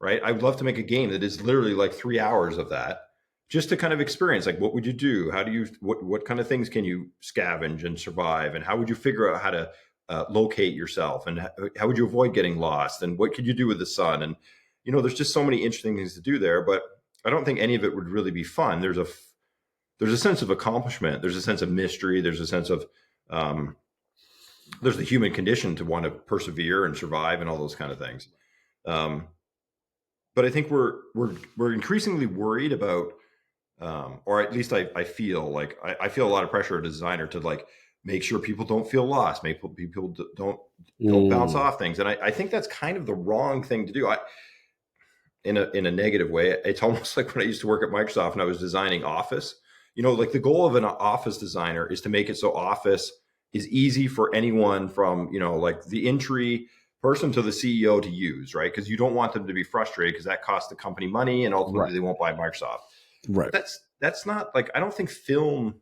right? I would love to make a game that is literally like 3 hours of that, just to kind of experience, like, what would you do? How do you, what kind of things can you scavenge and survive? And how would you figure out how to locate yourself? And how would you avoid getting lost? And what could you do with the sun? And, there's just so many interesting things to do there, but I don't think any of it would really be fun. There's a sense of accomplishment. There's a sense of mystery. There's a sense of, there's the human condition to want to persevere and survive and all those kind of things. But I think we're increasingly worried about, or at least I feel like I feel a lot of pressure as a designer to like make sure people don't feel lost, make people don't bounce off things, and I think that's kind of the wrong thing to do. In a negative way, it's almost like when I used to work at Microsoft and I was designing Office. Like the goal of an Office designer is to make it so Office is easy for anyone from like the entry person to the CEO to use, right? Because you don't want them to be frustrated because that costs the company money and ultimately they won't buy Microsoft. Right. But that's not like, I don't think film,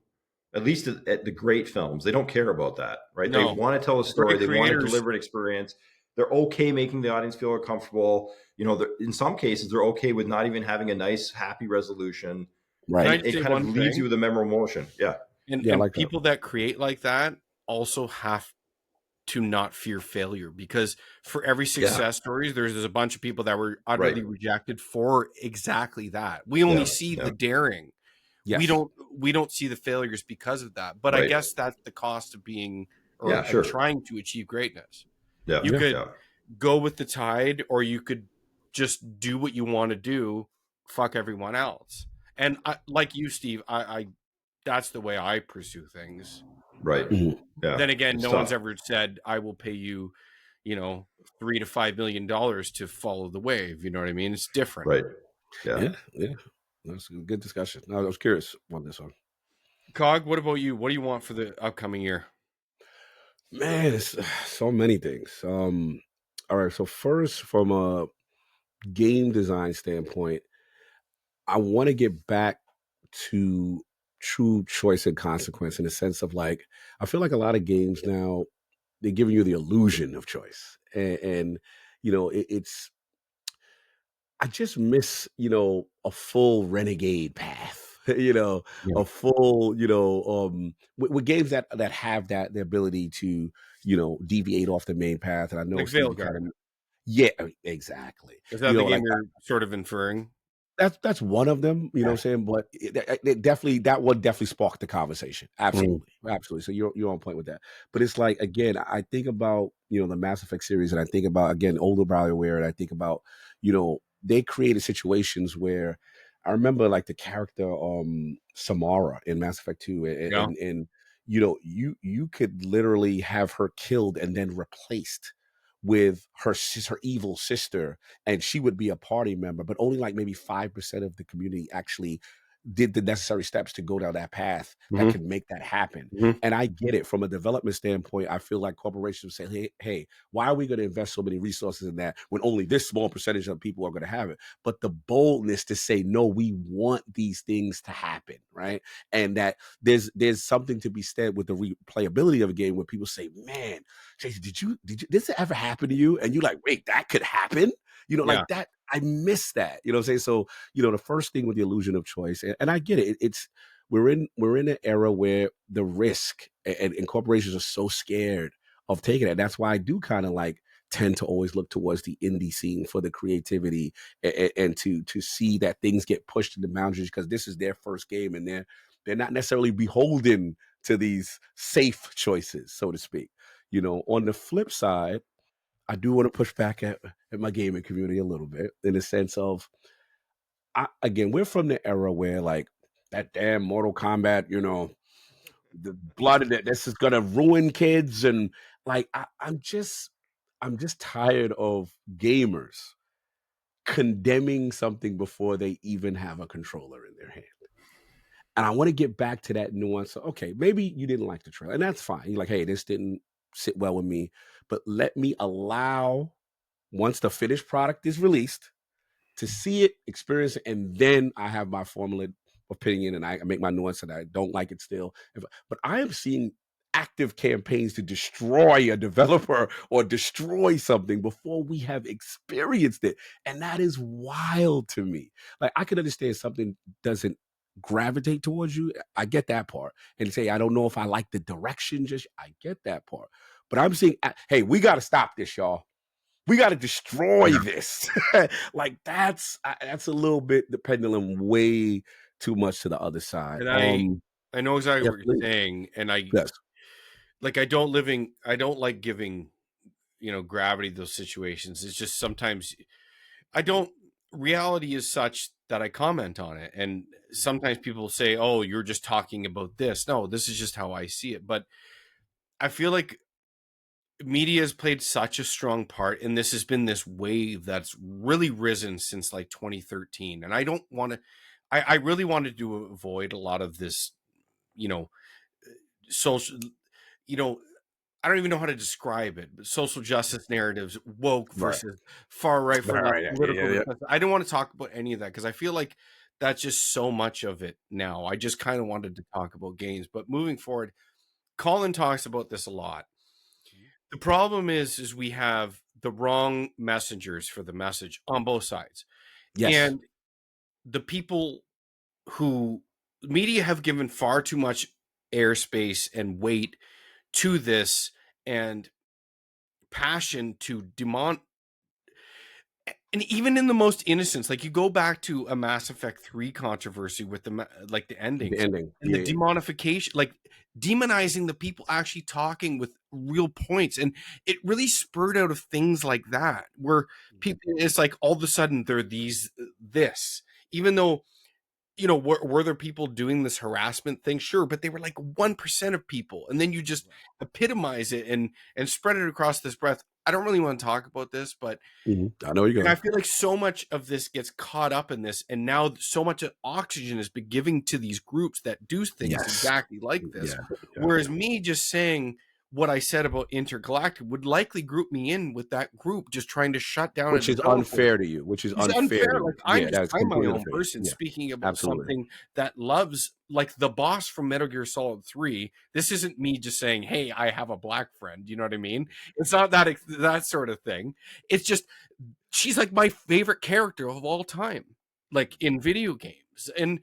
at least at the great films, they don't care about that, right? No. They want to tell a story. They want to deliver an experience. They're okay making the audience feel uncomfortable. In some cases, they're okay with not even having a nice, happy resolution. Right. It kind of leaves you with a memorable emotion. Yeah. And like people that create like that also have to not fear failure, because for every success story, there's a bunch of people that were utterly rejected for exactly that. We only see the daring. Yes. We don't see the failures because of that. But I guess that's the cost of being trying to achieve greatness. Yeah. You could go with the tide, or you could just do what you want to do, fuck everyone else. And like you, Steve, I that's the way I pursue things. Right. Yeah. Then again, no one's ever said I will pay you, $3 to $5 million to follow the wave. You know what I mean? It's different. Right. Yeah. That's a good discussion. I was curious on this one. Cog, what about you? What do you want for the upcoming year? Man, it's so many things. All right. So first, from a game design standpoint, I want to get back to true choice and consequence, in the sense of like, I feel like a lot of games now, they're giving you the illusion of choice. And it's, I just miss, a full renegade path, a full, with games that have the ability to, deviate off the main path. And I know, like Veilguard. Yeah, exactly. Is that the game you're sort of inferring? That's one of them, you know what I'm saying? But it definitely, that one definitely sparked the conversation. Absolutely. So you're on point with that. But it's like, again, I think about, the Mass Effect series, and I think about, again, older BioWare, and I think about, they created situations where I remember like the character Samara in Mass Effect 2, and you could literally have her killed and then replaced with her evil sister, and she would be a party member, but only like maybe 5% of the community actually did the necessary steps to go down that path that could make that happen. And I get it from a development standpoint. I feel like corporations say, hey, why are we going to invest so many resources in that when only this small percentage of people are going to have it? But the boldness to say, no, we want these things to happen, right? And that there's something to be said with the replayability of a game where people say, man, Jason, did this ever happen to you? And you're like, wait, that could happen? Like that. I miss that. You know what I'm saying? So, the first thing with the illusion of choice, and I get it. We're in an era where the risk and corporations are so scared of taking it. That's why I do kind of like tend to always look towards the indie scene for the creativity and to see that things get pushed to the boundaries, because this is their first game and they're not necessarily beholden to these safe choices, so to speak. On the flip side, I do want to push back at my gaming community a little bit, in the sense of, again, we're from the era where like that damn Mortal Kombat, the blood of it, this is gonna ruin kids, and like I'm just tired of gamers condemning something before they even have a controller in their hand. And I want to get back to that nuance. Okay, maybe you didn't like the trailer, and that's fine. You're like, hey, this didn't sit well with me, but let me allow, once the finished product is released, to see it, experience it, and then I have my formula opinion and I make my nuance that I don't like it still. But I am seeing active campaigns to destroy a developer or destroy something before we have experienced it. And that is wild to me. Like, I can understand something doesn't gravitate towards you. I get that part. And say, I don't know if I like the direction. I get that part. But I'm seeing, hey, we got to stop this, y'all. We got to destroy this. Like that's a little bit the pendulum way too much to the other side. And I know exactly what you're saying, and I don't like giving gravity to those situations. It's just sometimes reality is such that I comment on it, and sometimes people say, "Oh, you're just talking about this." No, this is just how I see it. But I feel like media has played such a strong part, and this has been this wave that's really risen since like 2013. And I don't want to, I really wanted to avoid a lot of this, social, I don't even know how to describe it, but social justice narratives, woke versus far right for political. I don't want to talk about any of that, because I feel like that's just so much of it now. I just kind of wanted to talk about games, but moving forward, Colin talks about this a lot. The problem is we have the wrong messengers for the message on both sides. Yes. And the people who media have given far too much airspace and weight to this and passion to and even in the most innocence, like you go back to a Mass Effect 3 controversy with the endings, and the demonification, like demonizing the people actually talking with real points. And it really spurred out of things like that, where people, it's like all of a sudden they're this, even though, were there people doing this harassment thing? Sure. But they were like 1% of people. And then you just epitomize it and spread it across this breadth. I don't really want to talk about this, but I know you're going. I feel like so much of this gets caught up in this, and now so much oxygen has been given to these groups that do things exactly like this. Whereas me just saying what I said about Intergalactic would likely group me in with that group just trying to shut down, which is unfair to you. Which is unfair. Like I'm my own person speaking about something that loves, like the boss from Metal Gear Solid 3. This isn't me just saying, "Hey, I have a black friend." You know what I mean? It's not that sort of thing. It's just she's like my favorite character of all time, like in video games, and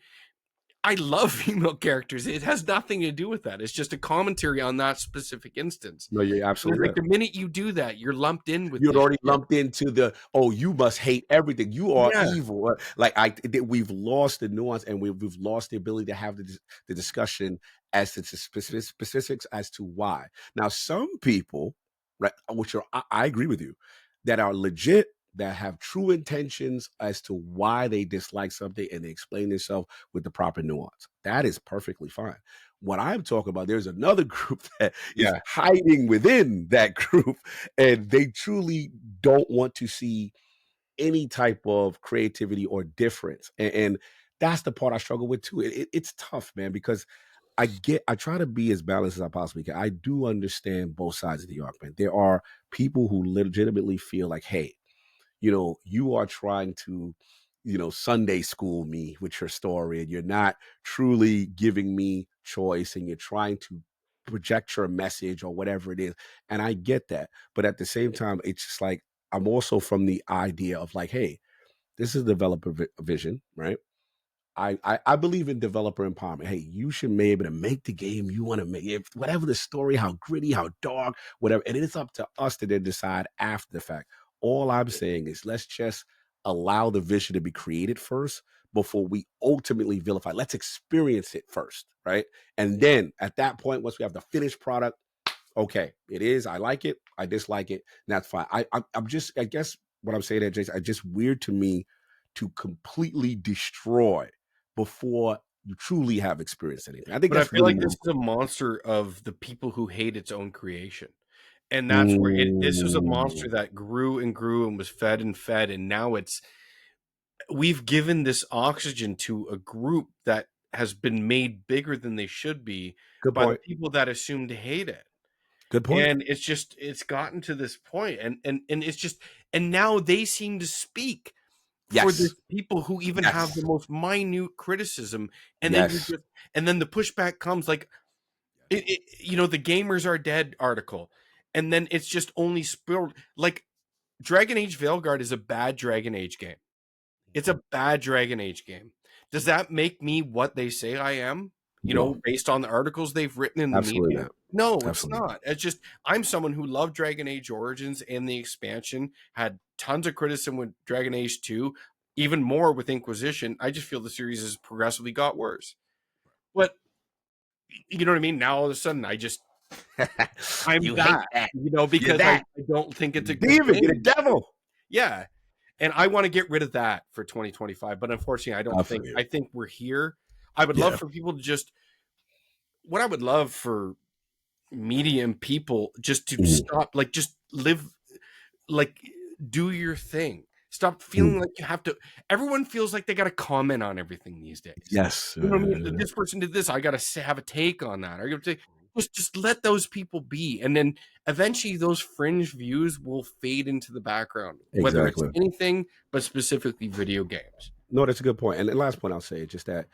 I love female characters. It has nothing to do with that. It's just a commentary on that specific instance. No, you're absolutely like the minute you do that, you're lumped in with. You're already lumped into you must hate everything. You are evil. Like we've lost the nuance, and we've lost the ability to have the discussion as to specifics as to why. Now, some people, right, which I agree with you, that are legit, that have true intentions as to why they dislike something, and they explain themselves with the proper nuance. That is perfectly fine. What I'm talking about, there's another group that is hiding within that group, and they truly don't want to see any type of creativity or difference. And that's the part I struggle with too. It's tough, man, because I try to be as balanced as I possibly can. I do understand both sides of the argument. There are people who legitimately feel like, hey, you are trying to, Sunday school me with your story, and you're not truly giving me choice, and you're trying to project your message or whatever it is. And I get that. But at the same time, it's just like, I'm also from the idea of like, hey, this is developer vision, right? I believe in developer empowerment. Hey, you should be able to make the game you want to make. If whatever the story, how gritty, how dark, whatever. And it's up to us to then decide after the fact. All I'm saying is let's just allow the vision to be created first before we ultimately vilify. Let's experience it first, right? And then at that point, once we have the finished product, okay, it is. I like it. I dislike it. And that's fine. I'm just, I guess what I'm saying there, Jason, it's just weird to me to completely destroy before you truly have experienced anything. I think but that's I feel really like this is a monster of the people who hate its own creation. And that's where this was a monster that grew and grew and was fed and fed. And now we've given this oxygen to a group that has been made bigger than they should be by the people that assume to hate it. Good point. And it's gotten to this point, and it's just, and now they seem to speak for the people who even have the most minute criticism, and then and then the pushback comes like, the gamers are dead article, and then it's just only spilled like Dragon Age Veilguard is a bad Dragon Age game. It's a bad Dragon Age game. Does that make me what they say I am? Based on the articles they've written in the media? Not. No, it's not. It's just I'm someone who loved Dragon Age Origins and the expansion, had tons of criticism with Dragon Age 2, even more with Inquisition. I just feel the series has progressively got worse. But you know what I mean? Now all of a sudden I'm that, because I don't think it's a good demon, thing. you're a devil. Yeah. And I want to get rid of that for 2025. But unfortunately, I don't think, I think we're here. I would love for people to just, what I would love for media and people just to stop, like, just live, like, do your thing. Stop feeling like you have to, everyone feels like they got to comment on everything these days. Yes. You know what I mean? This person did this. I got to have a take on that. I got to just let those people be. And then eventually those fringe views will fade into the background, whether it's anything, but specifically video games. No, that's a good point. And the last point I'll say is just that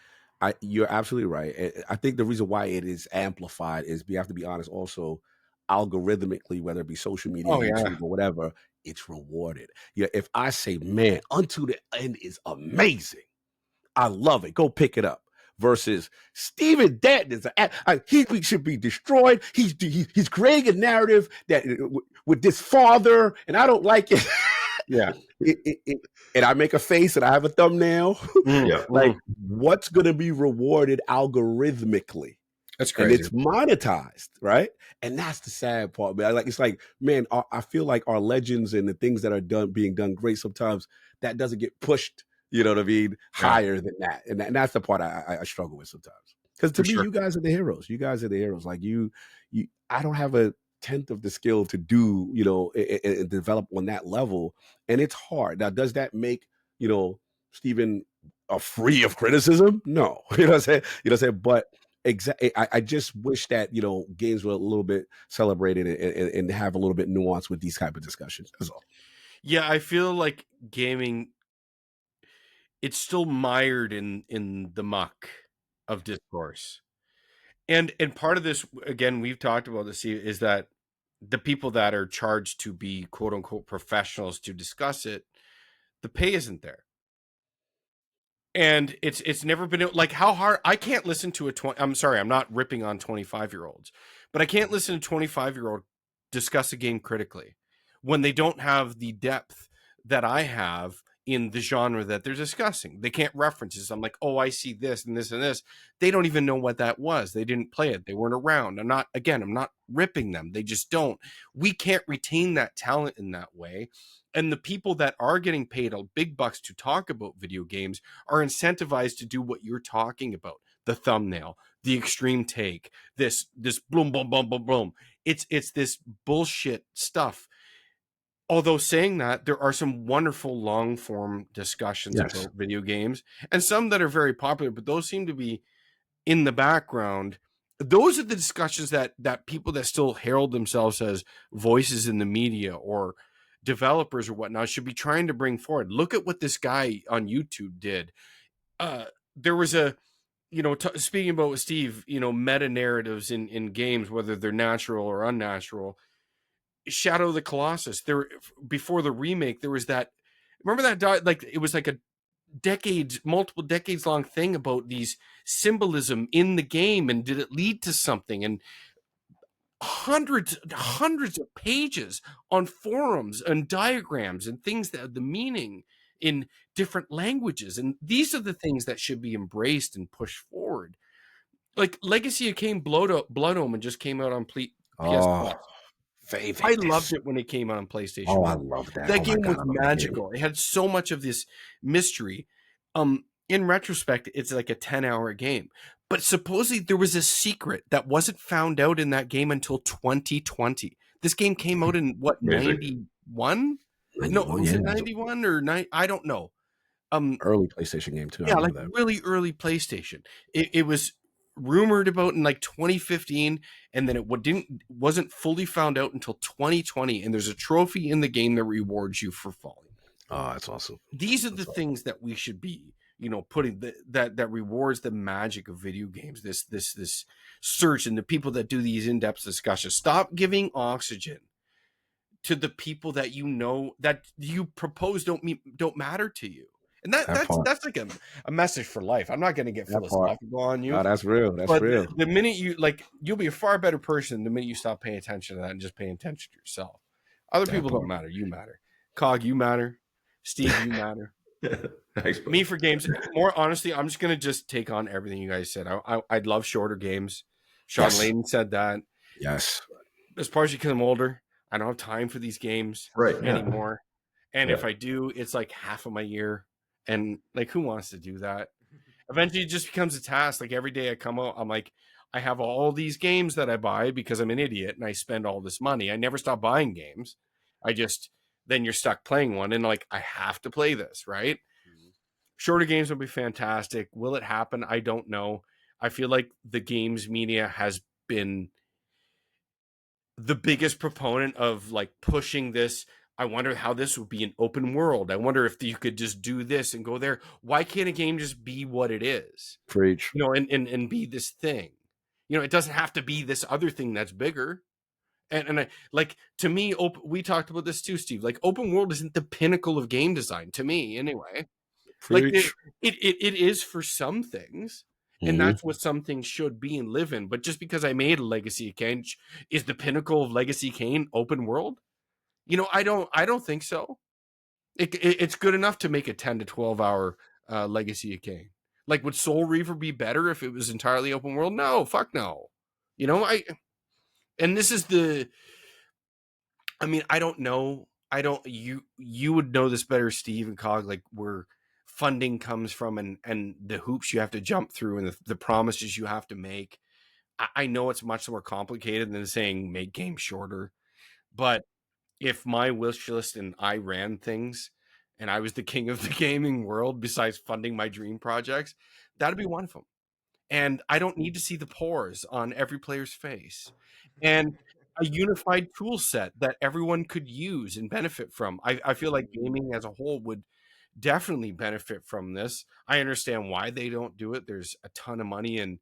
you're absolutely right. I think the reason why it is amplified is we have to be honest also, algorithmically, whether it be social media, YouTube, or whatever, it's rewarded. Yeah, if I say, man, Unto the End is amazing, I love it, go pick it up. Versus Steve Danton is he should be destroyed. He's creating a narrative that with this father, and I don't like it. Yeah. And I make a face and I have a thumbnail. Like, what's going to be rewarded algorithmically? That's crazy. And it's monetized, right? And that's the sad part, man. Like, it's like, man, I feel like our legends and the things that are being done great, sometimes that doesn't get pushed, you know what I mean, higher than that. And that's the part I struggle with sometimes. Because to me, you guys are the heroes. You guys are the heroes. Like I don't have a tenth of the skill to do, and develop on that level. And it's hard. Now, does that make, Stephen free of criticism? No. You know what I'm saying? But exactly, I just wish that, games were a little bit celebrated and have a little bit nuance with these type of discussions. That's all. Yeah, I feel like gaming, it's still mired in the muck of discourse. And part of this, again, we've talked about this, is that the people that are charged to be quote unquote professionals to discuss it, the pay isn't there. And it's never been like, how hard, I can't listen to I'm sorry, I'm not ripping on 25-year-olds, but I can't listen to a 25-year-old discuss a game critically when they don't have the depth that I have in the genre that they're discussing. They can't reference this. I'm like, oh, I see this and this and this. They don't even know what that was. They didn't play it. They weren't around. I'm not ripping them. They just don't. We can't retain that talent in that way. And the people that are getting paid big bucks to talk about video games are incentivized to do what you're talking about. the thumbnail, the extreme take, this boom, boom, boom, boom, boom. It's this bullshit stuff. Although saying that, there are some wonderful long form discussions about video games, and some that are very popular, but those seem to be in the background. Those are the discussions that people that still herald themselves as voices in the media or developers or whatnot should be trying to bring forward. Look at what this guy on YouTube did. There was a, speaking about with Steve, meta narratives in games, whether they're natural or unnatural. Shadow of the Colossus. There, before the remake, there was that. Remember that? Like it was like a multiple decades long thing about these symbolism in the game, and did it lead to something? And hundreds of pages on forums and diagrams and things that have the meaning in different languages. And these are the things that should be embraced and pushed forward. Like Legacy of Kain Blood Omen just came out on PS Plus. I loved it when it came out on PlayStation. Oh, I love that. That game was magical. It had so much of this mystery. In retrospect, it's like a 10-hour game. But supposedly there was a secret that wasn't found out in that game until 2020. This game came out in what, 91? No, was it 91 or 9? I don't know. Early PlayStation game too. Yeah, like that. Really early PlayStation. It was rumored about in like 2015, and then it wasn't fully found out until 2020. And there's a trophy in the game that rewards you for falling. Oh, that's awesome. These are the things that we should be, putting that rewards the magic of video games. This search, and the people that do these in-depth discussions. Stop giving oxygen to the people that that you propose don't matter to you. And that's like a message for life. I'm not going to get philosophical on you. No, that's real. That's real. The minute you'll be a far better person the minute you stop paying attention to that and just pay attention to yourself. Other people don't matter. You matter. Cog, you matter. Steve, you matter. Thanks, me for games. More honestly, I'm just going to just take on everything you guys said. I'd love shorter games. Sean Layden said that. Yes. It's partially because I'm older. I don't have time for these games anymore. And if I do, it's like half of my year. And like, who wants to do that? Eventually it just becomes a task. Like every day I come out, I'm like, I have all these games that I buy because I'm an idiot and I spend all this money. I never stop buying games. Then you're stuck playing one and like, I have to play this, right? Mm-hmm. Shorter games will be fantastic. Will it happen? I don't know. I feel like the games media has been the biggest proponent of like pushing this. I wonder how this would be an open world. I wonder if you could just do this and go there. Why can't a game just be what it is? Preach. And be this thing. It doesn't have to be this other thing that's bigger. And I, like, to me, we talked about this too, Steve. Like, open world isn't the pinnacle of game design to me, anyway. Preach. Like, it is for some things, and that's what some things should be and live in. But just because I made a Legacy of Kain, is the pinnacle of Legacy of Kain open world? I don't think so. It's good enough to make a 10 to 12 hour Legacy of Kain. Like, would Soul Reaver be better if it was entirely open world? No, fuck no. And this is I don't know. You would know this better, Steve and Cog, like where funding comes from and the hoops you have to jump through and the promises you have to make. I know it's much more complicated than saying make games shorter, but if my wish list and I ran things and I was the king of the gaming world, besides funding my dream projects, that'd be one of them. And I don't need to see the pores on every player's face. And a unified tool set that everyone could use and benefit from. I feel like gaming as a whole would definitely benefit from this. I understand why they don't do it. There's a ton of money in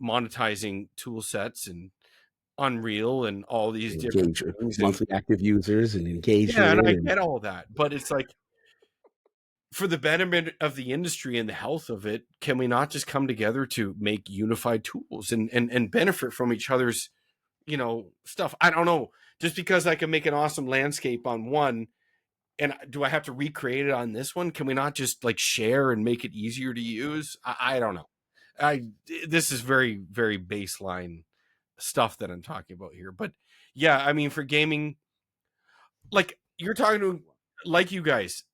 monetizing tool sets and Unreal and all these different things. Monthly active users and engagement. Yeah, and I get all that. But it's like, for the betterment of the industry and the health of it, can we not just come together to make unified tools and benefit from each other's, stuff? I don't know. Just because I can make an awesome landscape on one, and do I have to recreate it on this one? Can we not just like share and make it easier to use? I don't know. This is very, very baseline stuff that I'm talking about here. But yeah, for gaming, like you're talking to, like you guys,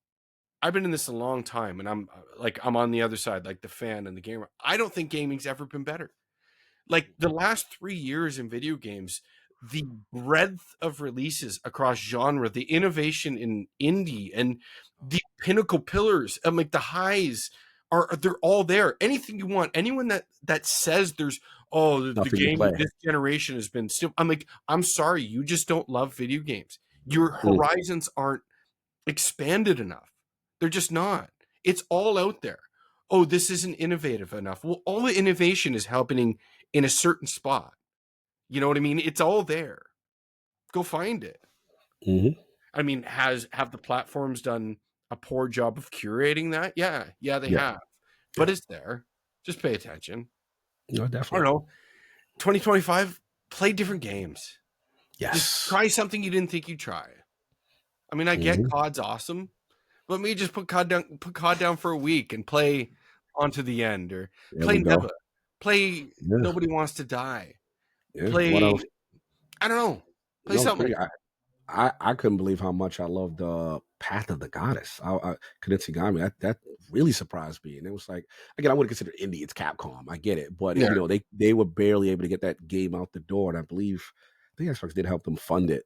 I've been in this a long time, and I'm on the other side, like the fan and the gamer. I don't think gaming's ever been better. Like the last 3 years in video games, the breadth of releases across genre, the innovation in indie, and the pinnacle pillars, and like the highs they're all there. Anything you want, anyone that says there's the game of this generation has been still. I'm like, I'm sorry, you just don't love video games. Your horizons aren't expanded enough. They're just not. It's all out there. Oh, this isn't innovative enough. Well, all the innovation is happening in a certain spot. You know what I mean? It's all there. Go find it. Mm-hmm. I mean, have the platforms done a poor job of curating that? Yeah, they have. But it's there. Just pay attention. No, definitely. I don't know. 2025, play different games. Yes. Just try something you didn't think you'd try. I mean, I get COD's awesome, but maybe just put COD down for a week and play On to the End, or play Neva. Play Nobody Wants to Die. Play, I don't know. Play something. I couldn't believe how much I loved Path of the Goddess. Kunitsigami, that really surprised me. And it was like, again, I wouldn't consider indie, it's Capcom. I get it. But, you know, they were barely able to get that game out the door. And I think Xbox did help them fund it.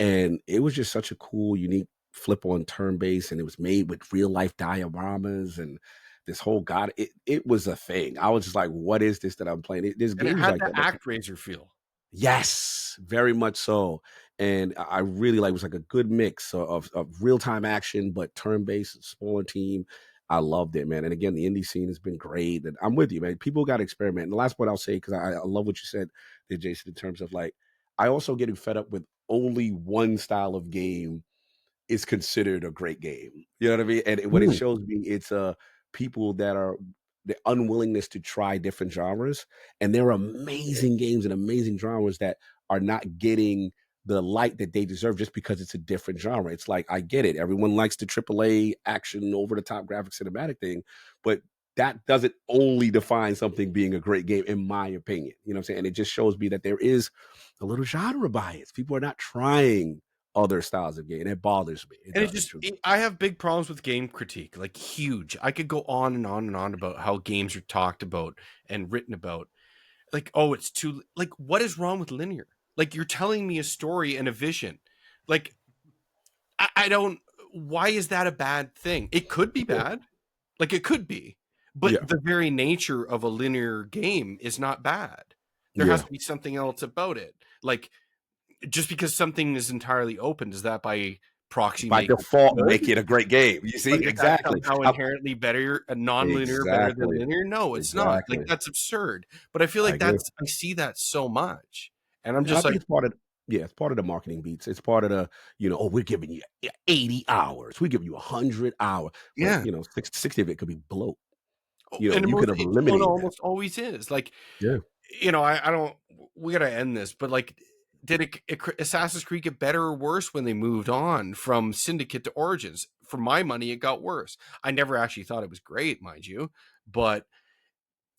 And it was just such a cool, unique flip on turn-based. And it was made with real-life dioramas and this whole God. It was a thing. I was just like, what is this that I'm playing? There's games like that. ActRaiser feel. Yes, very much so. And I really like it was like a good mix of real-time action, but turn-based, smaller team. I loved it, man. And again, the indie scene has been great. And I'm with you, man. People got to experiment. And the last point I'll say, because I love what you said there, Jason, in terms of like, I also getting fed up with only one style of game is considered a great game. You know what I mean? And what it shows me, it's people that are the unwillingness to try different genres. And there are amazing games and amazing genres that are not getting the light that they deserve just because it's a different genre. It's like, I get it. Everyone likes the AAA action, over-the-top graphic cinematic thing, but that doesn't only define something being a great game, in my opinion. You know what I'm saying? And it just shows me that there is a little genre bias. People are not trying other styles of game, and it bothers me. I have big problems with game critique, like huge. I could go on and on and on about how games are talked about and written about. Like, oh, it's too, like, what is wrong with linear? Like, you're telling me a story and a vision. Like, I don't, why is that a bad thing? It could be bad. Like, it could be. But the very nature of a linear game is not bad. There has to be something else about it. Like, just because something is entirely open, does that by proxy by default make it a great game? You see, like, exactly how inherently better, a non-linear better than linear? No, it's not. Like, that's absurd. But I feel like I see that so much, and I'm just like, it's part of it's part of the marketing beats. It's part of the, you know, oh, we're giving you 80 hours, we give you 100 hours. But, you know, 60 of it could be bloat. You know, and you could have eliminated. Almost always is. Like, you know, I don't. We gotta end this, but like, did Assassin's Creed get better or worse when they moved on from Syndicate to Origins? For my money, it got worse. I never actually thought it was great, mind you, but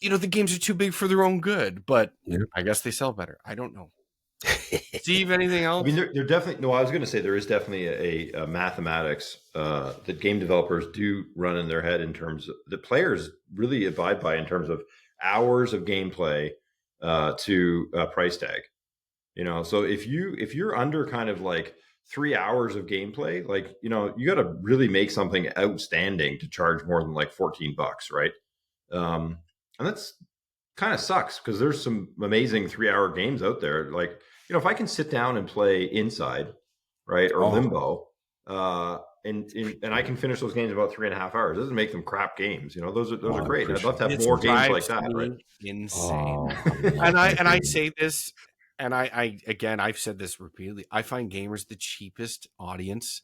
you know, the games are too big for their own good. But I guess they sell better. I don't know. Steve, anything else? I mean, they're definitely, no, I was going to say there is definitely a mathematics that game developers do run in their head in terms of the players really abide by in terms of hours of gameplay to a price tag. You know, so if you're under kind of like 3 hours of gameplay, like, you know, you got to really make something outstanding to charge more than like $14, right? And that's kind of sucks because there's some amazing 3-hour games out there. Like, you know, if I can sit down and play Inside, right, or Limbo, and I can finish those games in about 3.5 hours, it doesn't make them crap games. You know, those are great. I'd love to have more games like that. Right? Insane. And I say this. And I've said this repeatedly. I find gamers the cheapest audience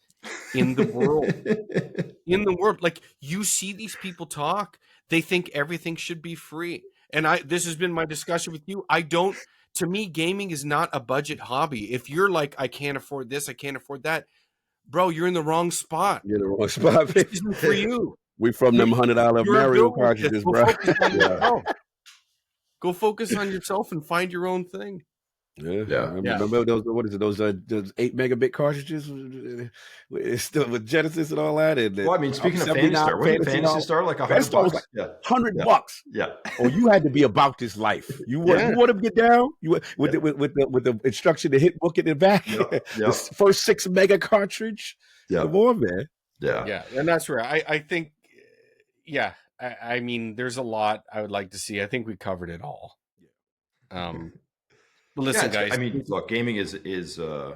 in the world. In the world. Like, you see these people talk, they think everything should be free. And this has been my discussion with you. To me, gaming is not a budget hobby. If you're like, I can't afford this, I can't afford that, bro, you're in the wrong spot. You're in the wrong spot. This isn't for you. We from them $100 Mario cartridges, bro. Go focus on yourself and find your own thing. Yeah. Remember those? What is it? Those 8 megabit cartridges? It's still with Genesis and all that. And well, I mean, speaking of Fantasy Star, wasn't Fantasy Star like $100? Was like $100. Yeah. Or you had to be about this life. You want to get down? You with the instruction to hit book in the back. The first 6 mega cartridge. Yeah. Come on, man. Yeah, and that's where I think. Yeah, I mean, there's a lot I would like to see. I think we covered it all. But listen, guys. I mean, look, gaming is. I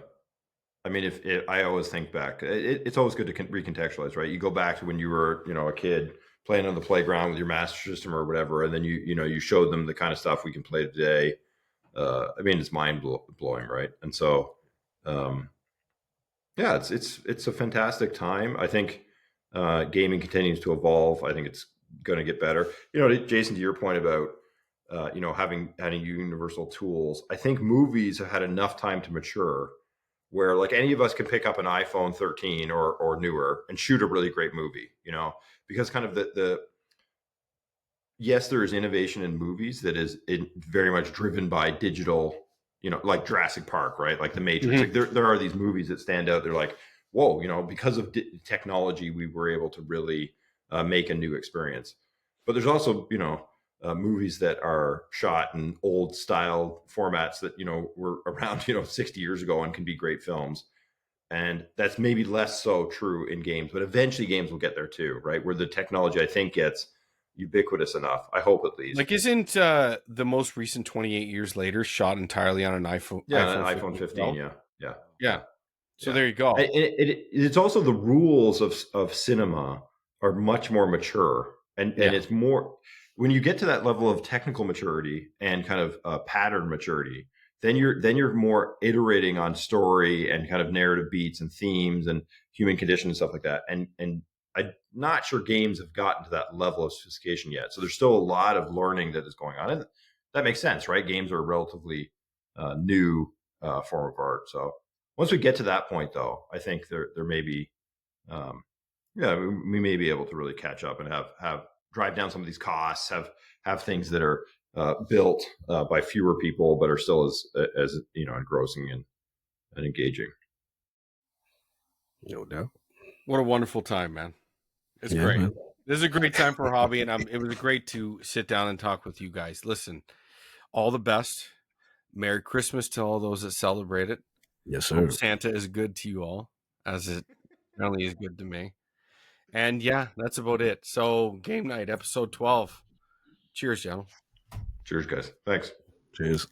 mean, if I always think back, it's always good to recontextualize, right? You go back to when you were, a kid playing on the playground with your Master System or whatever, and then you showed them the kind of stuff we can play today. I mean, it's mind blowing, right? And so, it's a fantastic time. I think gaming continues to evolve. I think it's going to get better. Jason, to your point about having universal tools, I think movies have had enough time to mature where like any of us can pick up an iPhone 13 or newer and shoot a really great movie, because kind of yes, there is innovation in movies that is very much driven by digital, like Jurassic Park, right? Like The Matrix. Mm-hmm. Like there are these movies that stand out. They're like, whoa, because of technology, we were able to really make a new experience. But there's also, movies that are shot in old style formats that, were around, 60 years ago and can be great films. And that's maybe less so true in games, but eventually games will get there too, right? Where the technology, I think, gets ubiquitous enough. I hope at least. Like, isn't the most recent 28 years later shot entirely on an iPhone? Yeah, an iPhone 15. Yeah. So there you go. It's also the rules of cinema are much more mature, and it's more when you get to that level of technical maturity and kind of pattern maturity. Then you're more iterating on story and kind of narrative beats and themes and human condition and stuff like that. And I'm not sure games have gotten to that level of sophistication yet. So there's still a lot of learning that is going on, and that makes sense, right? Games are a relatively new form of art. So once we get to that point, though, I think there may be, we may be able to really catch up and have drive down some of these costs, have things that are built by fewer people, but are still as engrossing and engaging. No doubt. What a wonderful time, man! It's great. Man. This is a great time for a hobby, and it was great to sit down and talk with you guys. Listen, all the best. Merry Christmas to all those that celebrate it. Yes, sir. Hope Santa is good to you all, as it apparently is good to me. And yeah, that's about it. So, Game Night, episode 12. Cheers, gentlemen. Cheers, guys. Thanks. Cheers.